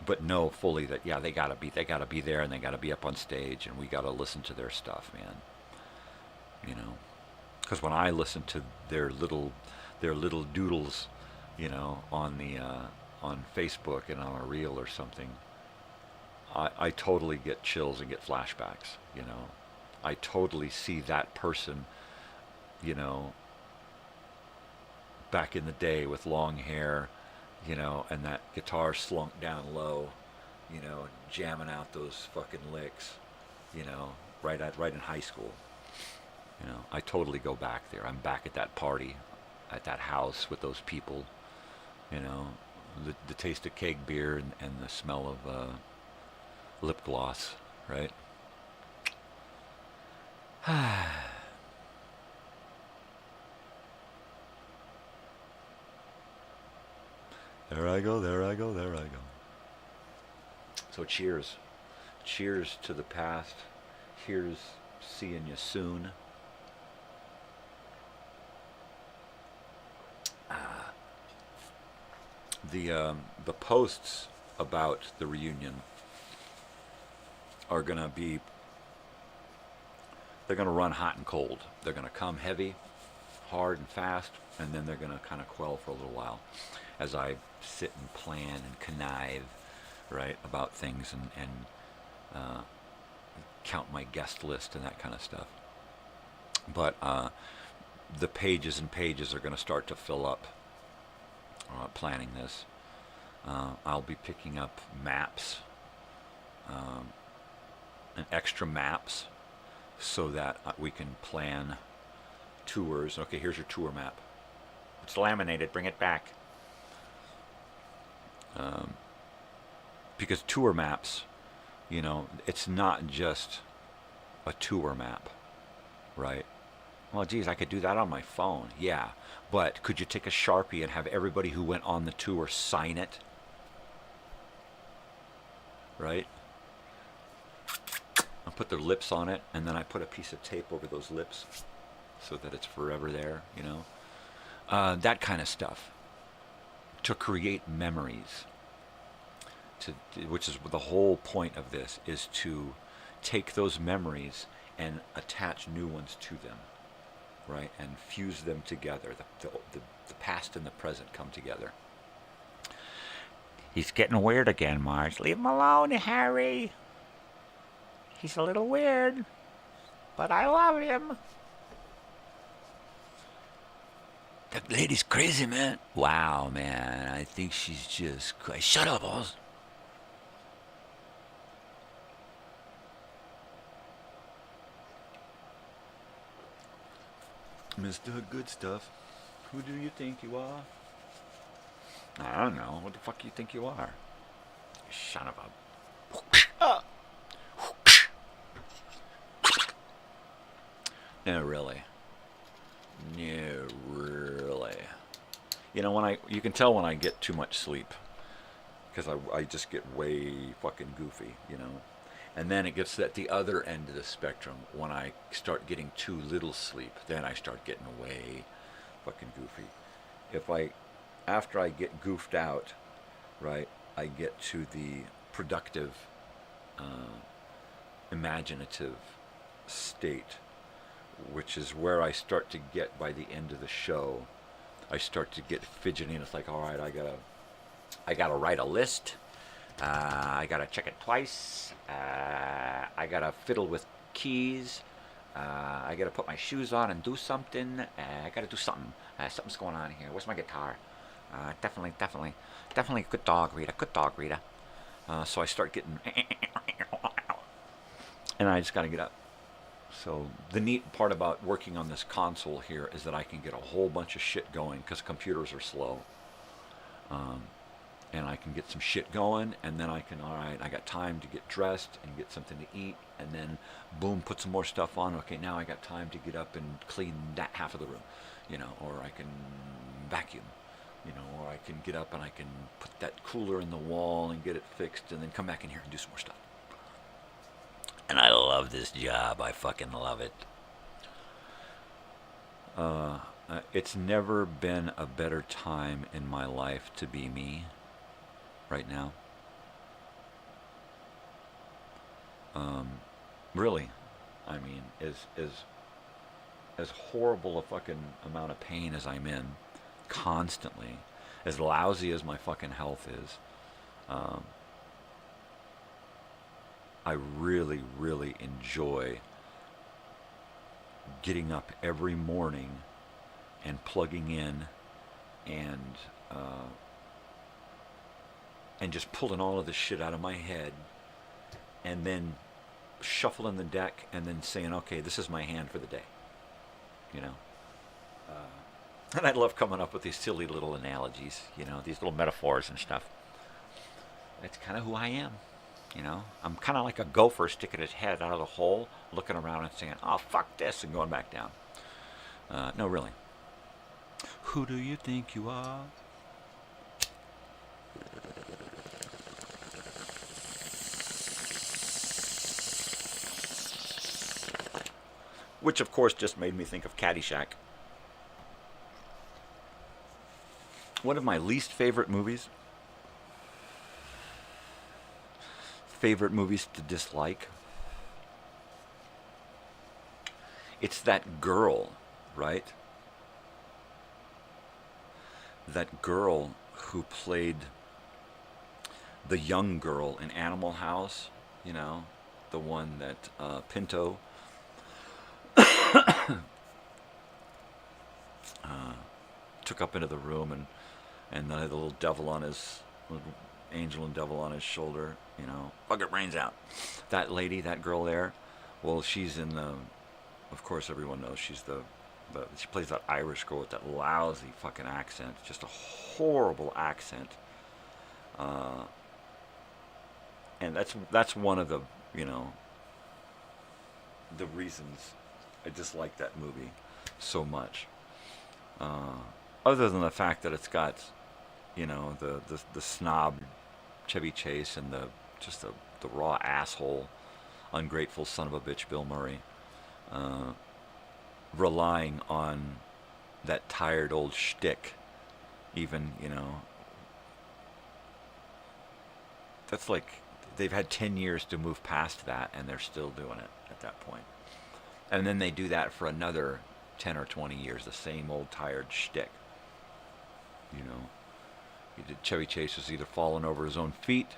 but know fully that, yeah, they gotta be there, and they gotta be up on stage, and we gotta listen to their stuff, man. You know, because when I listen to their little doodles, you know, on Facebook and on a reel or something, I totally get chills and get flashbacks. You know, I totally see that person, you know, back in the day with long hair, you know, and that guitar slunk down low, you know, jamming out those fucking licks, you know, right in high school. You know, I totally go back there. I'm back at that party, at that house with those people, you know, the taste of keg beer and the smell of lip gloss, right? There I go. So cheers. Cheers to the past. Here's seeing you soon. The posts about the reunion are gonna be, they're gonna run hot and cold. They're gonna come heavy, hard and fast, and then they're gonna kind of quell for a little while as I sit and plan and connive, right, about things and count my guest list and that kind of stuff. But the pages and pages are going to start to fill up planning this. I'll be picking up maps and extra maps so that we can plan tours. Okay, here's your tour map. It's laminated, bring it back. Because tour maps, you know, it's not just a tour map, right? Well, geez, I could do that on my phone. Yeah, but could you take a Sharpie and have everybody who went on the tour sign it? Right? I put their lips on it, and then I put a piece of tape over those lips so that it's forever there, you know? That kind of stuff. To create memories. Which is the whole point of this, is to take those memories and attach new ones to them, right? And fuse them together. The past and the present come together. He's getting weird again, Marge. Leave him alone, Harry. He's a little weird, but I love him. That lady's crazy, man. Wow, man. I think she's just crazy. Shut up, Oz. Mr. Good Stuff, who do you think you are? I don't know. What the fuck do you think you are? Son of a... No, really. No, really. You know, you can tell when I get too much sleep, because I just get way fucking goofy, you know. And then it gets at the other end of the spectrum when I start getting too little sleep. Then I start getting way fucking goofy. After I get goofed out, right, I get to the productive, imaginative state, which is where I start to get by the end of the show. I start to get fidgety, and it's like, all right, I gotta write a list. I gotta check it twice. I gotta fiddle with keys. I gotta put my shoes on and do something. I gotta do something. Something's going on here. Where's my guitar? Definitely. Good dog, Rita. Good dog, Rita. So I start getting, and I just gotta get up. So the neat part about working on this console here is that I can get a whole bunch of shit going because computers are slow. And I can get some shit going, and then I can, all right, I got time to get dressed and get something to eat, and then boom, put some more stuff on. Okay, now I got time to get up and clean that half of the room, or I can vacuum, or I can get up and I can put that cooler in the wall and get it fixed, and then come back in here and do some more stuff. And I love this job. I fucking love it. It's never been a better time in my life to be me right now. Really, I mean, as horrible a fucking amount of pain as I'm in constantly, as lousy as my fucking health is, I really, really enjoy getting up every morning and plugging in and just pulling all of this shit out of my head and then shuffling the deck and then saying, okay, this is my hand for the day. And I love coming up with these silly little analogies, these little metaphors and stuff. That's kind of who I am. I'm kind of like a gopher sticking his head out of the hole, looking around and saying, oh, fuck this, and going back down. No, really. Who do you think you are? Which, of course, just made me think of Caddyshack. One of my least favorite movies. Favorite movies to dislike. It's that girl, right? That girl who played the young girl in Animal House, the one that Pinto took up into the room and the little devil on his, little angel and devil on his shoulder, fuck your brains out. That lady, that girl there, well, she's in the, of course everyone knows she's she plays that Irish girl with that lousy fucking accent, just a horrible accent. And that's one of the, the reasons I dislike that movie so much. Other than the fact that it's got, the snob Chevy Chase and the raw asshole, ungrateful son of a bitch Bill Murray, relying on that tired old shtick, even, that's like they've had 10 years to move past that and they're still doing it at that point. And then they do that for another 10 or 20 years, the same old tired shtick. Chevy Chase is either falling over his own feet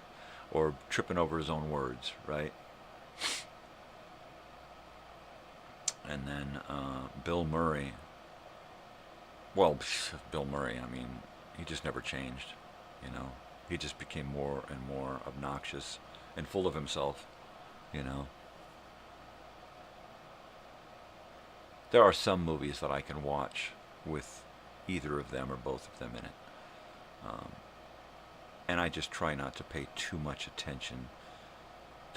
or tripping over his own words, right? And then Bill Murray, I mean, he just never changed, He just became more and more obnoxious and full of himself, There are some movies that I can watch with either of them or both of them in it. And I just try not to pay too much attention.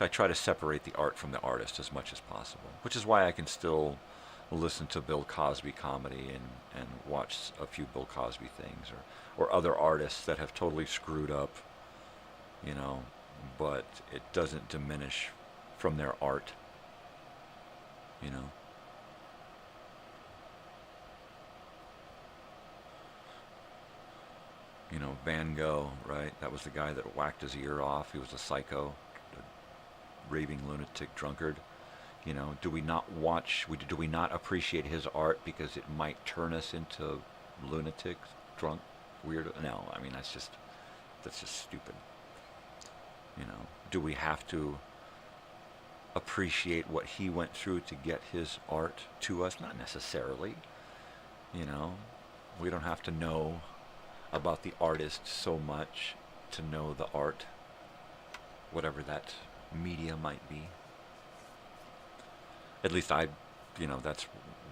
I try to separate the art from the artist as much as possible, which is why I can still listen to Bill Cosby comedy and watch a few Bill Cosby things or other artists that have totally screwed up, but it doesn't diminish from their art, you know. You know, Van Gogh, right? That was the guy that whacked his ear off. He was a psycho, a raving lunatic drunkard. You know, do we not appreciate his art because it might turn us into lunatics, drunk, weird? No, I mean, that's just stupid. You know, do we have to appreciate what he went through to get his art to us? Not necessarily. You know, we don't have to know about the artist so much to know the art, whatever that media might be. At least that's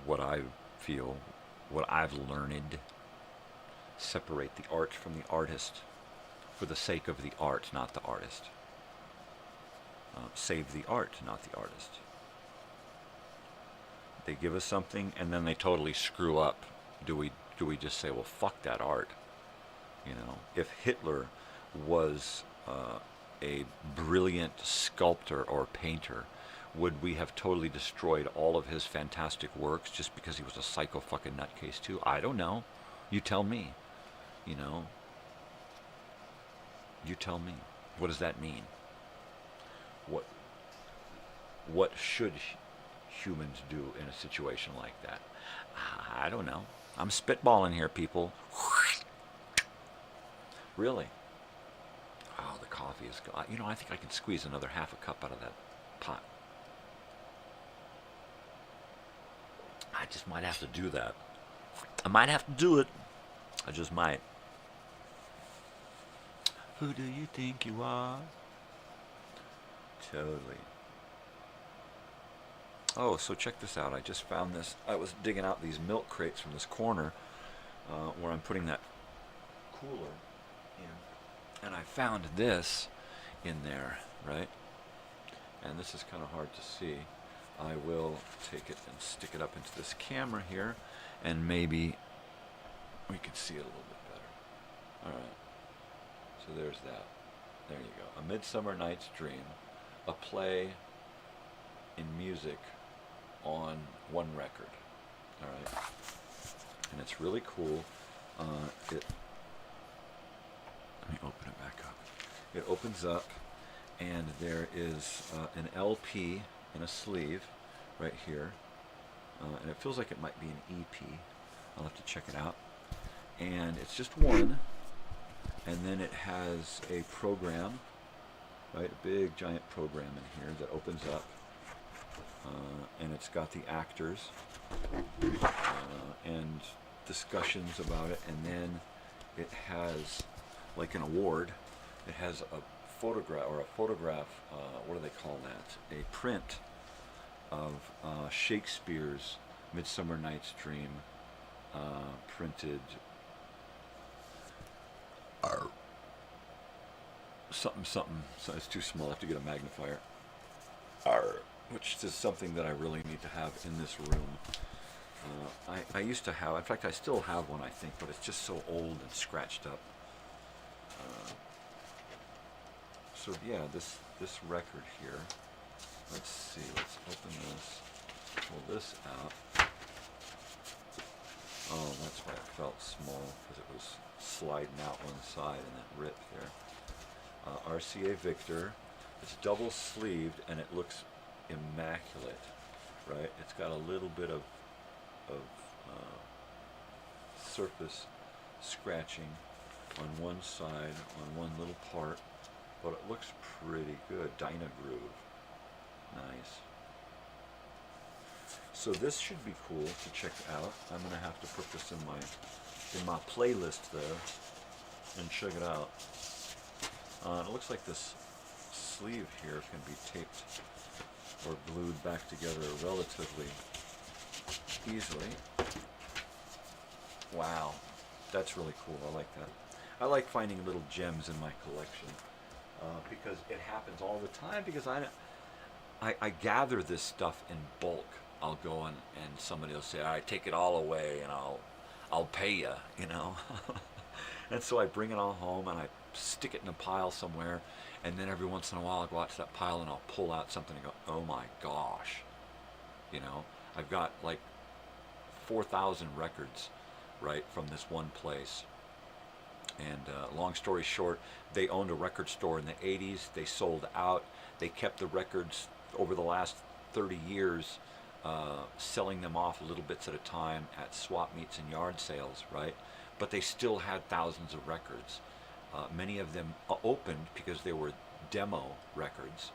what I feel, what I've learned. Separate the art from the artist for the sake of the art, not the artist. Save the art, not the artist. They give us something and then they totally screw up. Do we just say, well, fuck that art? You know, if Hitler was a brilliant sculptor or painter, would we have totally destroyed all of his fantastic works just because he was a psycho fucking nutcase too? I don't know. You tell me. You know? You tell me. What does that mean? What should humans do in a situation like that? I don't know. I'm spitballing here, people. Really? Oh, the coffee is gone. You know, I think I can squeeze another half a cup out of that pot. I just might have to do that. I might have to do it. I just might. Who do you think you are? Totally. Oh, so check this out. I just found this. I was digging out these milk crates from this corner where I'm putting that cooler in. And I found this in there, right? And this is kind of hard to see. I will take it and stick it up into this camera here, and maybe we can see it a little bit better. All right. So there's that. There you go. A Midsummer Night's Dream, a play in music on one record. All right. And it's really cool. Let me open it back up. It opens up, and there is an LP in a sleeve right here. And it feels like it might be an EP. I'll have to check it out. And it's just one. And then it has a program, right? A big giant program in here that opens up. And it's got the actors and discussions about it. And then it has like an award. It has a photograph, what do they call that? A print of Shakespeare's Midsummer Night's Dream, printed something, so it's too small, I have to get a magnifier, which is something that I really need to have in this room. I used to have, in fact I still have one I think, but it's just so old and scratched up. So yeah, this record here, let's see, let's open this, pull this out. Oh, that's why it felt small, because it was sliding out one side and then ripped there. RCA Victor, it's double sleeved and it looks immaculate, right? It's got a little bit of surface scratching on one side, on one little part, but it looks pretty good. Dynagroove, nice. So this should be cool to check out. I'm gonna have to put this in my playlist there and check it out. It looks like this sleeve here can be taped or glued back together relatively easily. Wow, that's really cool. I like that. I like finding little gems in my collection because it happens all the time, because I gather this stuff in bulk. I'll go and somebody will say, all right, take it all away and I'll pay you, you know. And so I bring it all home and I stick it in a pile somewhere, and then every once in a while I'll go out to that pile and I'll pull out something and go, oh my gosh. You know, I've got like 4,000 records, right, from this one place. And long story short, they owned a record store in the 80s. They sold out. They kept the records over the last 30 years, selling them off little bits at a time at swap meets and yard sales, right? But they still had thousands of records. Many of them opened because they were demo records.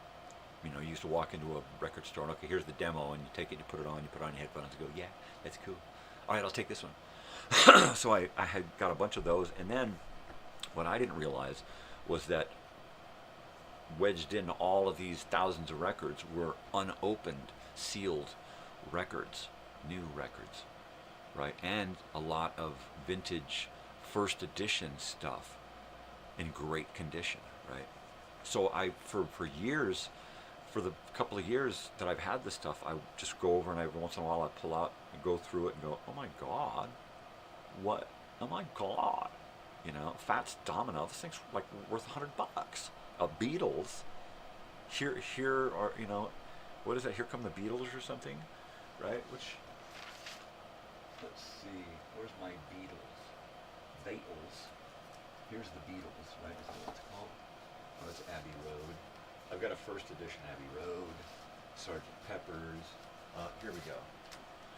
You know, you used to walk into a record store and, okay, here's the demo, and you take it, you put it on your headphones and go, yeah, that's cool. All right, I'll take this one. So I had got a bunch of those, and then what I didn't realize was that wedged in all of these thousands of records were unopened, sealed records, new records, right? And a lot of vintage first edition stuff in great condition, right? So I, for years, for the couple of years that I've had this stuff, I just go over and every once in a while I pull out and go through it and go, oh my God, what? Oh my God. You know, Fats Domino, this thing's like worth $100. Beatles, here are, you know, what is that? Here Come the Beatles or something, right? Which, let's see, where's my Beatles? Beatles. Here's the Beatles, right? Is that what it's called? Oh, it's Abbey Road. I've got a first edition Abbey Road, Sgt. Pepper's. Here we go.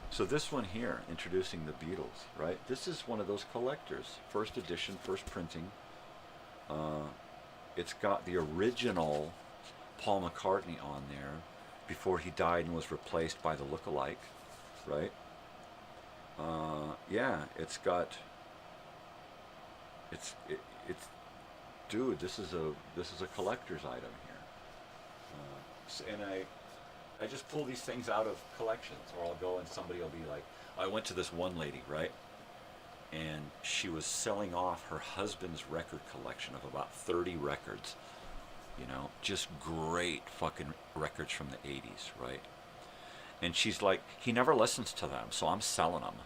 So this one here, introducing the Beatles, right? This is one of those collectors. First edition, first printing. It's got the original Paul McCartney on there before he died and was replaced by the look-alike, right? Yeah, it's got. It's dude. This is a collector's item here. And I just pull these things out of collections, or I'll go and somebody will be like, I went to this one lady, right? And she was selling off her husband's record collection of about 30 records, you know, just great fucking records from the 80s, right? And she's like, he never listens to them, so I'm selling them.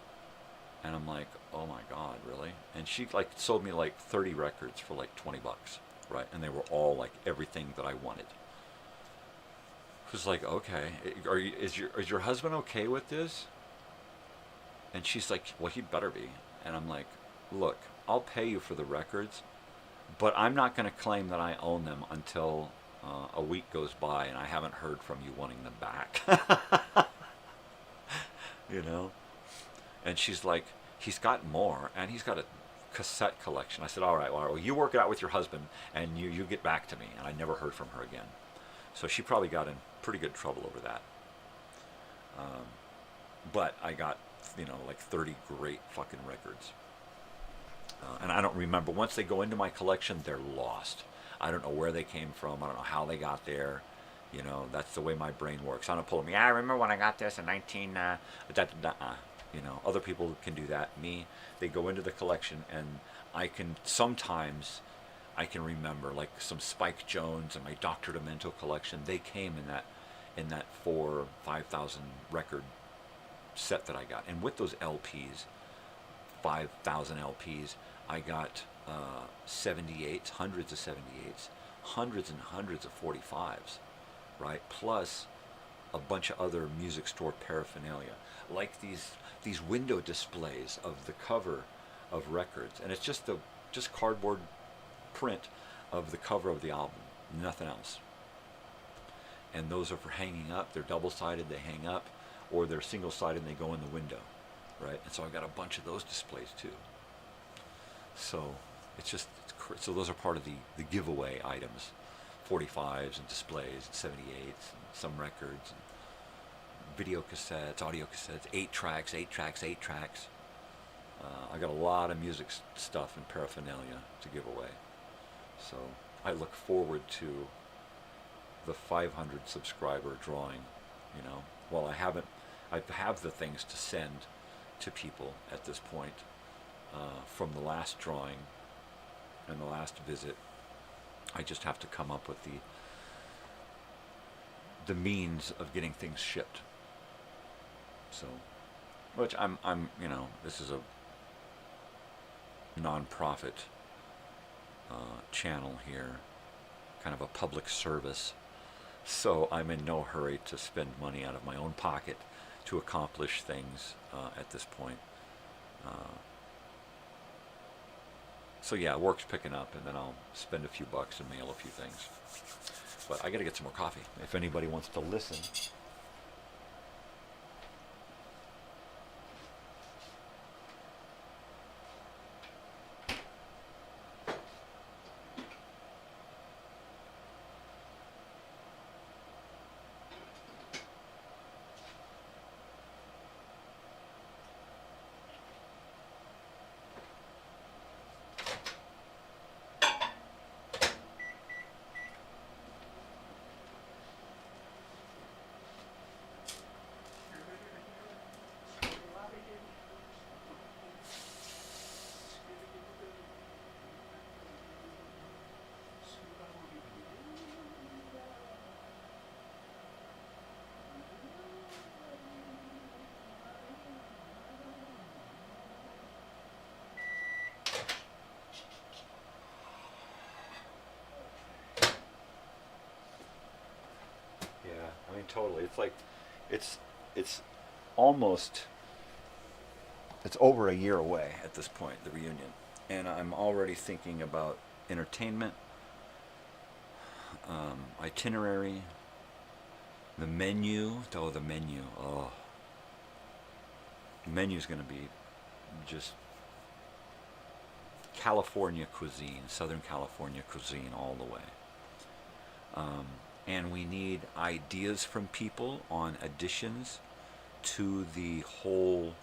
And I'm like, oh my God, really? And she like sold me like 30 records for like $20, right? And they were all like everything that I wanted. It was like, okay, is your husband okay with this? And she's like, well, he better be. And I'm like, look, I'll pay you for the records, but I'm not going to claim that I own them until a week goes by and I haven't heard from you wanting them back. You know? And she's like, he's got more, and he's got a cassette collection. I said, all right, well, you work it out with your husband, and you get back to me. And I never heard from her again. So she probably got in pretty good trouble over that. But I got, you know, like 30 great fucking records. And I don't remember. Once they go into my collection, they're lost. I don't know where they came from. I don't know how they got there. You know, that's the way my brain works. I don't pull them. Yeah, I remember when I got this in 19... You know, other people can do that. Me, they go into the collection, and sometimes I can remember, like some Spike Jones and my Dr. Demento collection. They came in that 4,000 or 5,000 record set that I got. And with those LPs, 5,000 LPs, I got 78s, hundreds of 78s, hundreds and hundreds of 45s, right? Plus a bunch of other music store paraphernalia, like these window displays of the cover of records, and it's just cardboard print of the cover of the album, nothing else. And those are for hanging up. They're double-sided, they hang up, or they're single-sided and they go in the window, right? And so I've got a bunch of those displays too. So so those are part of the giveaway items, 45s and displays, and 78s, and some records, and video cassettes, audio cassettes, 8 tracks. I got a lot of music stuff and paraphernalia to give away. So I look forward to the 500 subscriber drawing, you know. Well, I have the things to send to people at this point from the last drawing and the last visit. I just have to come up with the means of getting things shipped. So, which I'm, you know, this is a non-profit channel here, kind of a public service. So I'm in no hurry to spend money out of my own pocket to accomplish things at this point. So yeah, work's picking up, and then I'll spend a few bucks and mail a few things. But I got to get some more coffee. If anybody wants to listen. I mean, totally. It's like, it's almost, it's over a year away at this point, the reunion. And I'm already thinking about entertainment, itinerary, the menu. Oh, the menu. Oh. The menu's going to be just California cuisine, Southern California cuisine all the way. And we need ideas from people on additions to the whole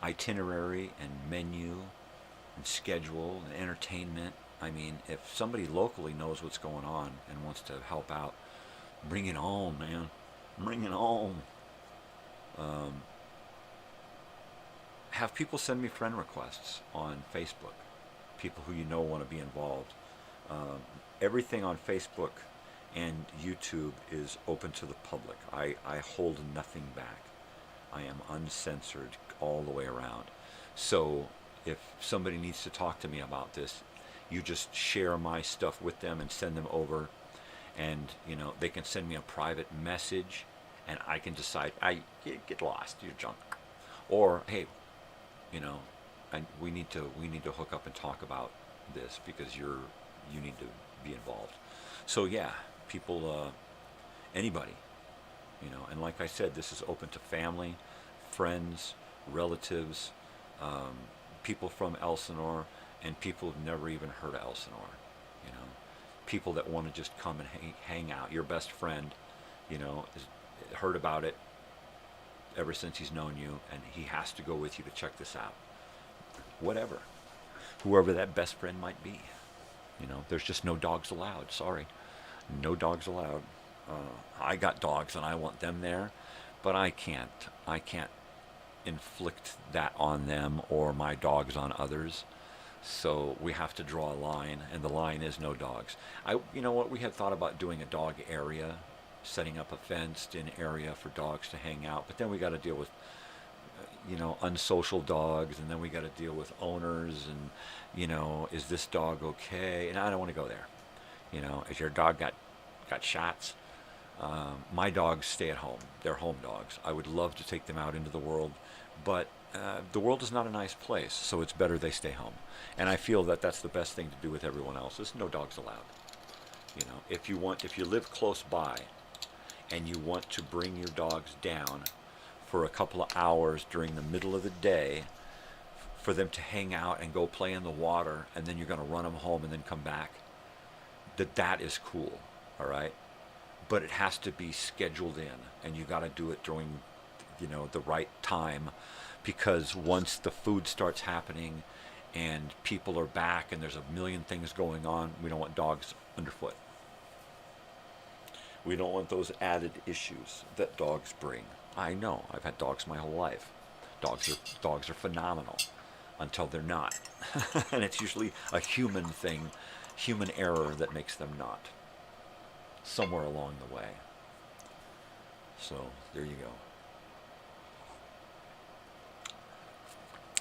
itinerary and menu and schedule and entertainment. I mean, if somebody locally knows what's going on and wants to help out, bring it on, man. Bring it on. Have people send me friend requests on Facebook. People who you know want to be involved. Everything on Facebook and YouTube is open to the public. I hold nothing back. I am uncensored all the way around. So if somebody needs to talk to me about this, you just share my stuff with them and send them over. And, you know, they can send me a private message and I can decide, get lost, you're junk. Or, hey, you know, we need to hook up and talk about this because you need to be involved. So yeah, people, anybody, you know, and like I said, this is open to family, friends, relatives, people from Elsinore, and people who've never even heard of Elsinore, you know, people that want to just come and hang out. Your best friend, you know, has heard about it ever since he's known you, and he has to go with you to check this out. Whatever, whoever that best friend might be. You know, there's just no dogs allowed. Sorry. No dogs allowed. I got dogs and I want them there, but I can't inflict that on them or my dogs on others. So we have to draw a line, and the line is no dogs. You know what, we had thought about doing a dog area, setting up a fenced-in area for dogs to hang out, but then we got to deal with, you know, unsocial dogs, and then we got to deal with owners, and, you know, is this dog okay? And I don't want to go there. You know, is your dog got shots? My dogs stay at home. They're home dogs. I would love to take them out into the world, but the world is not a nice place, so it's better they stay home. And I feel that that's the best thing to do with everyone else. There's no dogs allowed. You know, if you live close by and you want to bring your dogs down for a couple of hours during the middle of the day for them to hang out and go play in the water, and then you're going to run them home and then come back, that is cool, all right? But it has to be scheduled in, and you got to do it during, you know, the right time, because once the food starts happening and people are back and there's a million things going on, we don't want dogs underfoot. We don't want those added issues that dogs bring. I know, I've had dogs my whole life. Dogs are phenomenal until they're not. And it's usually a human thing, human error that makes them not, somewhere along the way. So there you go.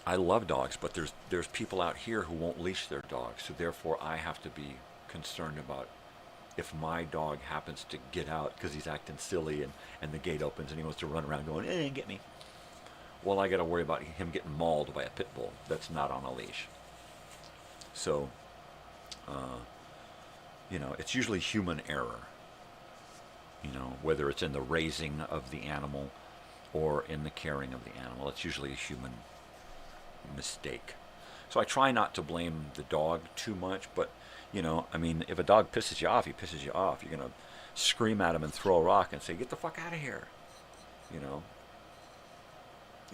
I love dogs, but there's people out here who won't leash their dogs, so therefore I have to be concerned about if my dog happens to get out because he's acting silly and the gate opens and he wants to run around going, get me. Well, I got to worry about him getting mauled by a pit bull that's not on a leash. So, it's usually human error. Whether it's in the raising of the animal or in the caring of the animal, it's usually a human mistake. So I try not to blame the dog too much, but if a dog pisses you off, he pisses you off. You're going to scream at him and throw a rock and say, get the fuck out of here. You're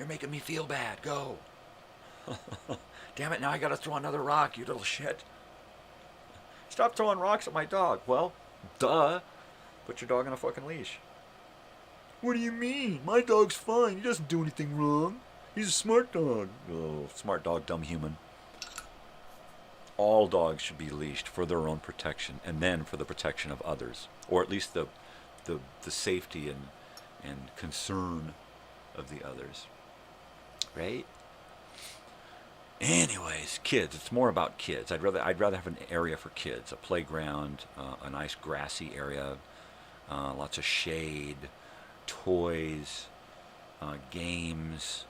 making me feel bad. Go. Damn it, now I got to throw another rock, you little shit. Stop throwing rocks at my dog. Well, duh. Put your dog on a fucking leash. What do you mean? My dog's fine. He doesn't do anything wrong. He's a smart dog. Oh, smart dog, dumb human. All dogs should be leashed for their own protection and then for the protection of others, or at least the safety and concern of the others. Right? Anyways, kids. It's more about kids. I'd rather have an area for kids, a playground, a nice grassy area, lots of shade, toys, games.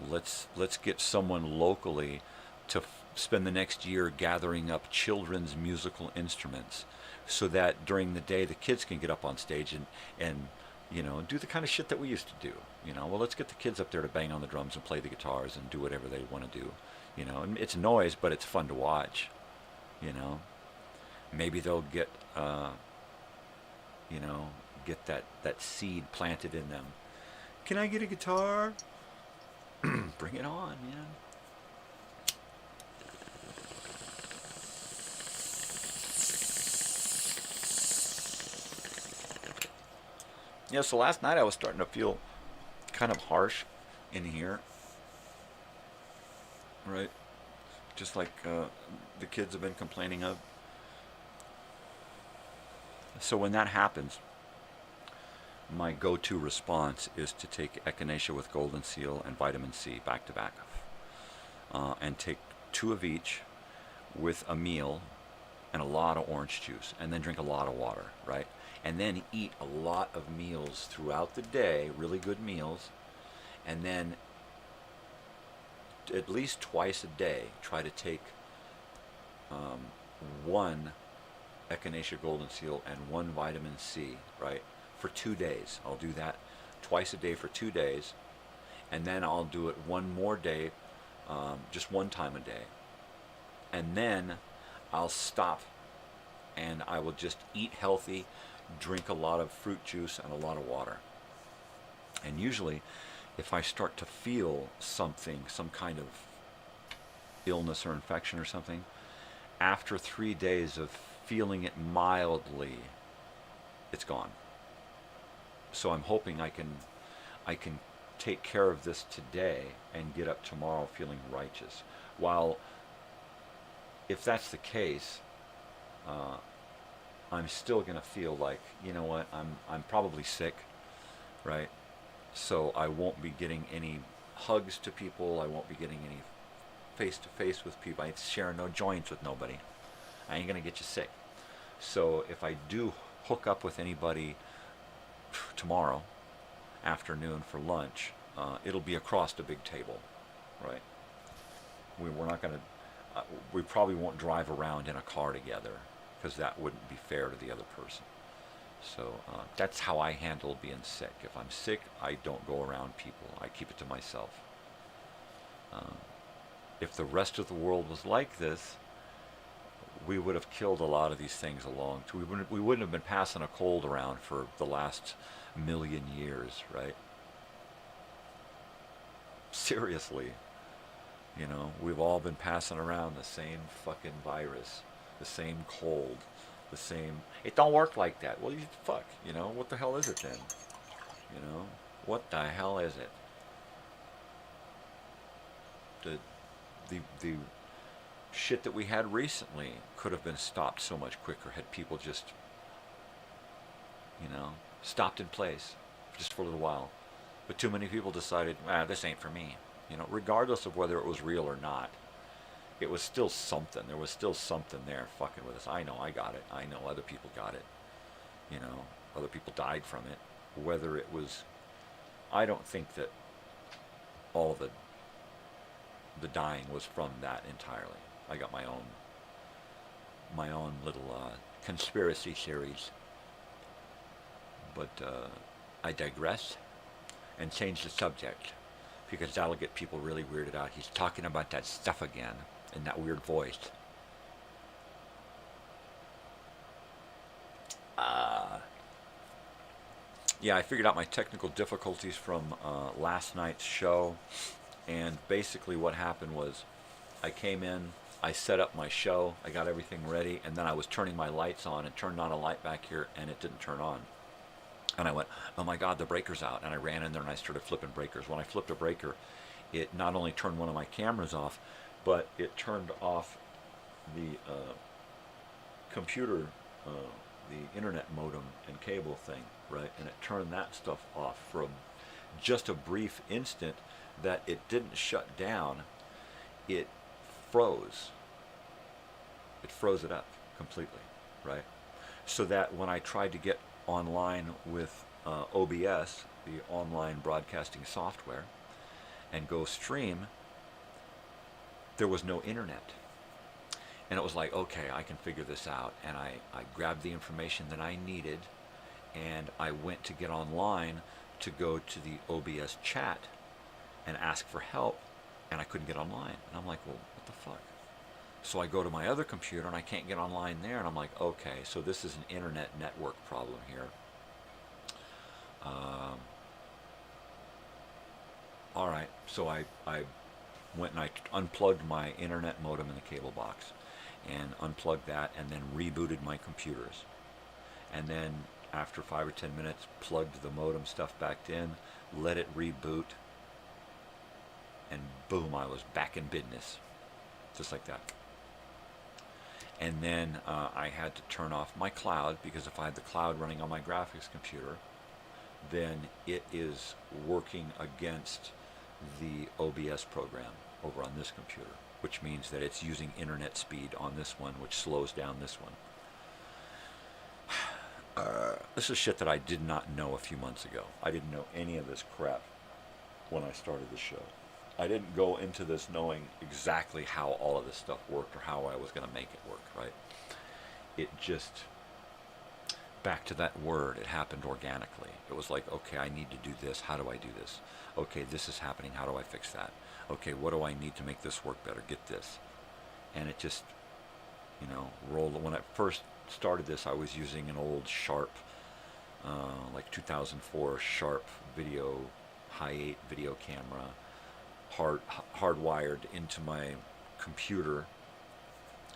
Let's get someone locally to spend the next year gathering up children's musical instruments, so that during the day the kids can get up on stage and do the kind of shit that we used to do. Well, let's get the kids up there to bang on the drums and play the guitars and do whatever they want to do. And it's noise, but it's fun to watch. Maybe they'll get get that seed planted in them. Can I get a guitar? Bring it on, man. So last night I was starting to feel kind of harsh in here, right? Just like the kids have been complaining of. So when that happens, my go-to response is to take echinacea with golden seal and vitamin C back to back, and take 2 of each with a meal and a lot of orange juice, and then drink a lot of water, right? And then eat a lot of meals throughout the day, really good meals, and then at least twice a day try to take 1 echinacea golden seal and 1 vitamin C, right, for 2 days. I'll do that twice a day for 2 days, and then I'll do it one more day, just 1 time a day, and then I'll stop and I will just eat healthy, drink a lot of fruit juice and a lot of water. And usually if I start to feel something, some kind of illness or infection or something, after 3 days of feeling it mildly, it's gone. So I'm hoping I can take care of this today and get up tomorrow feeling righteous. While if that's the case, I'm still gonna feel like, you know what, I'm probably sick, right? So I won't be getting any hugs to people. I won't be getting any face-to-face with people. I share no joints with nobody. I ain't gonna get you sick. So if I do hook up with anybody tomorrow afternoon for lunch, it'll be across the big table, right? We're not gonna, we probably won't drive around in a car together, because that wouldn't be fair to the other person. So that's how I handle being sick. If I'm sick, I don't go around people. I keep it to myself. If the rest of the world was like this, we would have killed a lot of these things we wouldn't have been passing a cold around for the last 1,000,000 years, right? Seriously. We've all been passing around the same fucking virus, the same cold, the same... It don't work like that. Well, fuck, what the hell is it then? What the hell is it? The shit that we had recently could have been stopped so much quicker had people just, stopped in place just for a little while. But too many people decided, this ain't for me. You know, regardless of whether it was real or not, it was still something. There was still something there fucking with us. I know I got it. I know other people got it. You know, other people died from it. Whether it was, I don't think that all of the dying was from that entirely. I got my own little conspiracy theories. But I digress and change the subject, because that'll get people really weirded out. He's talking about that stuff again in that weird voice. Yeah, I figured out my technical difficulties from last night's show, and basically what happened was I came in, I set up my show, I got everything ready, and then I was turning my lights on and turned on a light back here, and it didn't turn on. And I went, oh my God, the breaker's out. And I ran in there and I started flipping breakers. When I flipped a breaker, it not only turned one of my cameras off, but it turned off the computer, the internet modem and cable thing, right? And it turned that stuff off for just a brief instant that it didn't shut down. It froze. It froze it up completely, right? So that when I tried to get online with OBS, the online broadcasting software, and go stream, there was no internet. And it was like, okay, I can figure this out. And I grabbed the information that I needed, and I went to get online to go to the OBS chat and ask for help, and I couldn't get online. And I'm like, well, what the fuck? So I go to my other computer and I can't get online there, and I'm like, okay, so this is an internet network problem here. All right, so I went and I unplugged my internet modem in the cable box, and unplugged that, and then rebooted my computers. And then after 5 or 10 minutes, plugged the modem stuff back in, let it reboot, and boom, I was back in business, just like that. And then I had to turn off my cloud, because if I had the cloud running on my graphics computer, then it is working against the OBS program over on this computer, which means that it's using internet speed on this one, which slows down this one. This is shit that I did not know a few months ago. I didn't know any of this crap when I started the show. I didn't go into this knowing exactly how all of this stuff worked or how I was going to make it work, right? It just, back to that word, it happened organically. It was like, okay, I need to do this. How do I do this? Okay, this is happening. How do I fix that? Okay, what do I need to make this work better? Get this. And it just, you know, rolled. When I first started this, I was using an old Sharp, like 2004 Sharp video, high 8 video camera, hardwired into my computer,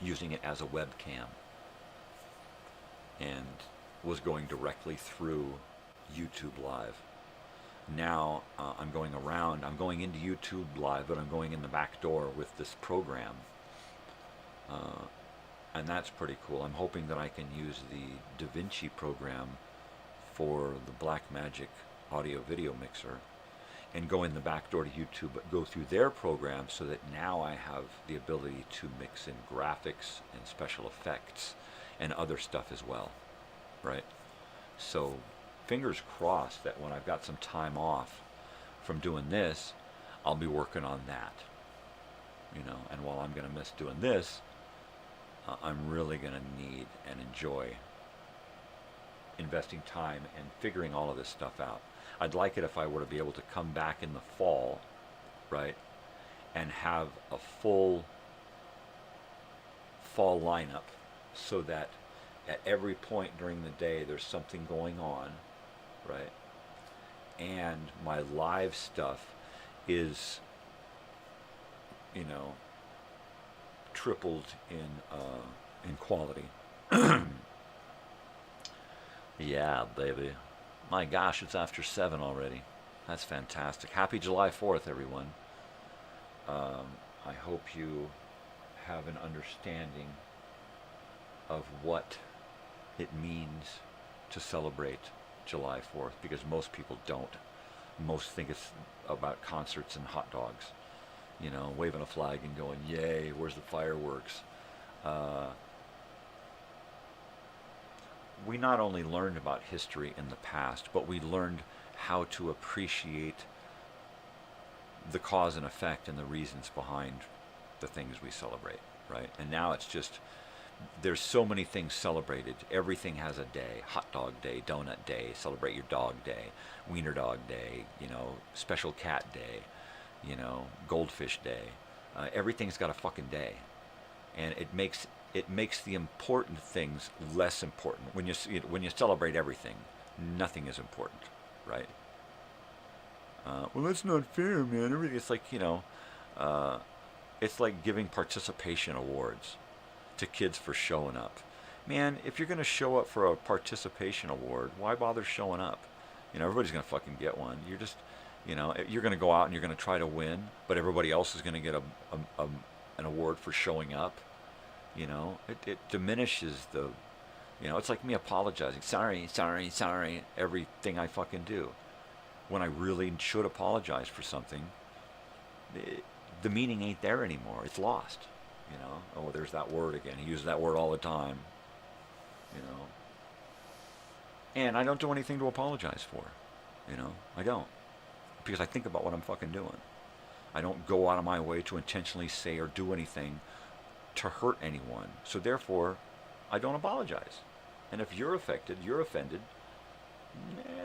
using it as a webcam, and was going directly through YouTube Live. Now I'm going around, I'm going into YouTube Live, but I'm going in the back door with this program, and that's pretty cool. I'm hoping that I can use the DaVinci program for the Blackmagic audio video mixer, and go in the back door to YouTube, but go through their program, so that now I have the ability to mix in graphics and special effects and other stuff as well, right? So fingers crossed that when I've got some time off from doing this, I'll be working on that, you know. And while I'm going to miss doing this, I'm really going to need and enjoy investing time and figuring all of this stuff out. I'd like it if I were to be able to come back in the fall, right, and have a full fall lineup, so that at every point during the day there's something going on, right, and my live stuff is, you know, tripled in quality. Yeah, baby. My gosh, it's after 7 already. That's fantastic. Happy July 4th, everyone. I hope you have an understanding of what it means to celebrate July 4th, because most people don't. Most think it's about concerts and hot dogs. you know, waving a flag and going, yay, where's the fireworks? We not only learned about history in the past, but we learned how to appreciate the cause and effect and the reasons behind the things we celebrate, right? And now it's just, there's so many things celebrated. Everything has a day. Hot dog day, donut day, celebrate your dog day, wiener dog day, you know, special cat day, you know, goldfish day. Everything's got a fucking day. And it makes the important things less important. When you celebrate everything, nothing is important, right? Well, that's not fair, man. It's like, you know, it's like giving participation awards to kids for showing up. Man, if you're going to show up for a participation award, why bother showing up? You know, everybody's going to fucking get one. You're just, you know, you're going to go out and you're going to try to win, but everybody else is going to get an award for showing up. You know, it diminishes the, you know, it's like me apologizing. Sorry, everything I fucking do. When I really should apologize for something, the meaning ain't there anymore. It's lost. You know, oh, there's that word again. He uses that word all the time. You know, and I don't do anything to apologize for. You know, I don't, because I think about what I'm fucking doing. I don't go out of my way to intentionally say or do anything to hurt anyone. So therefore, I don't apologize. And if you're affected, you're offended,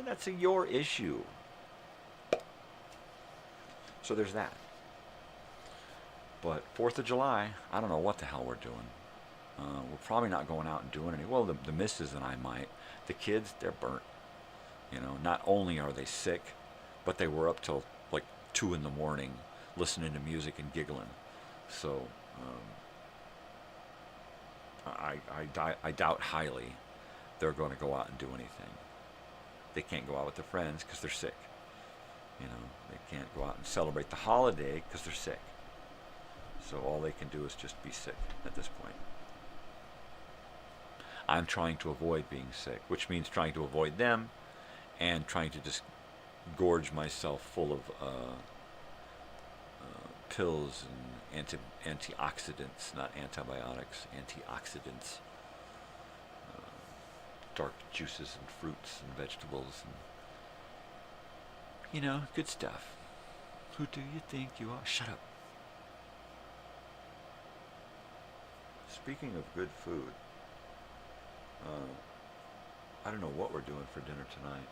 that's your issue. So there's that. But 4th of July, I don't know what the hell we're doing. We're probably not going out and doing any. Well, the missus and I might. The kids, they're burnt. You know, not only are they sick, but they were up till like 2 in the morning listening to music and giggling. So I doubt highly they're going to go out and do anything. They can't go out with their friends because they're sick. You know, they can't go out and celebrate the holiday because they're sick. So all they can do is just be sick at this point. I'm trying to avoid being sick, which means trying to avoid them and trying to just gorge myself full of pills and antioxidants, not antibiotics, antioxidants, dark juices and fruits and vegetables and, you know, good stuff. Who do you think you are? Shut up. Speaking of good food, I don't know what we're doing for dinner tonight.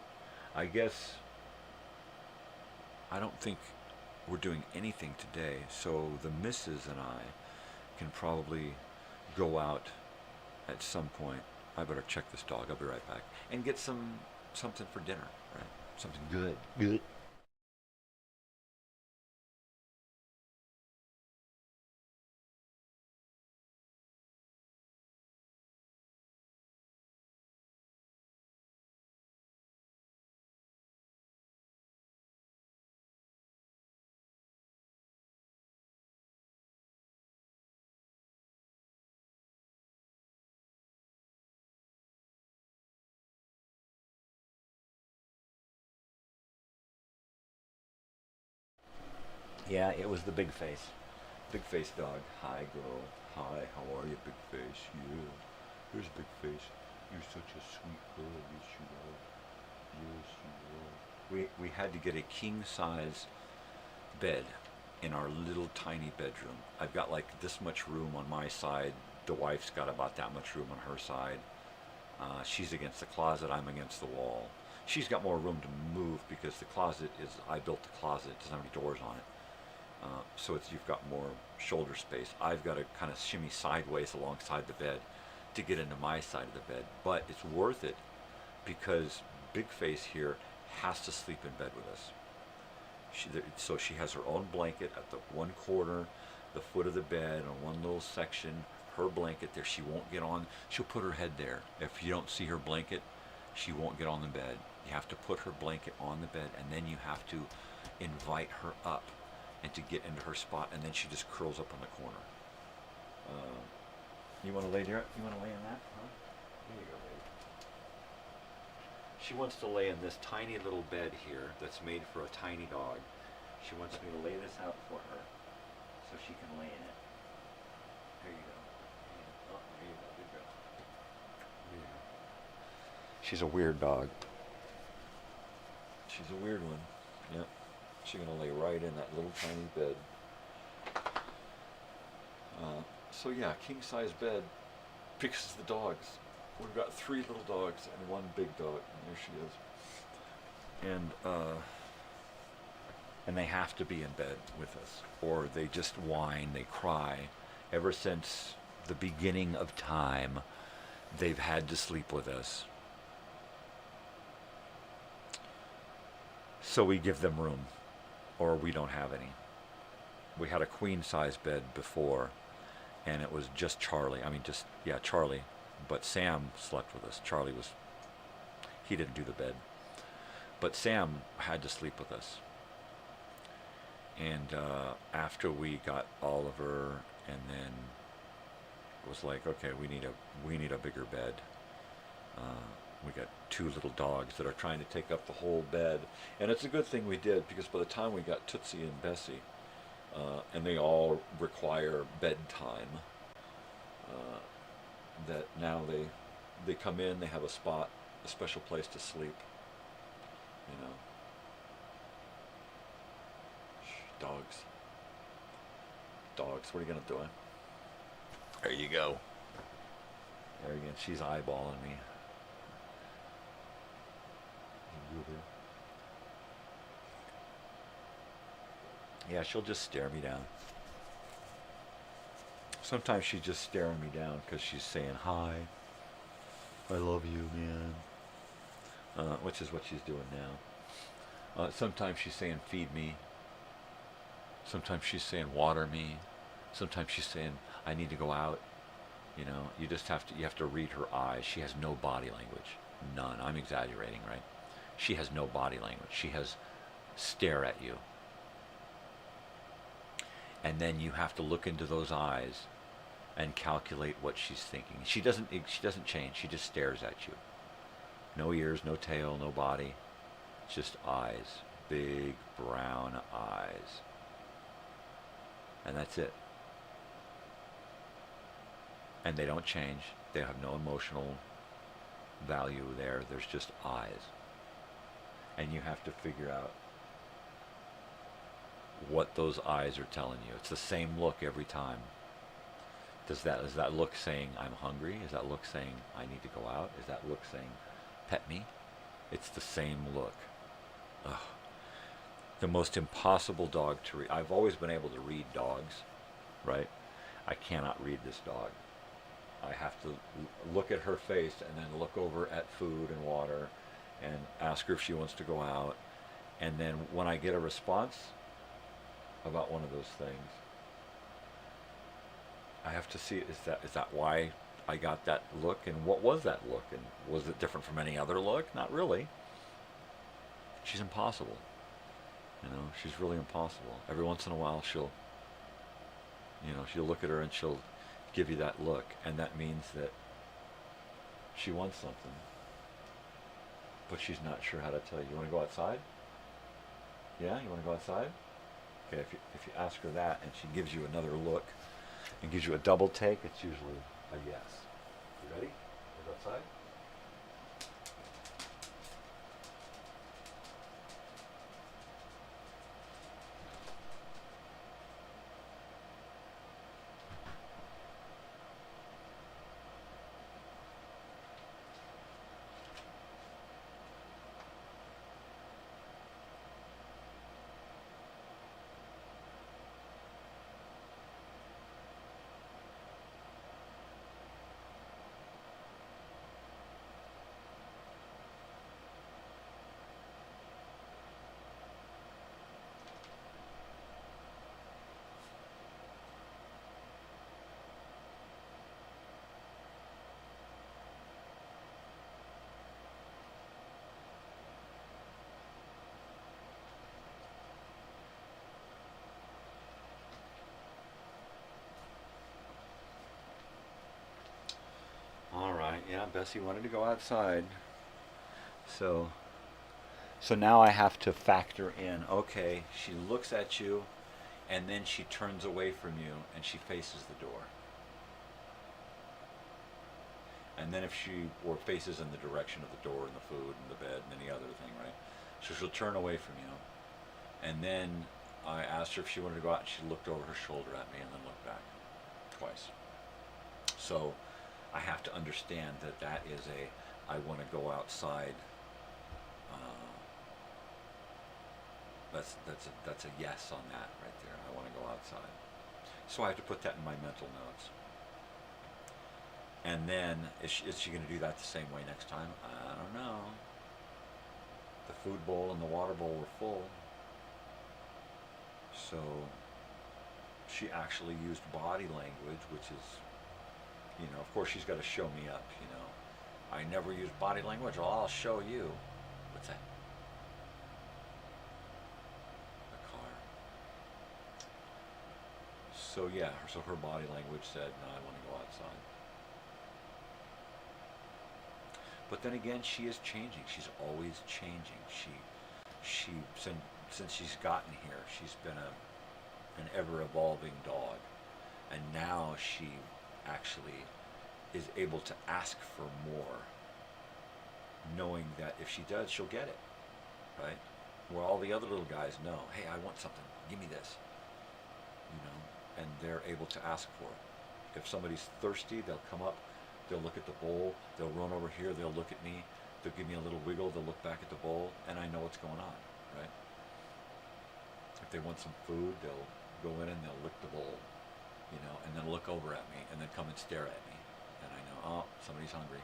I guess I don't think we're doing anything today, so the missus and I can probably go out at some point. I better check this dog. I'll be right back. And get something for dinner, right? Something good. Good. Yeah, it was the big face. Big face dog. Hi, girl. Hi, how are you, big face? Yeah. Here's big face. You're such a sweet girl. Yes, you are. Yes, you are. We had to get a king-size bed in our little tiny bedroom. I've got like this much room on my side. The wife's got about that much room on her side. She's against the closet. I'm against the wall. She's got more room to move because the closet is, I built the closet. It doesn't have any doors on it. So you've got more shoulder space. I've got to kind of shimmy sideways alongside the bed to get into my side of the bed. But it's worth it because Big Face here has to sleep in bed with us. So she has her own blanket at the one corner, the foot of the bed, on one little section, her blanket there. She won't get on. She'll put her head there. If you don't see her blanket, she won't get on the bed. You have to put her blanket on the bed, and then you have to invite her up and to get into her spot, and then she just curls up on the corner. You want to lay there? You want to lay in that? Huh? There you go, baby. She wants to lay in this tiny little bed here that's made for a tiny dog. She wants me to lay this out for her. so she can lay in it. There you go. Oh, there you go. Good girl. There you go. She's a weird dog. She's a weird one. Yep. She's going to lay right in that little tiny bed. So yeah, king-size bed because of the dogs. We've got 3 little dogs and 1 big dog. And there she is. And they have to be in bed with us, or they just whine, they cry. Ever since the beginning of time, they've had to sleep with us. So we give them room, or we don't have any. We had a queen-size bed before, and it was just Charlie. I mean, Charlie. But Sam slept with us. Charlie he didn't do the bed. But Sam had to sleep with us. And after we got Oliver, and then it was like, okay, we need a bigger bed. We got 2 little dogs that are trying to take up the whole bed. And it's a good thing we did, because by the time we got Tootsie and Bessie, and they all require bedtime, that now they come in, they have a spot, a special place to sleep, you know. Shh, dogs, what are you gonna do? There you go. There again, she's eyeballing me. Yeah, she'll just stare me down. Sometimes she's just staring me down because she's saying, hi, I love you, man. Which is what she's doing now. Sometimes she's saying, feed me. Sometimes she's saying, water me. Sometimes she's saying, I need to go out. You know, you have to read her eyes. She has no body language. None. I'm exaggerating, right? She has no body language. She has stare at you. And then you have to look into those eyes and calculate what she's thinking. She doesn't change. She just stares at you. No ears, no tail, no body. Just eyes. Big brown eyes. And that's it. And they don't change. They have no emotional value there. There's just eyes. And you have to figure out what those eyes are telling you. It's the same look every time. Is that look saying I'm hungry? Is that look saying I need to go out? Is that look saying pet me? It's the same look. Ugh. The most impossible dog to read. I've always been able to read dogs, right? I cannot read this dog. I have to look at her face and then look over at food and water and ask her if she wants to go out. And then when I get a response about one of those things, I have to see, is that why I got that look, and what was that look, and was it different from any other look? Not really. She's impossible. You know, she's really impossible. Every once in a while she'll look at her and she'll give you that look, and that means that she wants something, but she's not sure how to tell you. You want to go outside? Yeah, you want to go outside? Okay, if you ask her that and she gives you another look and gives you a double take, it's usually a yes. You ready? Go outside? Yeah, Bessie wanted to go outside. So now I have to factor in, okay, she looks at you and then she turns away from you and she faces the door. And then if she or faces in the direction of the door and the food and the bed and any other thing, right? So she'll turn away from you. And then I asked her if she wanted to go out, and she looked over her shoulder at me and then looked back twice. So I have to understand that that is I want to go outside. That's a yes on that right there. I want to go outside. So I have to put that in my mental notes. And then, is she going to do that the same way next time? I don't know. The food bowl and the water bowl were full. So she actually used body language, which is, you know, of course she's got to show me up, you know. I never use body language. Well, I'll show you. What's that? A car. So yeah, so her body language said, no, I want to go outside. But then again, she is changing. She's always changing. She since she's gotten here, she's been an ever-evolving dog, and now she actually is able to ask for more, knowing that if she does, she'll get it, right? Where all the other little guys know, hey, I want something, give me this, you know, and they're able to ask for it. If somebody's thirsty, they'll come up, they'll look at the bowl, they'll run over here, they'll look at me, they'll give me a little wiggle, they'll look back at the bowl, and I know what's going on, right? If they want some food, they'll go in and they'll lick the bowl, you know, and then look over at me and then come and stare at me. And I know, oh, somebody's hungry.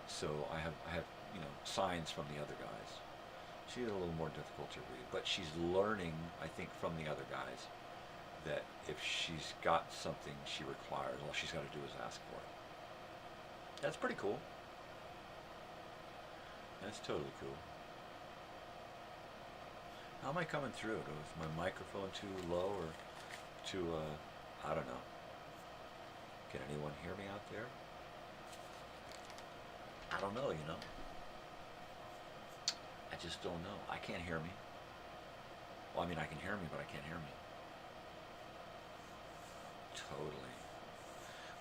So I have, you know, signs from the other guys. She's a little more difficult to read, but she's learning, I think, from the other guys that if she's got something she requires, all she's got to do is ask for it. That's pretty cool. That's totally cool. How am I coming through? Is my microphone too low or too, I don't know. Can anyone hear me out there? I don't know, you know. I just don't know. I can't hear me. Well, I mean, I can hear me, but I can't hear me. Totally.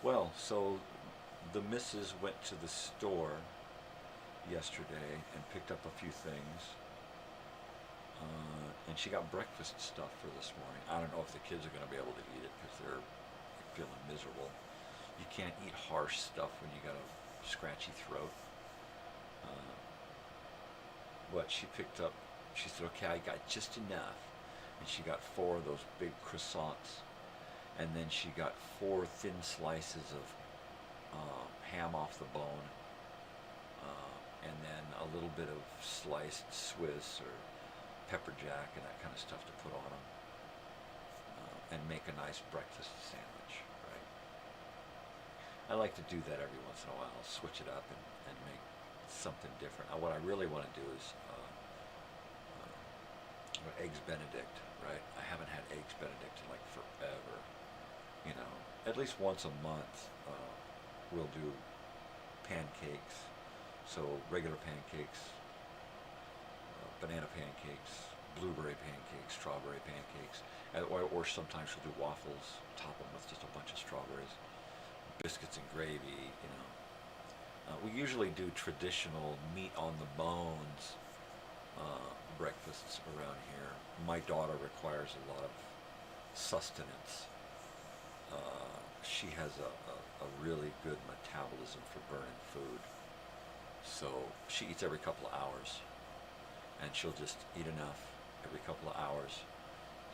Well, so the missus went to the store yesterday and picked up a few things. And she got breakfast stuff for this morning. I don't know if the kids are going to be able to eat it because they're feeling miserable. You can't eat harsh stuff when you got a scratchy throat. But she picked up, she said, okay, I got just enough. And she got 4 of those big croissants. And then she got 4 thin slices of ham off the bone. And then a little bit of sliced Swiss or pepper jack and that kind of stuff to put on them, and make a nice breakfast sandwich, right? I like to do that every once in a while. I'll switch it up and make something different. What I really want to do is eggs Benedict, right? I haven't had eggs Benedict in like forever. You know, at least once a month we'll do pancakes. So regular pancakes, banana pancakes, blueberry pancakes, strawberry pancakes, or sometimes she'll do waffles, top them with just a bunch of strawberries, biscuits and gravy, you know. We usually do traditional meat on the bones breakfasts around here. My daughter requires a lot of sustenance. She has a really good metabolism for burning food. So she eats every couple of hours, and she'll just eat enough every couple of hours,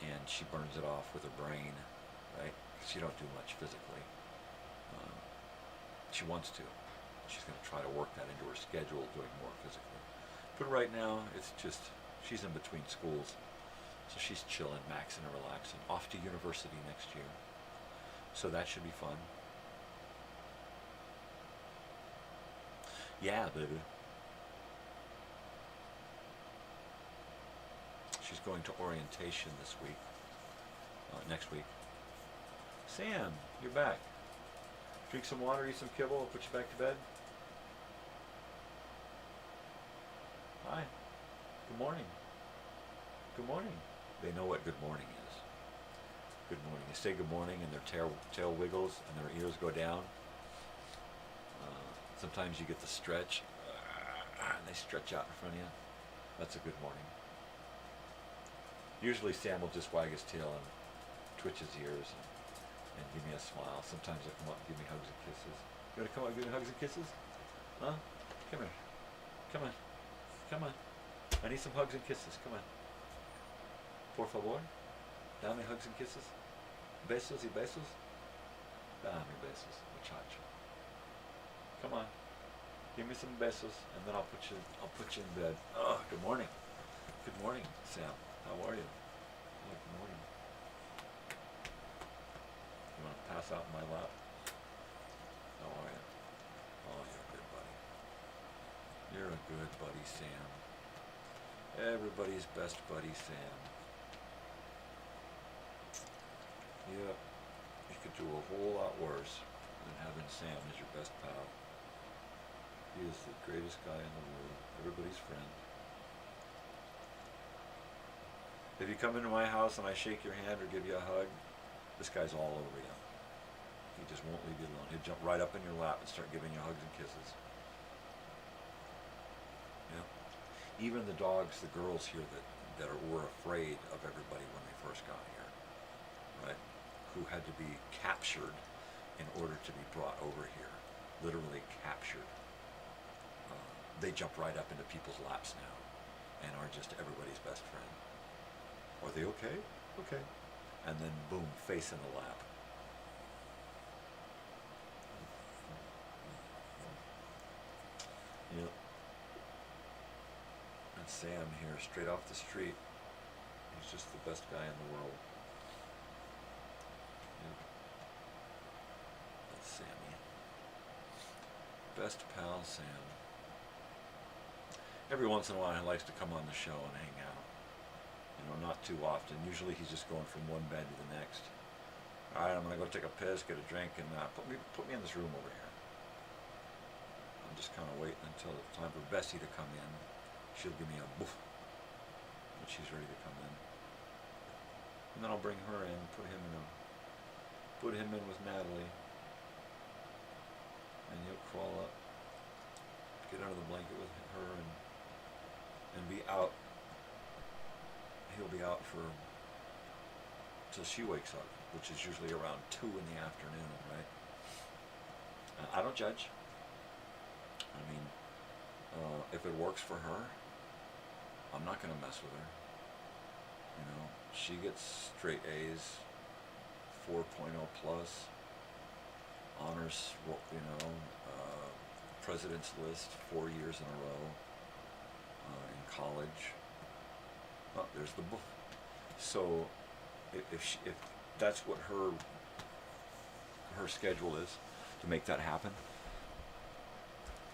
and she burns it off with her brain, right? She don't do much physically. She wants to. She's going to try to work that into her schedule, doing more physically. But right now, it's just, she's in between schools, so she's chilling, maxing and relaxing. Off to university next year. So that should be fun. Yeah, baby. She's going to orientation this week. Next week. Sam, you're back. Drink some water, eat some kibble, I'll put you back to bed. Hi. Good morning. Good morning. They know what good morning is. Good morning. They say good morning and their tail wiggles and their ears go down. Sometimes you get the stretch and they stretch out in front of you. That's a good morning. Usually Sam will just wag his tail and twitch his ears and give me a smile. Sometimes he'll come up and give me hugs and kisses. You want to come up and give me hugs and kisses? Huh? Come here. Come on. Come on. I need some hugs and kisses. Come on. Por favor. Dame hugs and kisses. Besos y besos. Dame besos, muchacho. Come on. Give me some besos, and then I'll put you in bed. Oh, good morning. Good morning, Sam. How are you? Oh, good morning. You want to pass out in my lap? How are you? Oh, you're a good buddy. You're a good buddy, Sam. Everybody's best buddy, Sam. Yep. You could do a whole lot worse than having Sam as your best pal. He is the greatest guy in the world. Everybody's friend. If you come into my house and I shake your hand or give you a hug, this guy's all over you. He just won't leave you alone. He'll jump right up in your lap and start giving you hugs and kisses. Yeah. Even the dogs, the girls here that were afraid of everybody when they first got here, right? Who had to be captured in order to be brought over here. Literally captured. They jump right up into people's laps now and are just everybody's best friend. Are they okay? Okay. And then boom, face in the lap. Yep. And Sam here, straight off the street. He's just the best guy in the world. Yep. That's Sammy. Best pal, Sam. Every once in a while he likes to come on the show and hang out. You know, not too often. Usually he's just going from one bed to the next. All right, I'm going to go take a piss, get a drink, and put me in this room over here. I'm just kind of waiting until it's time for Bessie to come in. She'll give me a boof when she's ready to come in. And then I'll bring her in, put him in with Natalie. And he'll crawl up, get under the blanket with her and be out. He'll be out till she wakes up, which is usually around 2 in the afternoon, right? I don't judge. I mean, if it works for her, I'm not going to mess with her. You know, she gets straight A's, 4.0 plus, honors, you know, president's list 4 years in a row, in college. Oh, there's the book. So if that's what her schedule is, to make that happen,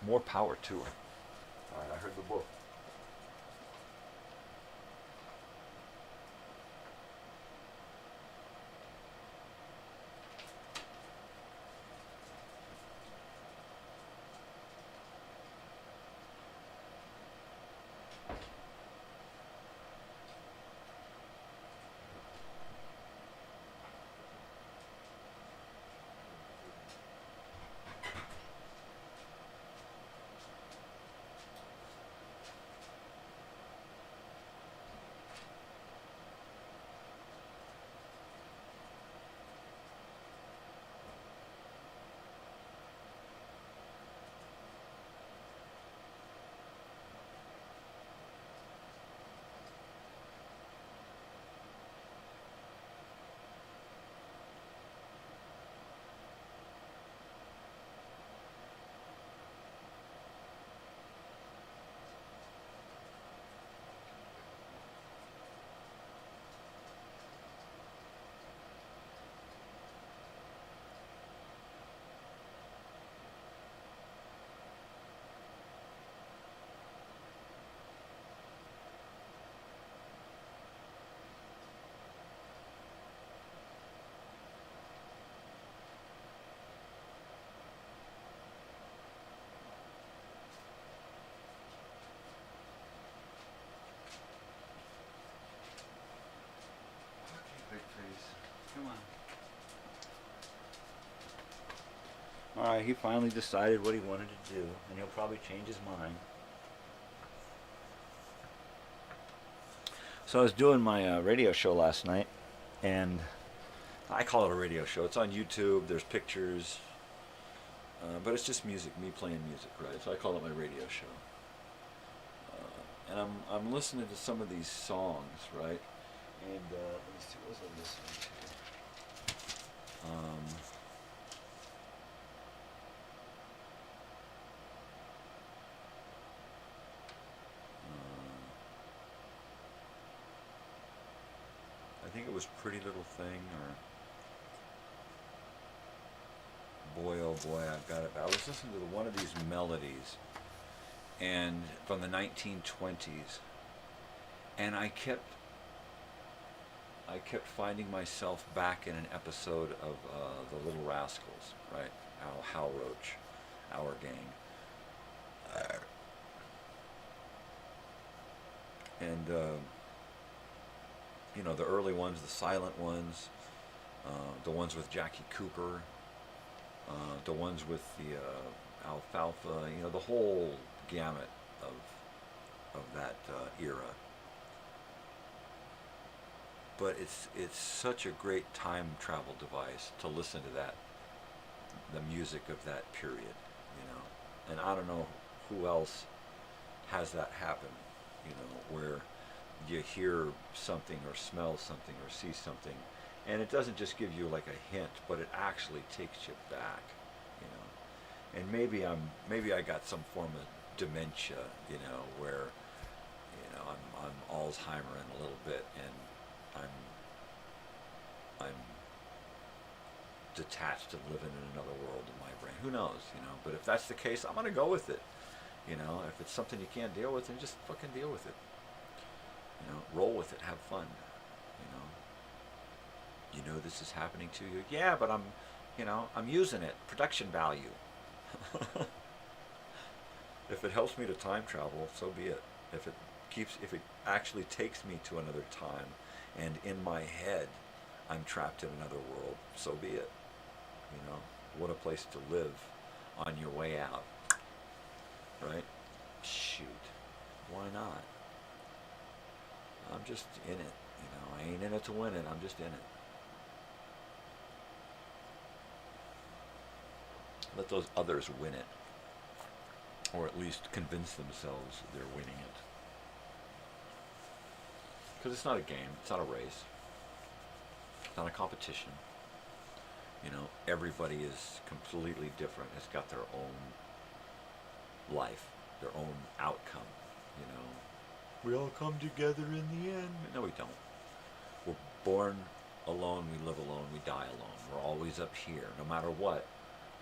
more power to her. All right, I heard the book. Alright, he finally decided what he wanted to do, and he'll probably change his mind. So I was doing my radio show last night, and I call it a radio show. It's on YouTube, there's pictures, but it's just music, me playing music, right? So I call it my radio show. And I'm listening to some of these songs, right? And let me see, what was I listening to? I think it was Pretty Little Thing, or boy, oh boy, I've got it. I was listening to one of these melodies, and from the 1920s, and I kept finding myself back in an episode of The Little Rascals, right? Hal Roach, Our Gang. And you know, the early ones, the silent ones, the ones with Jackie Cooper, the ones with the alfalfa, you know, the whole gamut of that era. But it's such a great time travel device to listen to that, the music of that period, you know. And I don't know who else has that happen, you know, where you hear something or smell something or see something, and it doesn't just give you like a hint, but it actually takes you back, you know. And maybe I got some form of dementia, you know, where, you know, I'm Alzheimer in a little bit, and I'm detached and living in another world in my brain. Who knows, you know? But if that's the case, I'm gonna go with it. You know, if it's something you can't deal with, then just fucking deal with it. You know, roll with it, have fun. You know this is happening to you. Yeah, but I'm using it. Production value. If it helps me to time travel, so be it. If it actually takes me to another time, and in my head I'm trapped in another world, so be it. You know, what a place to live on your way out, right? Shoot, why not? I'm just in it, you know. I ain't in it to win it, I'm just in it. Let those others win it, or at least convince themselves they're winning it. Because it's not a game, it's not a race, it's not a competition. You know, everybody is completely different, has got their own life, their own outcome, you know. We all come together in the end. No, we don't. We're born alone, we live alone, we die alone. We're always up here. No matter what,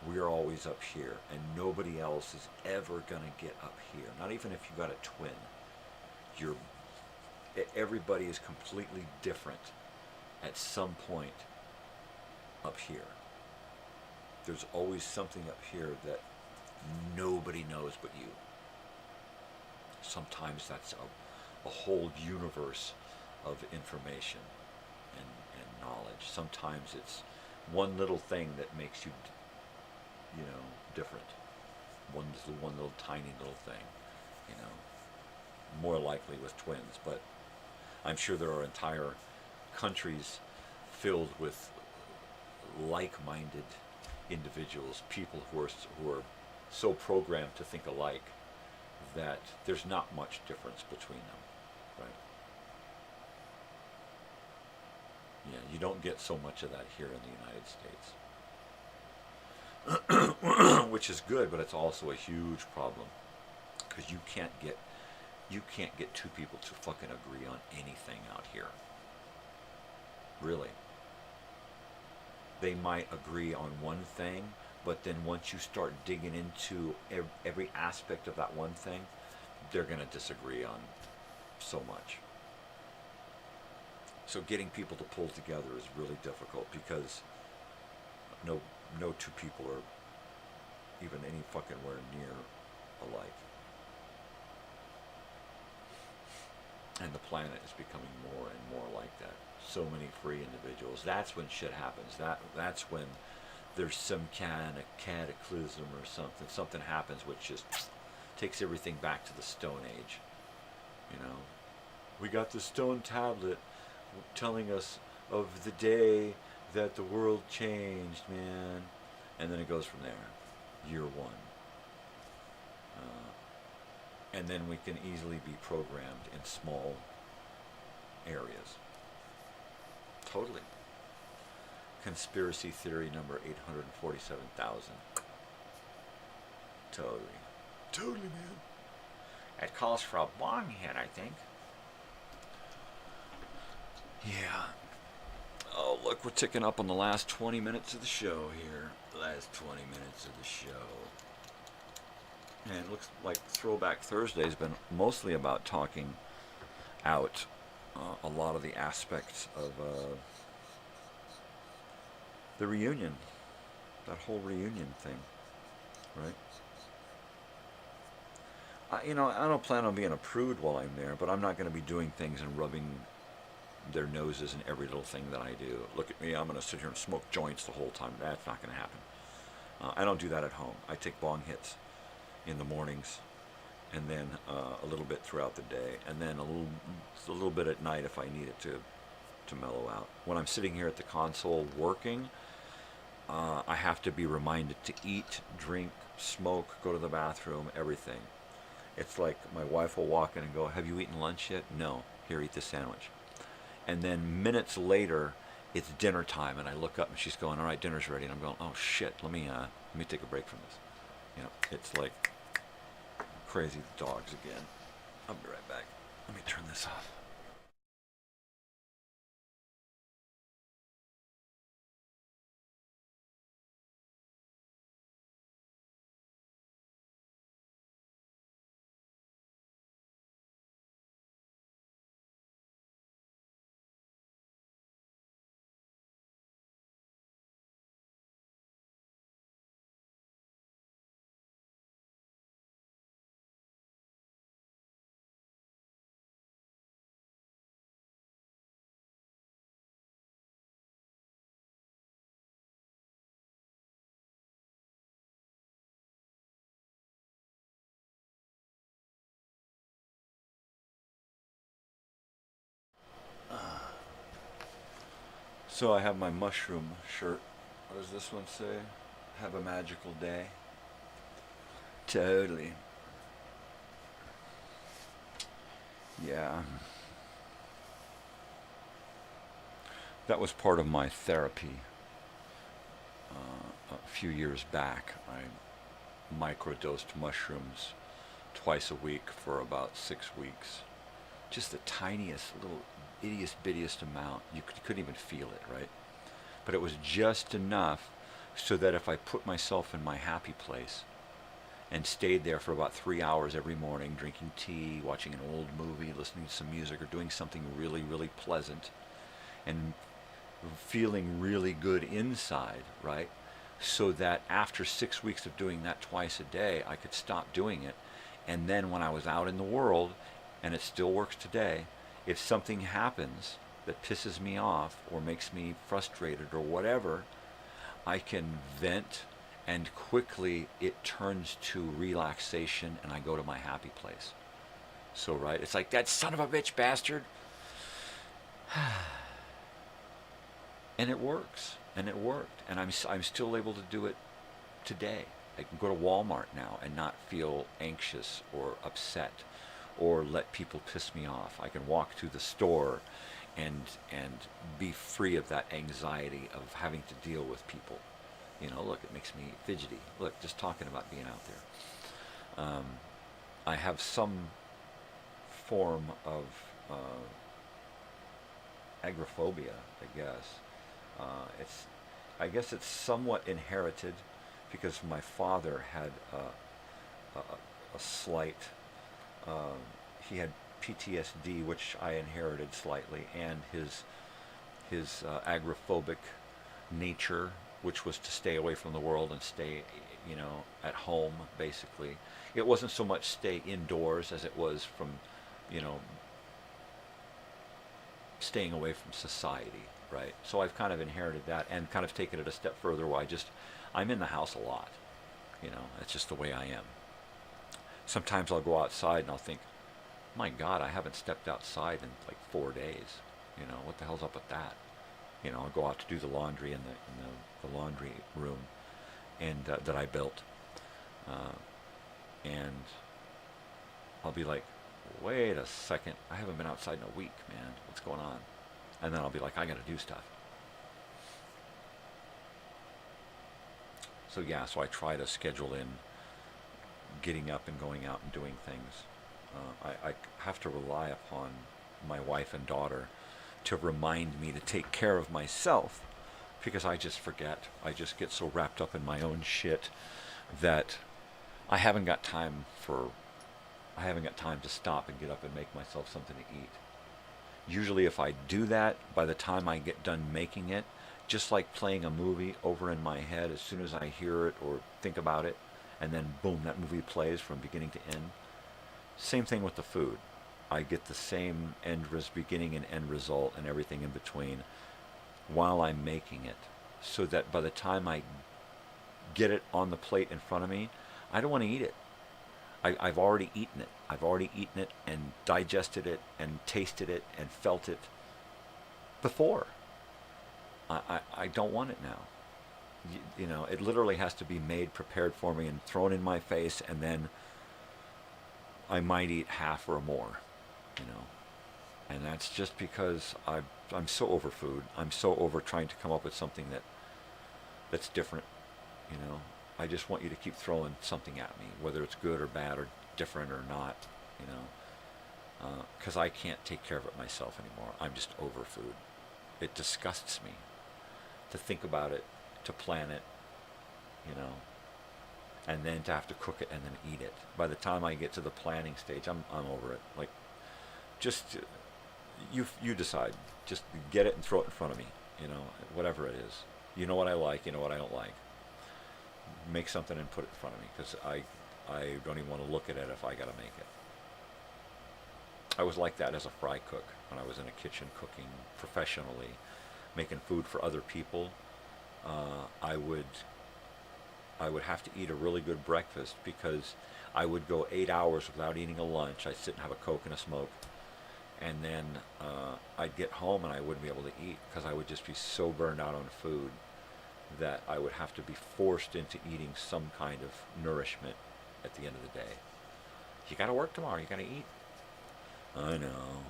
we're always up here. And nobody else is ever going to get up here. Not even if you got a twin. Everybody is completely different at some point up here. There's always something up here that nobody knows but you. Sometimes that's a whole universe of information and knowledge. Sometimes it's one little thing that makes you, you know, different. One little tiny little thing, you know. More likely with twins, but I'm sure there are entire countries filled with like-minded individuals, people who are so programmed to think alike that there's not much difference between them, right? Yeah, you don't get so much of that here in the United States, which is good, but it's also a huge problem because you can't get two people to fucking agree on anything out here. Really. They might agree on one thing, but then once you start digging into every aspect of that one thing, they're going to disagree on so much. So getting people to pull together is really difficult because no two people are even any fucking where near alike. And the planet is becoming more and more like that. So many free individuals. That's when shit happens. That's when there's some kind of cataclysm or something. Something happens which just takes everything back to the Stone Age. You know, we got the stone tablet telling us of the day that the world changed, man. And then it goes from there. Year one. And then we can easily be programmed in small areas. Totally. Conspiracy theory number 847,000. Totally. Totally, man. It calls for a bong hit, I think. Yeah. Oh, look, we're ticking up on the last 20 minutes of the show here. Last 20 minutes of the show. And it looks like Throwback Thursday has been mostly about talking out a lot of the aspects of the reunion. That whole reunion thing, right? I don't plan on being a prude while I'm there, but I'm not going to be doing things and rubbing their noses in every little thing that I do. Look at me, I'm going to sit here and smoke joints the whole time. That's not going to happen. I don't do that at home. I take bong hits in the mornings, and then a little bit throughout the day, and then a little bit at night if I need it to mellow out. When I'm sitting here at the console working, I have to be reminded to eat, drink, smoke, go to the bathroom, everything. It's like my wife will walk in and go, "Have you eaten lunch yet?" "No." "Here, eat this sandwich." And then minutes later, it's dinner time, and I look up and she's going, "All right, dinner's ready." And I'm going, "Oh shit, let me take a break from this." You know, it's like crazy dogs again. I'll be right back. Let me turn this off. So I have my mushroom shirt. What does this one say? Have a magical day. Totally. Yeah. That was part of my therapy. A few years back, I microdosed mushrooms twice a week for about 6 weeks. Just the tiniest little bittiest amount. You couldn't even feel it, right? But it was just enough so that if I put myself in my happy place and stayed there for about 3 hours every morning, drinking tea, watching an old movie, listening to some music, or doing something really, really pleasant, and feeling really good inside, right? So that after 6 weeks of doing that twice a day, I could stop doing it. And then when I was out in the world, and it still works today, if something happens that pisses me off or makes me frustrated or whatever, I can vent, and quickly it turns to relaxation and I go to my happy place. So, right, it's like, "That son of a bitch bastard." And it works, and it worked, and I'm still able to do it today. I can go to Walmart now and not feel anxious or upset or let people piss me off. I can walk to the store and be free of that anxiety of having to deal with people. You know, look, it makes me fidgety. Look, just talking about being out there. I have some form of agoraphobia, I guess. I guess it's somewhat inherited because my father had a slight. He had PTSD, which I inherited slightly, and his agoraphobic nature, which was to stay away from the world and stay, at home, basically. It wasn't so much stay indoors as it was from, staying away from society. right? So I've kind of inherited that and kind of taken it a step further where I'm in the house a lot. You know, it's just the way I am. Sometimes I'll go outside and I'll think, my God, I haven't stepped outside in like 4 days. You know, what the hell's up with that? You know, I'll go out to do the laundry in the laundry room and that I built. And I'll be like, wait a second, I haven't been outside in a week, man. What's going on? And then I'll be like, I got to do stuff. So yeah, so I try to schedule in getting up and going out and doing things. I have to rely upon my wife and daughter to remind me to take care of myself, because I just forget. I just get so wrapped up in my own shit that I haven't got time to stop and get up and make myself something to eat. Usually if I do that, by the time I get done making it, just like playing a movie over in my head, as soon as I hear it or think about it, and then boom, that movie plays from beginning to end. Same thing with the food. I get the same beginning and end result and everything in between while I'm making it, so that by the time I get it on the plate in front of me, I don't want to eat it. I've already eaten it. I've already eaten it and digested it and tasted it and felt it before. I don't want it now. You know, it literally has to be made, prepared for me, and thrown in my face, and then I might eat half or more, you know. And that's just because I'm so over food. I'm so over trying to come up with something that's different, you know. I just want you to keep throwing something at me, whether it's good or bad or different or not, you know. Because I can't take care of it myself anymore. I'm just over food. It disgusts me to think about it, to plan it, you know, and then to have to cook it and then eat it. By the time I get to the planning stage, I'm over it. Like, just you decide. Just get it and throw it in front of me, you know, whatever it is. You know what I like, you know what I don't like. Make something and put it in front of me, because I don't even want to look at it if I got to make it. I was like that as a fry cook when I was in a kitchen cooking professionally, making food for other people. I would have to eat a really good breakfast, because I would go 8 hours without eating a lunch. I'd sit and have a Coke and a smoke, and then I'd get home and I wouldn't be able to eat, because I would just be so burned out on food that I would have to be forced into eating some kind of nourishment at the end of the day. You got to work tomorrow. You got to eat. I know.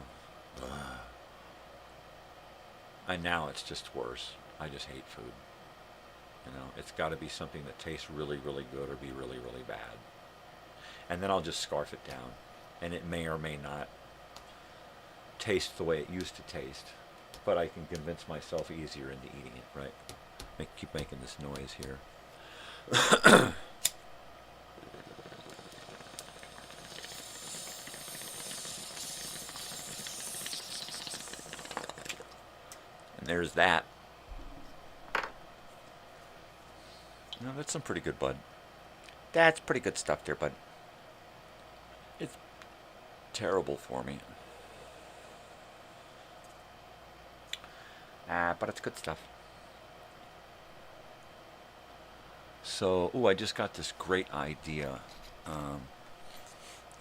And now it's just worse. I just hate food. You know, it's got to be something that tastes really, really good or be really, really bad. And then I'll just scarf it down. And it may or may not taste the way it used to taste. But I can convince myself easier into eating it, right? Keep making this noise here. And there's that. No, that's some pretty good bud. That's pretty good stuff there, bud. It's terrible for me. But it's good stuff. So, I just got this great idea.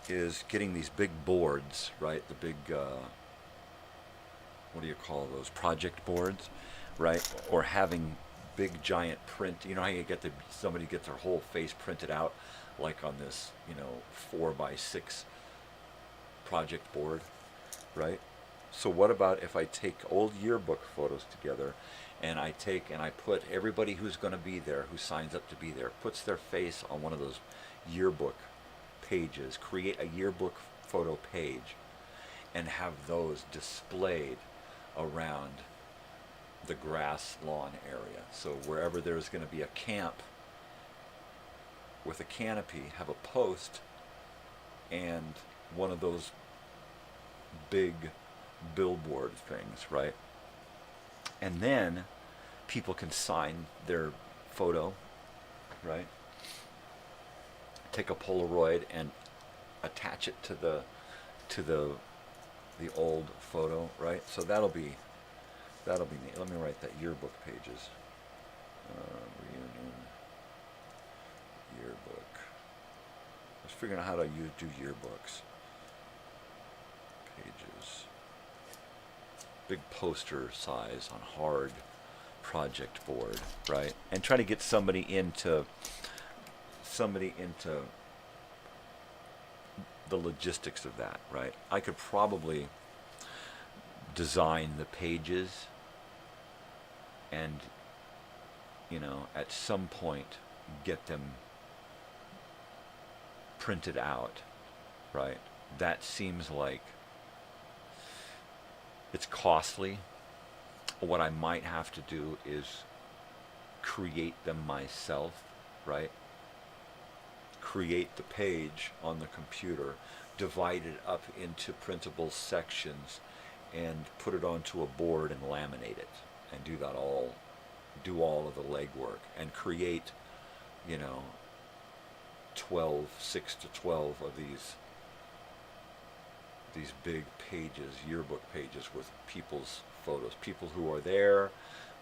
Is getting these big boards, right? The big, what do you call those? Project boards, right? Or having big giant print. You know how you get somebody gets their whole face printed out, like on this, 4x6 project board, right? So what about if I take old yearbook photos together, and I put everybody who's going to be there, who signs up to be there, puts their face on one of those yearbook pages, create a yearbook photo page, and have those displayed around the grass lawn area. So wherever there's going to be a camp with a canopy, have a post and one of those big billboard things, right? And then people can sign their photo, right? Take a Polaroid and attach it to the old photo, right? So that'll be That'll be neat. Let me write that. Yearbook pages. Reunion. Yearbook. I was figuring out how to do yearbooks. Pages. Big poster size on hard project board, right? And try to get somebody into the logistics of that, right? I could probably design the pages and, you know, at some point get them printed out, right? That seems like it's costly. What I might have to do is create them myself, right? Create the page on the computer, divide it up into printable sections, and put it onto a board and laminate it, and do all of the legwork, and create, you know, 6 to 12 of these big pages, yearbook pages with people's photos, people who are there,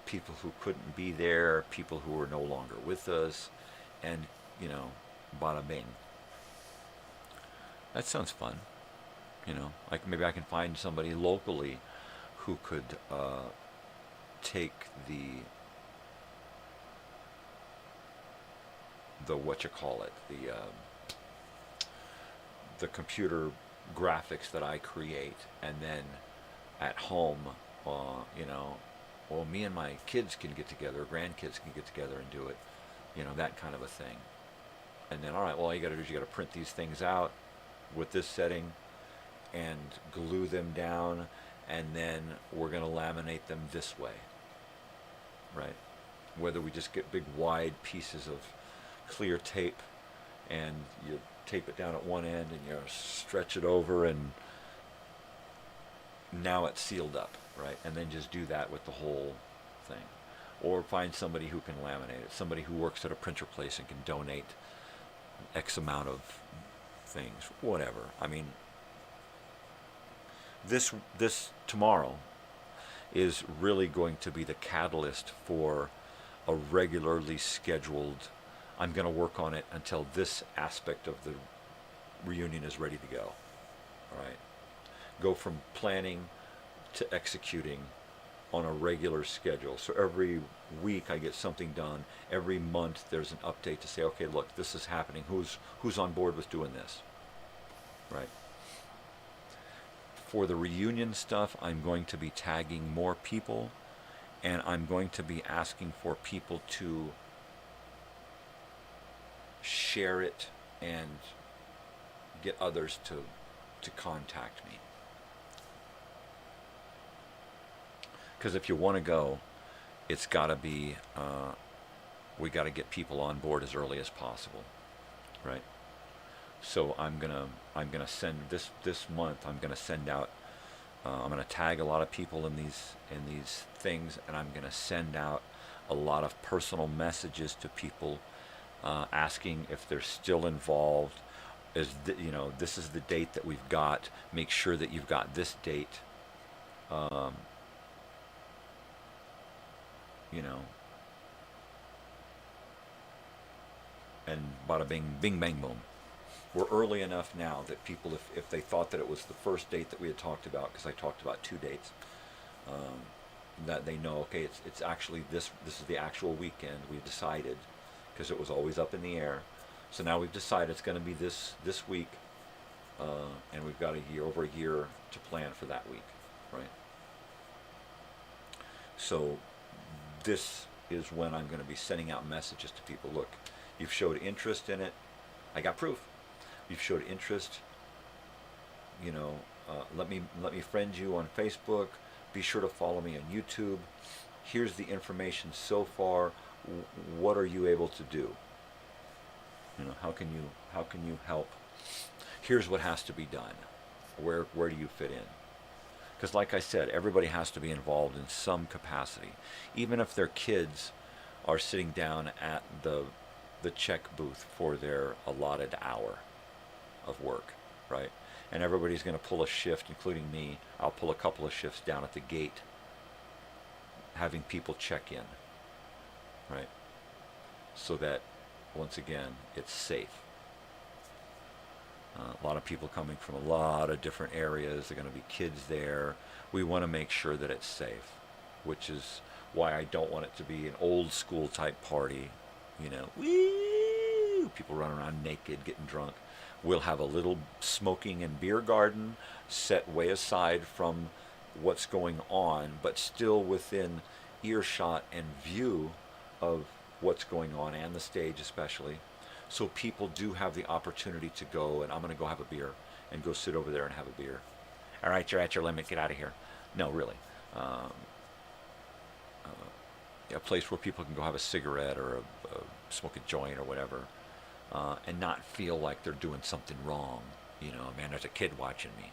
people who couldn't be there, people who are no longer with us, and, you know, bada bing. That sounds fun. You know, like maybe I can find somebody locally who could take the the computer graphics that I create, and then at home, you know, well, me and my kids can get together, grandkids can get together and do it, you know, that kind of a thing. And then, all right, well, all you got to do is you got to print these things out with this setting and glue them down, and then we're going to laminate them this way, right? Whether we just get big wide pieces of clear tape and you tape it down at one end and you stretch it over, and now it's sealed up, right? And then just do that with the whole thing. Or find somebody who can laminate it, somebody who works at a printer place and can donate X amount of things, whatever. I mean, this tomorrow is really going to be the catalyst for a regularly scheduled, I'm going to work on it until this aspect of the reunion is ready to go. All right. Go from planning to executing on a regular schedule. So every week I get something done. Every month there's an update to say, okay, look, this is happening. Who's on board with doing this? Right. For the reunion stuff, I'm going to be tagging more people, and I'm going to be asking for people to share it and get others to contact me. Because if you want to go, it's got to be, we got to get people on board as early as possible, right? So I'm gonna send this month. I'm gonna send out. I'm gonna tag a lot of people in these things, and I'm gonna send out a lot of personal messages to people, asking if they're still involved. You know, this is the date that we've got. Make sure that you've got this date. You know, and bada bing, bing bang boom. We're early enough now that people, if they thought that it was the first date that we had talked about, because I talked about 2 dates, that they know, okay, it's actually this is the actual weekend we've decided, because it was always up in the air. So now we've decided it's going to be this week, and we've got over a year to plan for that week, right? So this is when I'm going to be sending out messages to people. Look, you've showed interest in it. I got proof. You've showed interest. You know, let me friend you on Facebook. Be sure to follow me on YouTube. Here's the information so far. What are you able to do? You know, how can you help? Here's what has to be done. Where do you fit in? Because like I said, everybody has to be involved in some capacity. Even if their kids are sitting down at the check booth for their allotted hour of work, right? And everybody's going to pull a shift, including me. I'll pull a couple of shifts down at the gate having people check in, right? So that, once again, it's safe. A lot of people coming from a lot of different areas. There are going to be kids there. We want to make sure that it's safe, which is why I don't want it to be an old school type party, you know, woo, people running around naked, getting drunk. We'll have a little smoking and beer garden set way aside from what's going on, but still within earshot and view of what's going on, and the stage especially. So people do have the opportunity to go, and I'm going to go have a beer and go sit over there and have a beer. All right, you're at your limit. Get out of here. No, really. A place where people can go have a cigarette or smoke a joint or whatever, and not feel like they're doing something wrong. You know, man, there's a kid watching me.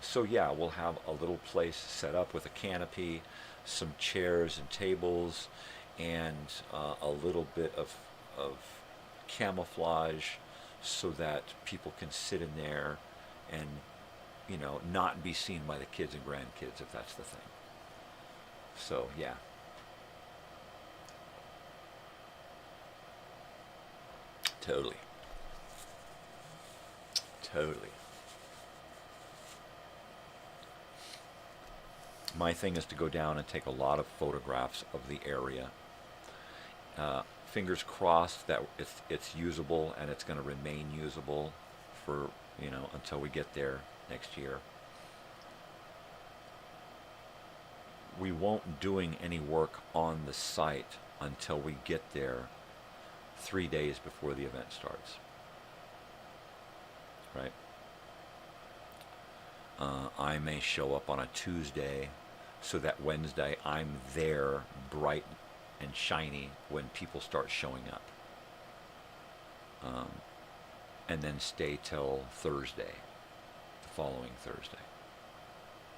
So yeah, we'll have a little place set up with a canopy, some chairs and tables, and a little bit of camouflage so that people can sit in there and, you know, not be seen by the kids and grandkids, if that's the thing. So yeah. Totally. My thing is to go down and take a lot of photographs of the area. Fingers crossed that it's usable and it's going to remain usable for, you know, until we get there next year. We won't doing any work on the site until we get there 3 days before the event starts. Right? I may show up on a Tuesday so that Wednesday I'm there bright and shiny when people start showing up. And then stay till Thursday, the following Thursday,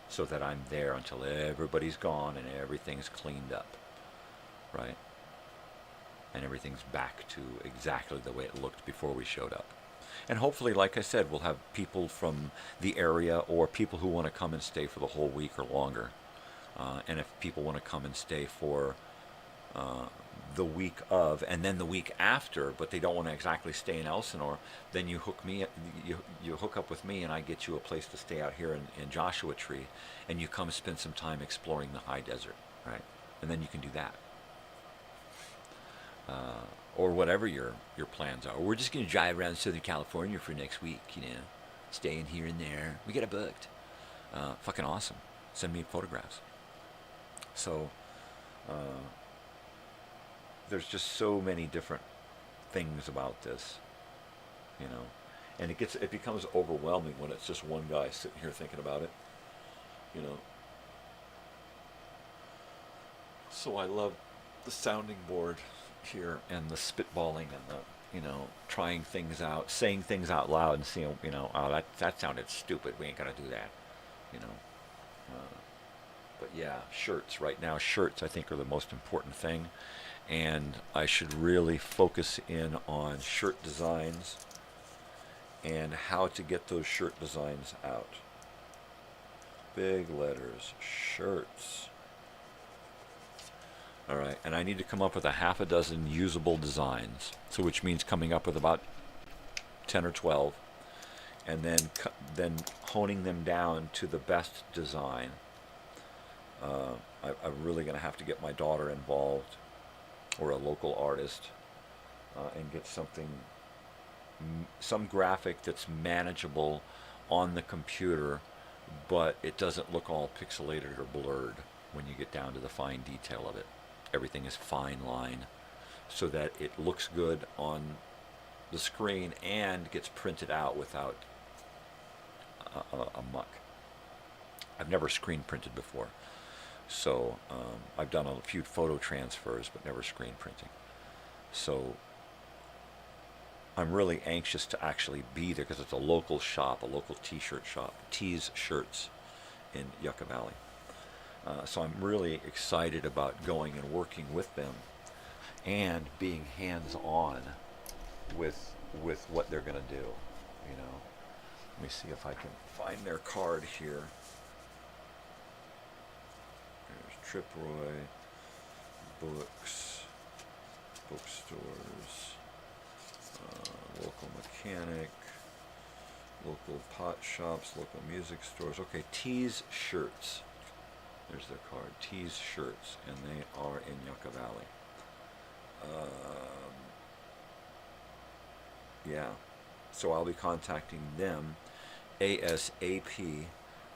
so that I'm there until everybody's gone and everything's cleaned up, right? And everything's back to exactly the way it looked before we showed up. And hopefully, like I said, we'll have people from the area or people who want to come and stay for the whole week or longer. And if people want to come and stay for the week of and then the week after, but they don't want to exactly stay in Elsinore, then you hook up with me and I get you a place to stay out here in Joshua Tree, and you come spend some time exploring the high desert, right? And then you can do that. Or whatever your plans are. We're just going to drive around Southern California for next week, you know, staying here and there. We get it booked. Fucking awesome. Send me photographs. So, there's just so many different things about this, you know, and it becomes overwhelming when it's just one guy sitting here thinking about it, you know. So I love the sounding board here and the spitballing and the, you know, trying things out, saying things out loud and seeing, you know, oh, that sounded stupid, we ain't gonna do that, you know. But yeah, shirts right now, shirts I think are the most important thing, and I should really focus in on shirt designs and how to get those shirt designs out. Big letters, shirts. All right, and I need to come up with a half a dozen usable designs, so which means coming up with about 10 or 12, and then honing them down to the best design. I'm really going to have to get my daughter involved, or a local artist, and get some graphic that's manageable on the computer, but it doesn't look all pixelated or blurred when you get down to the fine detail of it. Everything is fine line so that it looks good on the screen and gets printed out without a muck. I've never screen printed before, so I've done a few photo transfers but never screen printing. So I'm really anxious to actually be there because it's a local shop, a local t-shirt shop, Tees Shirts in Yucca Valley. So I'm really excited about going and working with them and being hands-on with what they're going to do, you know. Let me see if I can find their card here. Triproy, books, bookstores, local mechanic, local pot shops, local music stores. Okay, Tees Shirts. There's their card. Tees Shirts, and they are in Yucca Valley. Yeah, so I'll be contacting them ASAP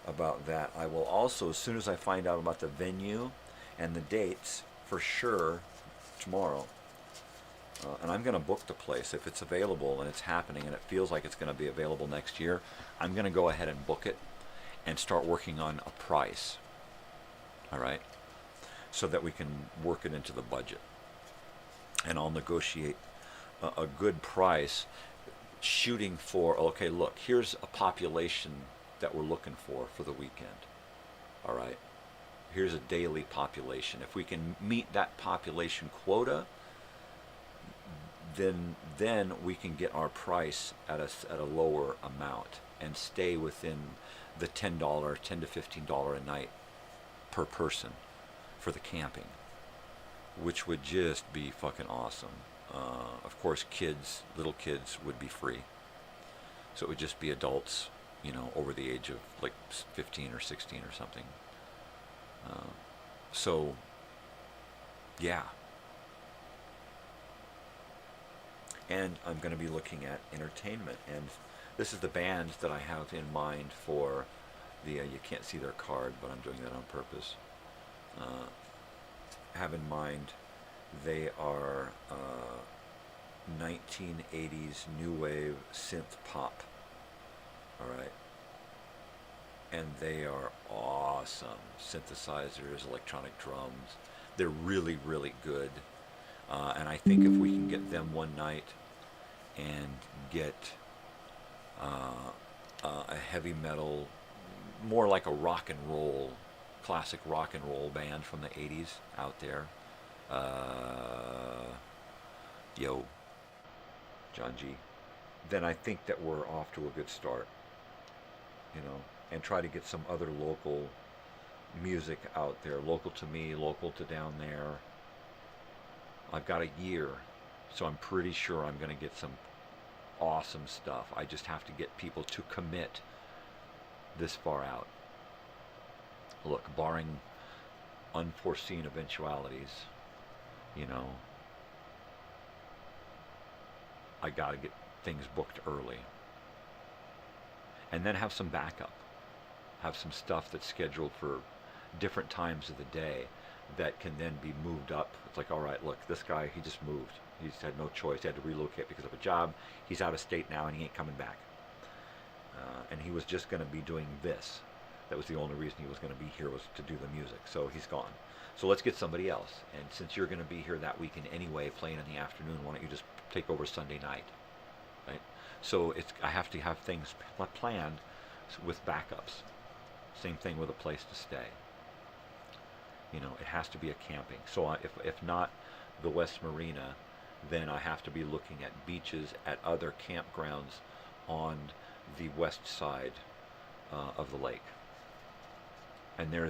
about that. I will also, as soon as I find out about the venue and the dates, for sure, tomorrow. And I'm going to book the place. If it's available and it's happening and it feels like it's going to be available next year, I'm going to go ahead and book it and start working on a price. All right? So that we can work it into the budget. And I'll negotiate a good price, shooting for, okay, look, here's a population that we're looking for the weekend. All right? Here's a daily population. If we can meet that population quota, then we can get our price at a lower amount and stay within the $10 to $15 a night per person for the camping, which would just be fucking awesome. Of course, little kids would be free. So it would just be adults, over the age of like 15 or 16 or something. So, yeah. And I'm going to be looking at entertainment. And this is the band that I have in mind for the, you can't see their card, but I'm doing that on purpose. Have in mind, they are 1980s new wave synth pop. All right. And they are awesome. Synthesizers, electronic drums. They're really, really good. And I think if we can get them one night and get a heavy metal, more like a rock and roll, classic rock and roll band from the 80s out there. Yo, John G. Then I think that we're off to a good start, and try to get some other local music out there, local to me, local to down there. I've got a year, so I'm pretty sure I'm going to get some awesome stuff. I just have to get people to commit this far out. Look, barring unforeseen eventualities, I got to get things booked early. And then have some backup. Have some stuff that's scheduled for different times of the day that can then be moved up. It's like, all right, look, this guy, he just moved. He's had no choice. He had to relocate because of a job. He's out of state now, and he ain't coming back. And he was just going to be doing this. That was the only reason he was going to be here, was to do the music. So he's gone. So let's get somebody else. And since you're going to be here that weekend anyway, playing in the afternoon, why don't you just take over Sunday night, right? So I have to have things planned with backups. Same thing with a place to stay. It has to be a camping. So if not the West Marina, then I have to be looking at beaches at other campgrounds on the west side of the lake. And there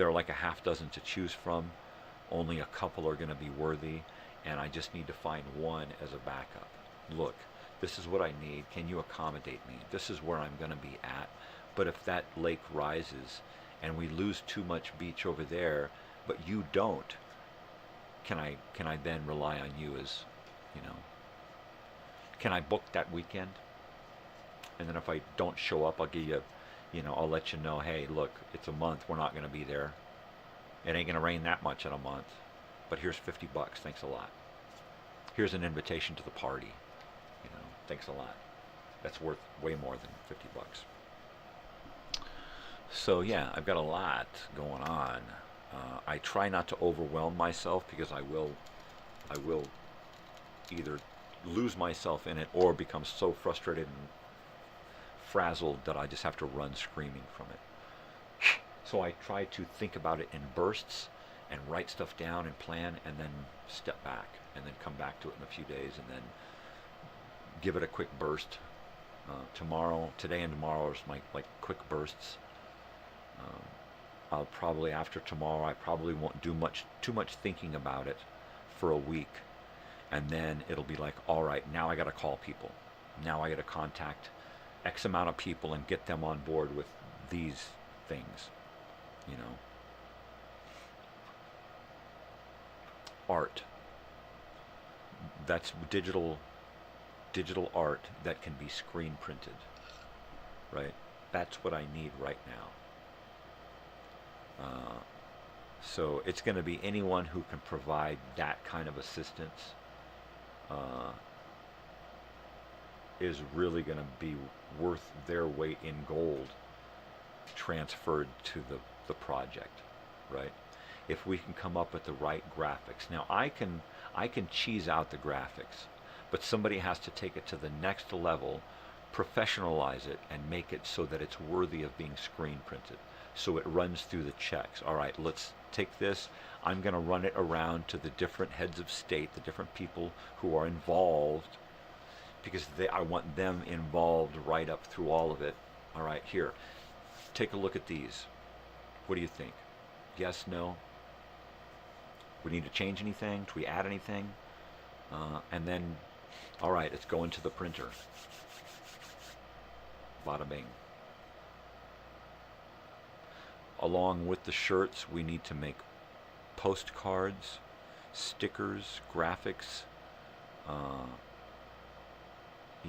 are like a half dozen to choose from. Only a couple are going to be worthy, and I just need to find one as a backup. Look, this is what I need. Can you accommodate me? This is where I'm going to be at. But if that lake rises and we lose too much beach over there, but you don't, can I then rely on you as, can I book that weekend? And then if I don't show up, I'll give you, I'll let you know, hey, look, it's a month, we're not going to be there. It ain't going to rain that much in a month, but here's $50, thanks a lot. Here's an invitation to the party, thanks a lot. That's worth way more than $50. So yeah, I've got a lot going on. I try not to overwhelm myself, because I will either lose myself in it or become so frustrated and frazzled that I just have to run screaming from it. So I try to think about it in bursts and write stuff down and plan, and then step back and then come back to it in a few days and then give it a quick burst. Today and tomorrow is my quick bursts. I'll probably, after tomorrow, I probably won't do too much thinking about it for a week. And then it'll be like, all right, now I got to call people. Now I got to contact X amount of people and get them on board with these things, you know. Art. That's digital art that can be screen printed, right? That's what I need right now. So it's going to be anyone who can provide that kind of assistance is really going to be worth their weight in gold transferred to the project, right? If we can come up with the right graphics. Now I can cheese out the graphics, but somebody has to take it to the next level, professionalize it, and make it so that it's worthy of being screen printed. So it runs through the checks. All right, let's take this. I'm going to run it around to the different heads of state, the different people who are involved, because I want them involved right up through all of it. All right, here, take a look at these. What do you think? Yes, no? We need to change anything? Do we add anything? And then, all right, it's going to the printer. Bada bing. Along with the shirts, we need to make postcards, stickers, graphics.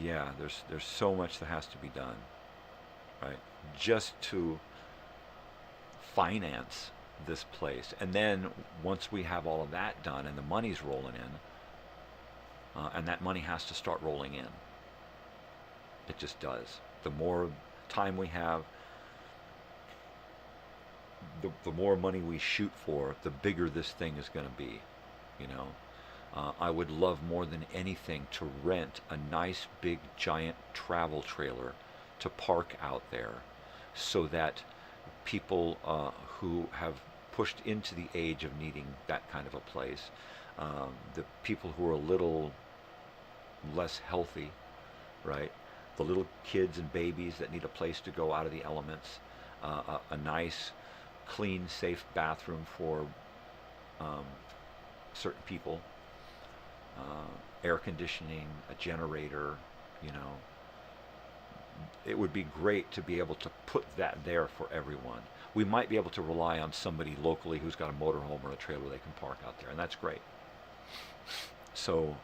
Yeah, there's so much that has to be done, right? Just to finance this place. And then once we have all of that done and the money's rolling in, and that money has to start rolling in. It just does. The more time we have, the more money we shoot for, the bigger this thing is going to be, you know. I would love more than anything to rent a nice big giant travel trailer to park out there so that people who have pushed into the age of needing that kind of a place, the people who are a little less healthy, right, the little kids and babies that need a place to go out of the elements, a nice clean, safe bathroom for certain people, air conditioning, a generator, you know. It would be great to be able to put that there for everyone. We might be able to rely on somebody locally who's got a motorhome or a trailer they can park out there, and that's great. So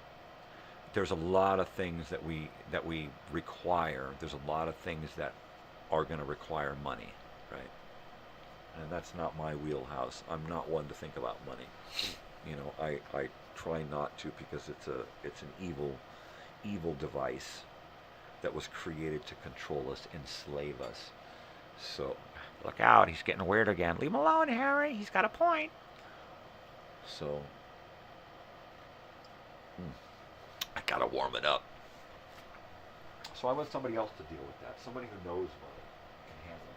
there's a lot of things that we require. There's a lot of things that are going to require money, right? And that's not my wheelhouse. I'm not one to think about money. You know, I try not to, because it's an evil device that was created to control us, enslave us. So look out, he's getting weird again. Leave him alone, Harry. He's got a point. So I gotta warm it up. So I want somebody else to deal with that. Somebody who knows money can handle it.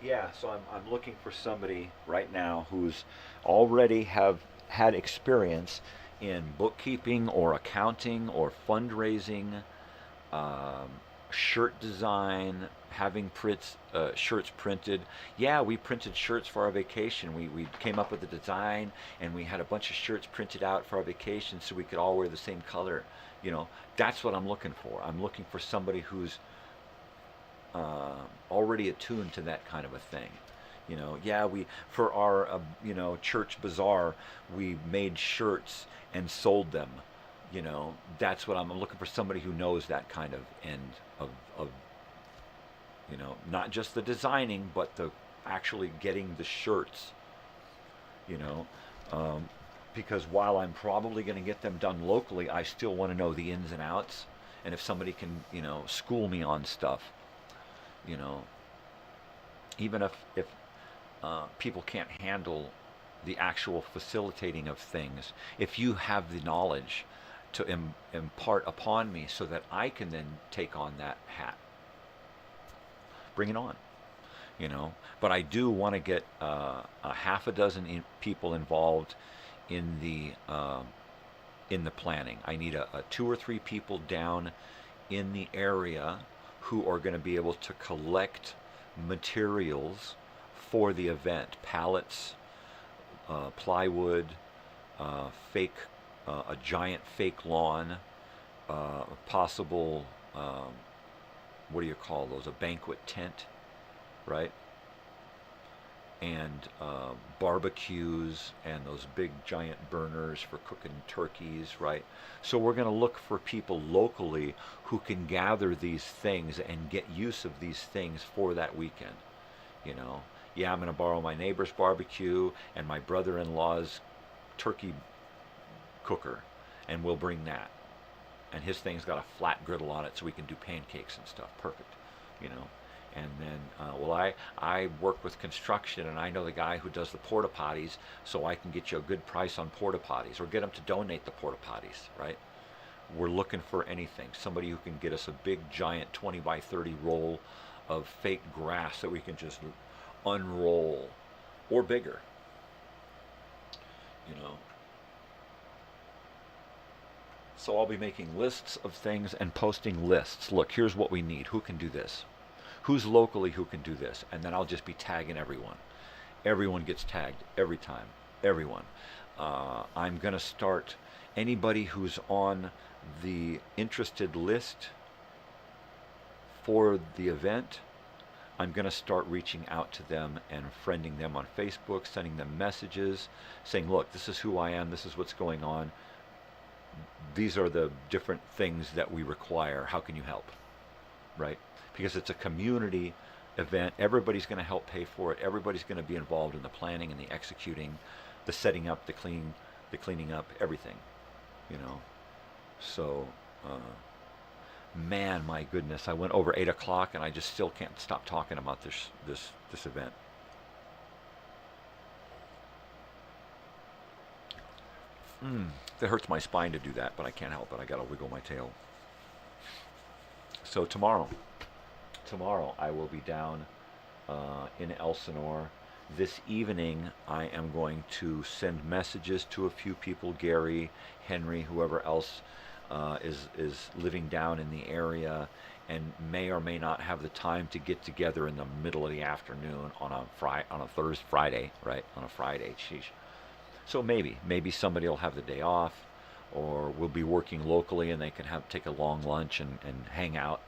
Yeah, so I'm looking for somebody right now who's already have had experience in bookkeeping or accounting or fundraising, shirt design, having shirts printed. Yeah, we printed shirts for our vacation. We came up with a design, and we had a bunch of shirts printed out for our vacation so we could all wear the same color. You know, that's what I'm looking for. I'm looking for somebody who's already attuned to that kind of a thing. You know, yeah, for our church bazaar, we made shirts and sold them. You know, that's what I'm looking for, somebody who knows that kind of end of you know, not just the designing, but the actually getting the shirts. You know, because while I'm probably going to get them done locally, I still want to know the ins and outs, and if somebody can, you know, school me on stuff, you know, even if people can't handle the actual facilitating of things, if you have the knowledge to impart upon me so that I can then take on that hat, bring it on, you know. But I do want to get a half a dozen people involved in the planning. I need a 2 or 3 people down in the area who are going to be able to collect materials for the event: pallets, plywood, fake, a giant fake lawn, possible, what do you call those? A banquet tent, right? And barbecues and those big giant burners for cooking turkeys, right? So we're going to look for people locally who can gather these things and get use of these things for that weekend, you know. Yeah, I'm going to borrow my neighbor's barbecue and my brother-in-law's turkey cooker, and we'll bring that. And his thing's got a flat griddle on it so we can do pancakes and stuff. Perfect, you know. And then, well, I work with construction, and I know the guy who does the porta potties, so I can get you a good price on porta potties, or get them to donate the porta potties, right? We're looking for anything. Somebody who can get us a big, giant 20 by 30 roll of fake grass that we can just unroll, or bigger, you know. So I'll be making lists of things and posting lists. Look, here's what we need. Who can do this? Who's locally who can do this? And then I'll just be tagging everyone. Everyone gets tagged every time. Everyone. I'm going to start anybody who's on the interested list for the event. I'm going to start reaching out to them and friending them on Facebook, sending them messages, saying, look, this is who I am. This is what's going on. These are the different things that we require. How can you help? Right? Because it's a community event. Everybody's going to help pay for it. Everybody's going to be involved in the planning and the executing, the setting up, the cleaning up, everything, you know. So, man, my goodness, I went over 8 o'clock and I just still can't stop talking about this event. It hurts my spine to do that, but I can't help it. I gotta wiggle my tail. So tomorrow I will be down in Elsinore. This evening I am going to send messages to a few people, Gary, Henry, whoever else is living down in the area and may or may not have the time to get together in the middle of the afternoon on a Friday, right? On a Friday, sheesh. So maybe somebody will have the day off, or we'll be working locally and they can take a long lunch and hang out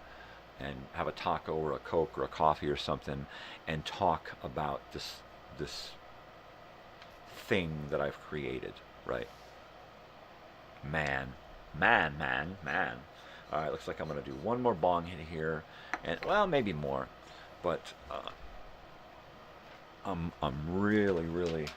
and have a taco or a Coke or a coffee or something and talk about this thing that I've created, right? Man. All right, looks like I'm going to do one more bong hit here, and well, maybe more, but I'm really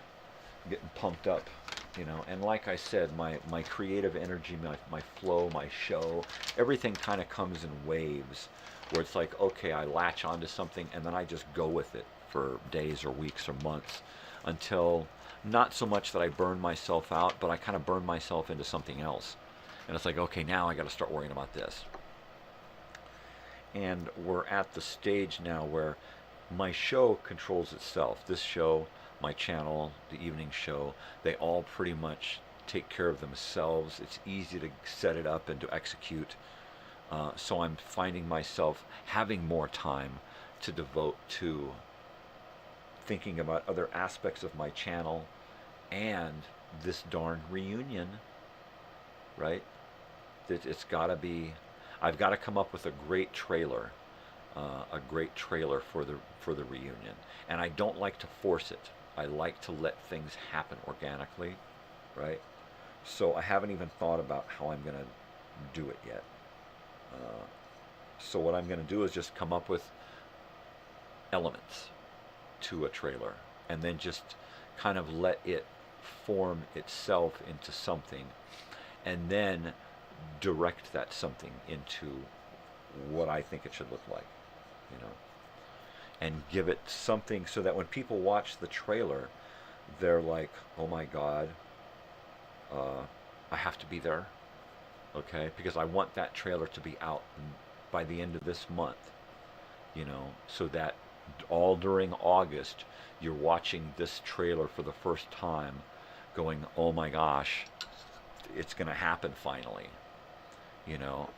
getting pumped up, you know. And like I said, my creative energy, my flow, my show, everything kind of comes in waves, where it's like, okay, I latch onto something and then I just go with it for days or weeks or months, until not so much that I burn myself out, but I kind of burn myself into something else. And it's like, okay, now I got to start worrying about this. And we're at the stage now where my show controls itself. This show, my channel, the evening show, they all pretty much take care of themselves. It's easy to set it up and to execute. So I'm finding myself having more time to devote to thinking about other aspects of my channel and this darn reunion, right? It's got to be, I've got to come up with a great trailer for the reunion. And I don't like to force it. I like to let things happen organically, right? So I haven't even thought about how I'm going to do it yet. So what I'm going to do is just come up with elements to a trailer and then just kind of let it form itself into something, and then direct that something into what I think it should look like, you know. and give it something so that when people watch the trailer, they're like, oh my God, I have to be there. Okay, because I want that trailer to be out by the end of this month, you know, so that all during August you're watching this trailer for the first time going, oh my gosh, it's going to happen finally, you know.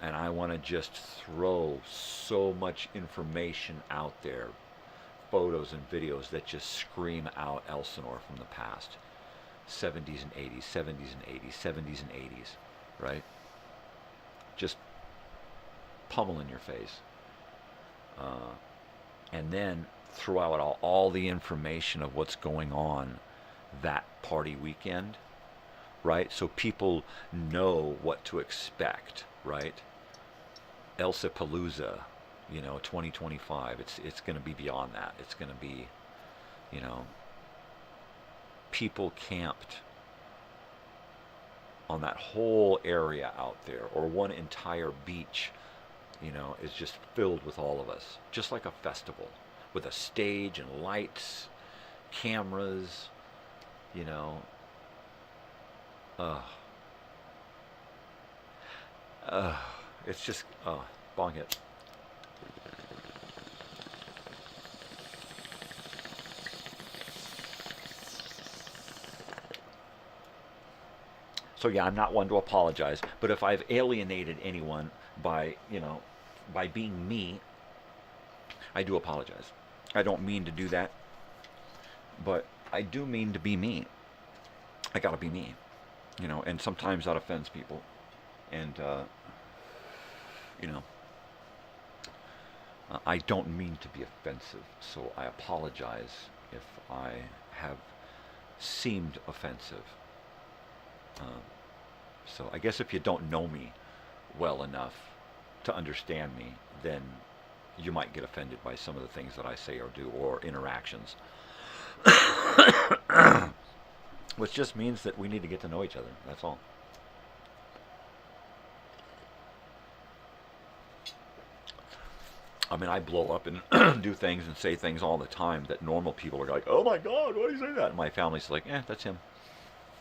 And I want to just throw so much information out there, photos and videos that just scream out Elsinore from the past. 70s and 80s, 70s and 80s, 70s and 80s, right? Just pummel in your face. And then throw out all the information of what's going on that party weekend, right? So people know what to expect, right? Elsipalooza, you know, 2025. It's going to be beyond that. It's going to be, you know, people camped on that whole area out there, or one entire beach, you know, is just filled with all of us, just like a festival, with a stage and lights, cameras, you know. It's just, Bong Hits. So yeah, I'm not one to apologize, but if I've alienated anyone by, you know, by being me, I do apologize. I don't mean to do that, but I do mean to be me. I gotta be me, you know, and sometimes that offends people, and you know, I don't mean to be offensive, so I apologize if I have seemed offensive. So I guess if you don't know me well enough to understand me, then you might get offended by some of the things that I say or do, or interactions. Which just means that we need to get to know each other, that's all. I mean, I blow up and do things and say things all the time that normal people are like, oh my God, why do you say that? And my family's like, that's him.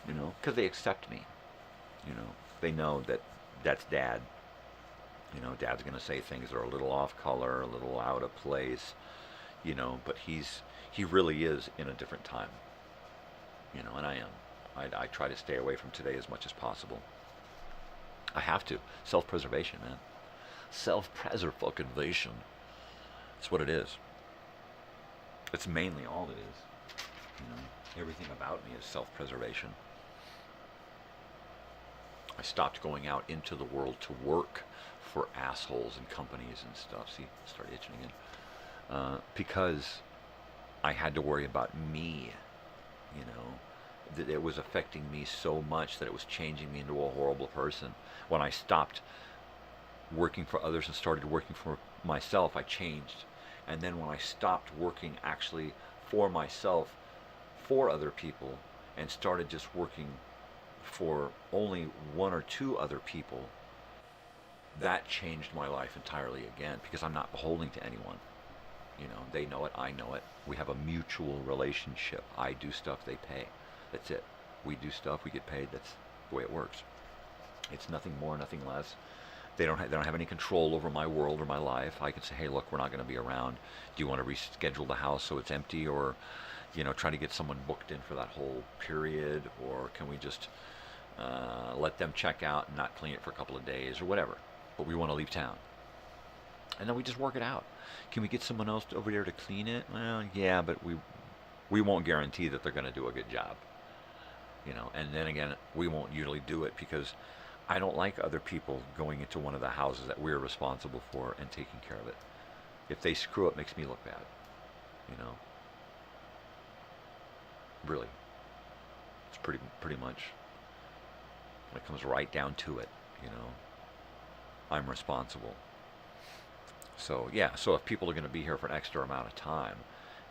You know, because they accept me. You know, they know that that's Dad. You know, Dad's going to say things that are a little off color, a little out of place, you know, but he really is in a different time. You know, and I am. I try to stay away from today as much as possible. I have to. Self-preservation, man. Self-preservation. That's what it is. It's mainly all it is. You know, everything about me is self-preservation. I stopped going out into the world to work for assholes and companies and stuff. See, start itching again. Because I had to worry about me, you know. That it was affecting me so much that it was changing me into a horrible person. When I stopped working for others and started working for myself, I changed. And then when I stopped working actually for myself, for other people, and started just working for only one or two other people, that changed my life entirely again, because I'm not beholden to anyone. You know, they know it, I know it. We have a mutual relationship. I do stuff, they pay. That's it. We do stuff, we get paid. That's the way it works. It's nothing more, nothing less. They don't have any control over my world or my life. I can say, hey, look, we're not going to be around. Do you want to reschedule the house so it's empty, or, you know, try to get someone booked in for that whole period, or can we just let them check out and not clean it for a couple of days or whatever? But we want to leave town. And then we just work it out. Can we get someone else over there to clean it? Well, yeah, but we won't guarantee that they're going to do a good job. You know, and then again, we won't usually do it because I don't like other people going into one of the houses that we're responsible for and taking care of it. If they screw up, it makes me look bad. You know, really, it's pretty much when it comes right down to it. You know, I'm responsible. So yeah, so if people are going to be here for an extra amount of time,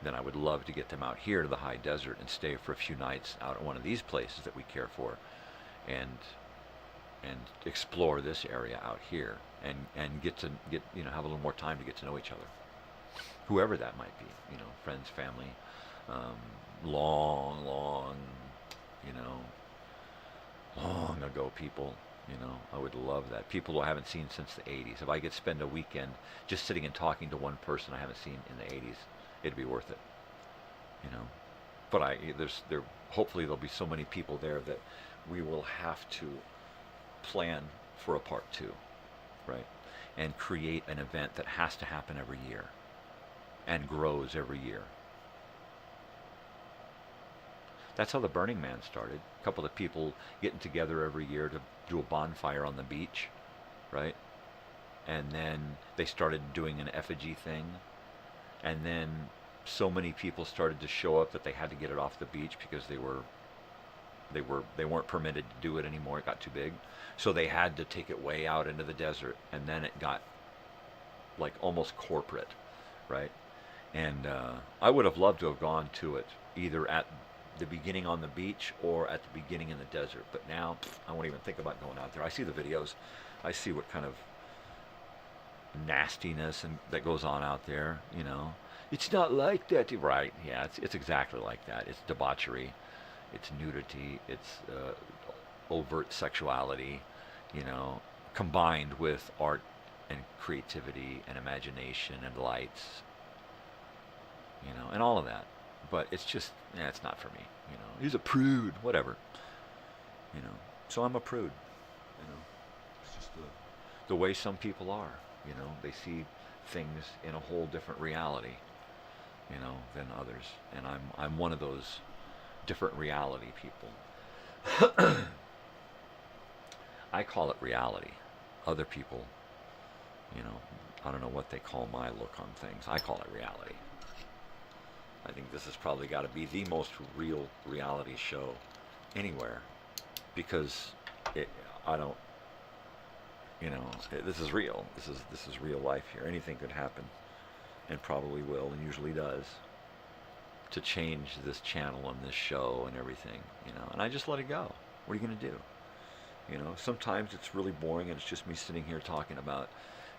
then I would love to get them out here to the high desert and stay for a few nights out at one of these places that we care for, and explore this area out here, and get you know, have a little more time to get to know each other. whoever that might be, you know, friends, family, long, you know, long ago people, you know, I would love that. People who I haven't seen since the 80s. If I could spend a weekend just sitting and talking to one person I haven't seen in the 80s, it'd be worth it, you know. But hopefully there'll be so many people there that we will have to plan for a part 2, right? And create an event that has to happen every year and grows every year. That's how the Burning Man started. A couple of people getting together every year to do a bonfire on the beach, right? And then they started doing an effigy thing. And then so many people started to show up that they had to get it off the beach because they weren't permitted to do it anymore. It got too big. So they had to take it way out into the desert, and then it got like almost corporate, right? And I would have loved to have gone to it either at the beginning on the beach or at the beginning in the desert. But now I won't even think about going out there. I see the videos. I see what kind of nastiness and that goes on out there, you know. It's not like that, right? Yeah, it's exactly like that. It's debauchery, it's nudity, it's overt sexuality, you know, combined with art and creativity and imagination and lights, you know, and all of that. But it's just, it's not for me, you know. He's a prude, whatever, you know. So I'm a prude, you know. It's just the way some people are, you know. They see things in a whole different reality, you know, than others. And I'm one of those different reality people. I call it reality. Other people, you know, I don't know what they call my look on things. I call it reality. I think this has probably got to be the most real reality show anywhere, because I don't, you know, this is real. This is real life here. Anything could happen, and probably will, and usually does, to change this channel and this show and everything, you know. And I just let it go. What are you gonna do? You know, sometimes it's really boring and it's just me sitting here talking about,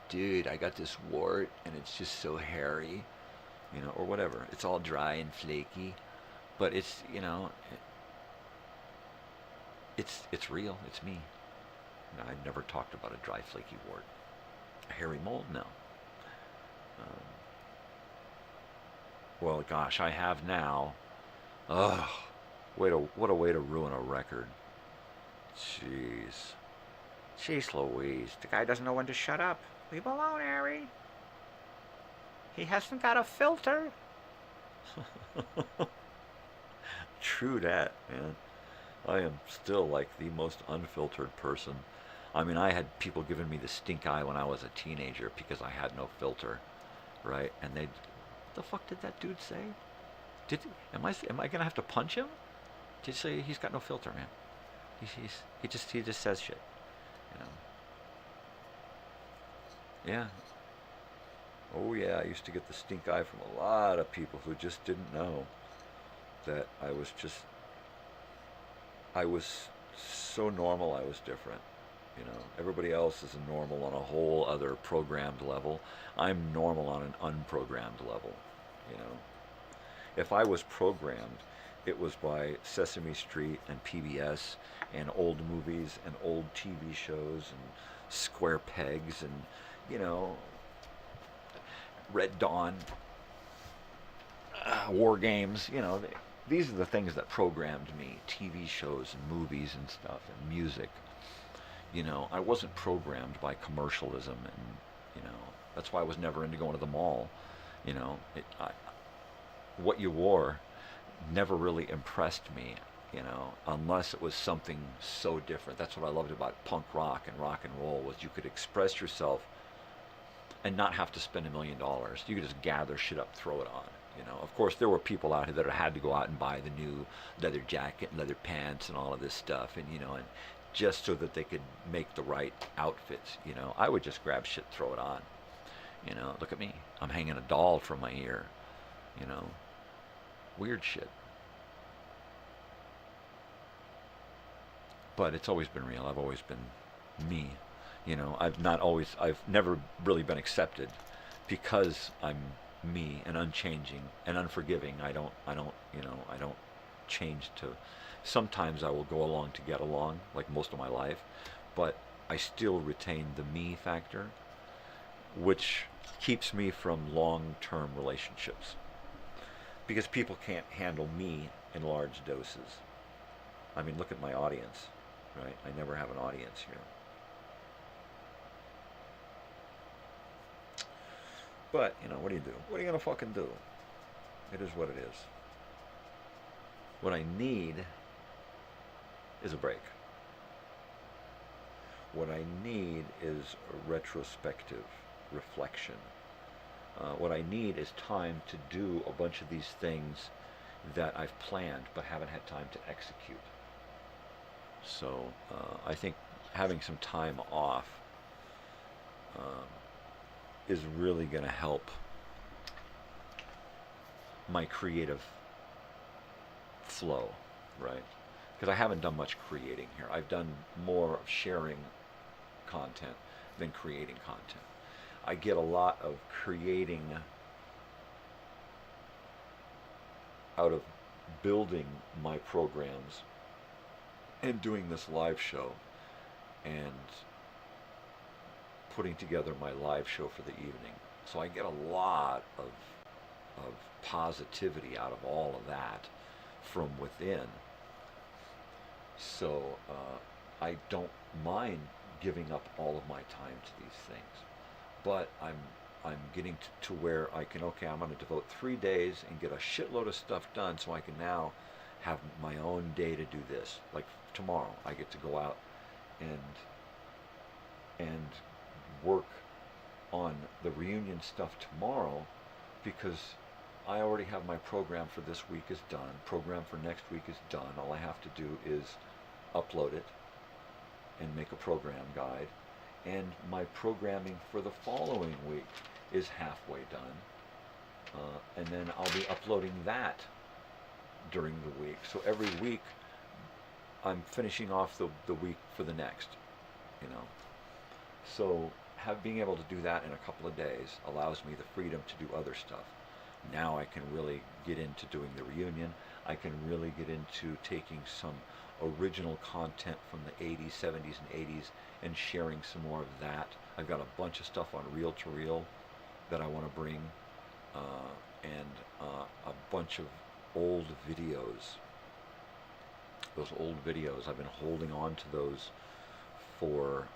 dude, I got this wart and it's just so hairy, you know, or whatever. It's all dry and flaky, but it's, you know, it's real. It's me. You know, I've never talked about a dry, flaky wart. A hairy mole? No. Well, gosh, I have now. Ugh. What a way to ruin a record. Jeez. Jeez Louise. The guy doesn't know when to shut up. Leave him alone, Harry. He hasn't got a filter. True that, man. I am still like the most unfiltered person. I mean, I had people giving me the stink eye when I was a teenager because I had no filter, right? And what the fuck did that dude say? Am I gonna have to punch him? Did he say he's got no filter, man? He just says shit, you know. Yeah. Oh yeah, I used to get the stink eye from a lot of people who just didn't know that I was so normal. I was different, you know. Everybody else is normal on a whole other programmed level. I'm normal on an unprogrammed level, you know. If I was programmed, it was by Sesame Street and PBS and old movies and old TV shows and square pegs and, you know, Red Dawn, war games, you know. These are the things that programmed me. TV shows and movies and stuff and music. You know, I wasn't programmed by commercialism, and, you know, that's why I was never into going to the mall. You know, what you wore never really impressed me, you know, unless it was something so different. That's what I loved about punk rock and roll, was you could express yourself and not have to spend $1 million. You could just gather shit up, throw it on. You know, of course, there were people out here that had to go out and buy the new leather jacket and leather pants and all of this stuff, and, you know, and just so that they could make the right outfits. You know, I would just grab shit, throw it on. You know, look at me. I'm hanging a doll from my ear. You know, weird shit. But it's always been real. I've always been me. You know, I've never really been accepted because I'm me and unchanging and unforgiving. I don't change to. Sometimes I will go along to get along, like most of my life, but I still retain the me factor, which keeps me from long-term relationships. Because people can't handle me in large doses. I mean, look at my audience, right? I never have an audience here. But, what do you do? What are you going to fucking do? It is what it is. What I need is a break. What I need is a retrospective reflection. What I need is time to do a bunch of these things that I've planned but haven't had time to execute. So I think having some time off is really going to help my creative flow, right? Because I haven't done much creating here. I've done more of sharing content than creating content. I get a lot of creating out of building my programs and doing this live show and putting together my live show for the evening. So I get a lot of positivity out of all of that from within. So I don't mind giving up all of my time to these things. But I'm getting to where I can, I'm going to devote 3 days and get a shitload of stuff done so I can now have my own day to do this. Like tomorrow, I get to go out and work on the reunion stuff tomorrow because I already have my program for this week is done. Program for next week is done. All I have to do is upload it and make a program guide. And my programming for the following week is halfway done. And then I'll be uploading that during the week. So every week I'm finishing off the week for the next, So being able to do that in a couple of days allows me the freedom to do other stuff. Now I can really get into doing the reunion. I can really get into taking some original content from the 80s, 70s, and 80s and sharing some more of that. I've got a bunch of stuff on reel to reel that I want to bring and a bunch of old videos. Those old videos, I've been holding on to those for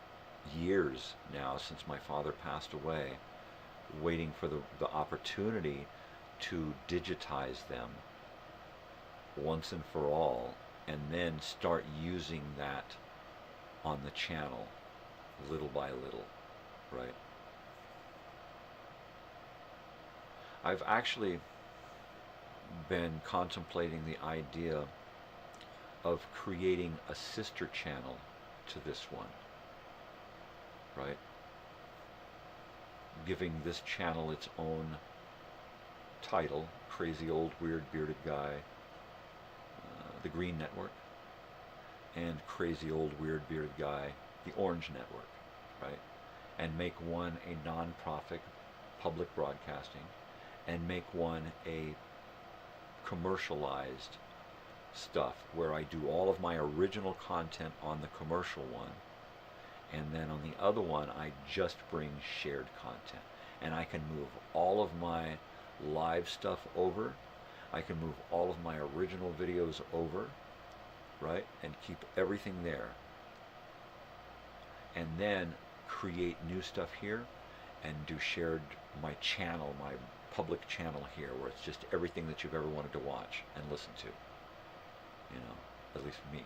years now since my father passed away, waiting for the opportunity to digitize them once and for all, and then start using that on the channel little by little, right? I've actually been contemplating the idea of creating a sister channel to this one, right? Giving this channel its own title, Crazy Old Weird Bearded Guy, the Green Network, and Crazy Old Weird Bearded Guy, the Orange Network, right? And make one a non-profit public broadcasting, and make one a commercialized stuff where I do all of my original content on the commercial one, and then on the other one I just bring shared content, and I can move all of my live stuff over. I can move all of my original videos over, right, and keep everything there, and then create new stuff here and do shared, my channel, my public channel here, where it's just everything that you've ever wanted to watch and listen to, at least me.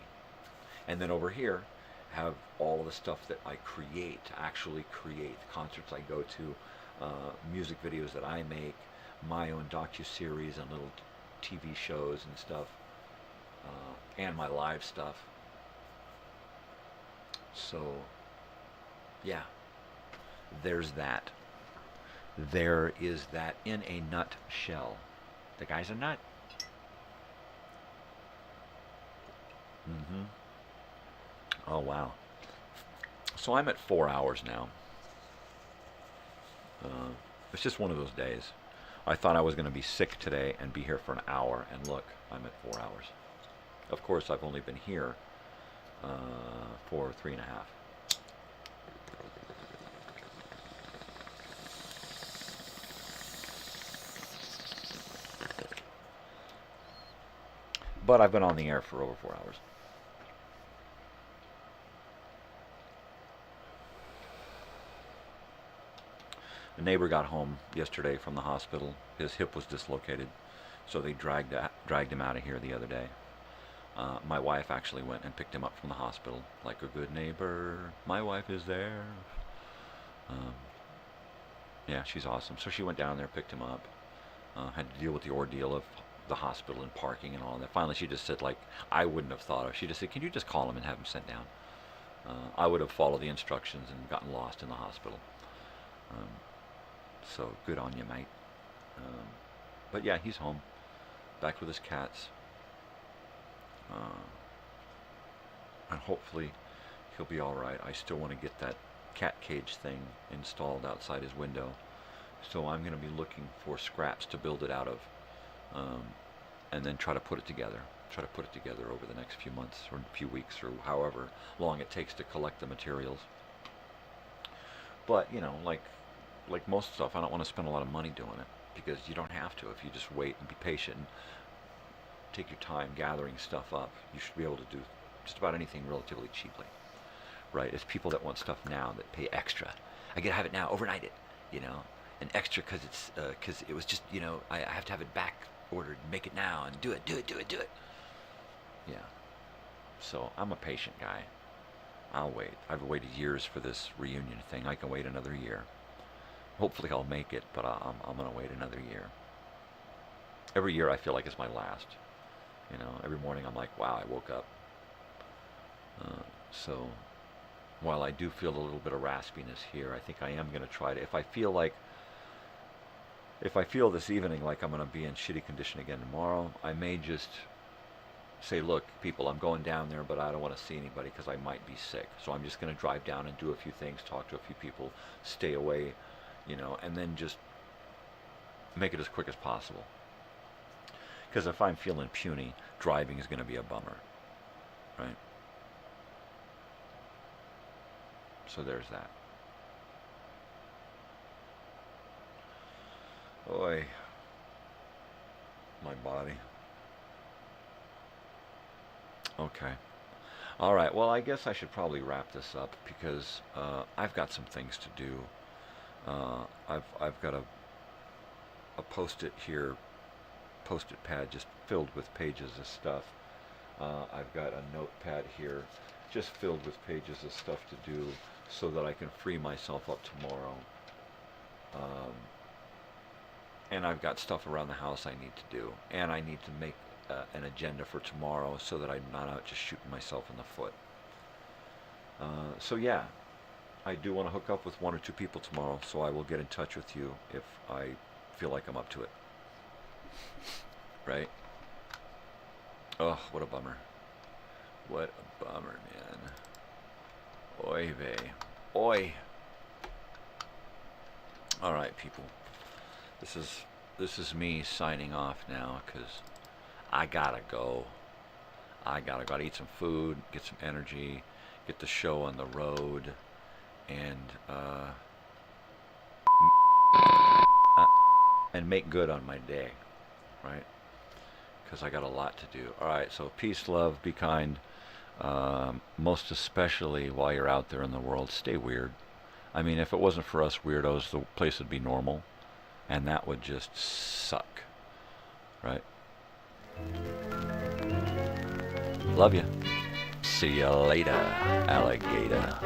And then over here have all the stuff that I create, actually create, concerts I go to, music videos that I make, my own docu-series and little TV shows and stuff, and my live stuff. So, yeah, there's that. There is that in a nutshell. The guy's a nut. Oh, wow. So I'm at 4 hours now. It's just one of those days. I thought I was going to be sick today and be here for an hour, and look, I'm at 4 hours. Of course, I've only been here for 3.5. But I've been on the air for over 4 hours. The neighbor got home yesterday from the hospital. His hip was dislocated, so they dragged him out of here the other day. My wife actually went and picked him up from the hospital, like a good neighbor. My wife is there. Yeah, she's awesome. So she went down there, picked him up, had to deal with the ordeal of the hospital and parking and all that. Finally, she just said, like, I wouldn't have thought of. She just said, can you just call him and have him sent down? I would have followed the instructions and gotten lost in the hospital. So good on you, mate. But yeah, he's home, back with his cats. And hopefully he'll be all right. I still want to get that cat cage thing installed outside his window. So I'm going to be looking for scraps to build it out of. And then try to put it together. Try to put it together over the next few months or a few weeks or however long it takes to collect the materials. But, you know, like most stuff, I don't want to spend a lot of money doing it, because you don't have to if you just wait and be patient and take your time gathering stuff up. You should be able to do just about anything relatively cheaply, right? It's people that want stuff now that pay extra. I gotta have it now, overnight it, you know, and extra because it was just, you know, I have to have it back ordered, make it now, and do it. Yeah. So I'm a patient guy. I'll wait. I've waited years for this reunion thing. I can wait another year. Hopefully I'll make it, but I'm going to wait another year. Every year I feel like it's my last. You know, every morning I'm like, wow, I woke up. So while I do feel a little bit of raspiness here, I think I am going to try to, if I feel this evening like I'm going to be in shitty condition again tomorrow, I may just say, look, people, I'm going down there, but I don't want to see anybody because I might be sick. So I'm just going to drive down and do a few things, talk to a few people, stay away, you know, and then just make it as quick as possible. Because if I'm feeling puny, driving is going to be a bummer, right? So there's that. Oy, my body. Okay. All right, well, I guess I should probably wrap this up because I've got some things to do. I've got a post-it here, post-it pad just filled with pages of stuff. I've got a notepad here just filled with pages of stuff to do so that I can free myself up tomorrow. And I've got stuff around the house I need to do, and I need to make an agenda for tomorrow so that I'm not out just shooting myself in the foot. So yeah, I do want to hook up with 1 or 2 people tomorrow, so I will get in touch with you if I feel like I'm up to it. Right? Oh, what a bummer. What a bummer, man. Oy vey. Oi. All right, people. This is me signing off now because I gotta go. I gotta eat some food, get some energy, get the show on the road, and make good on my day, right? Because I got a lot to do. All right, so peace, love, be kind. Most especially while you're out there in the world, stay weird. I mean, if it wasn't for us weirdos, the place would be normal, and that would just suck, right? Love you. See you later, alligator.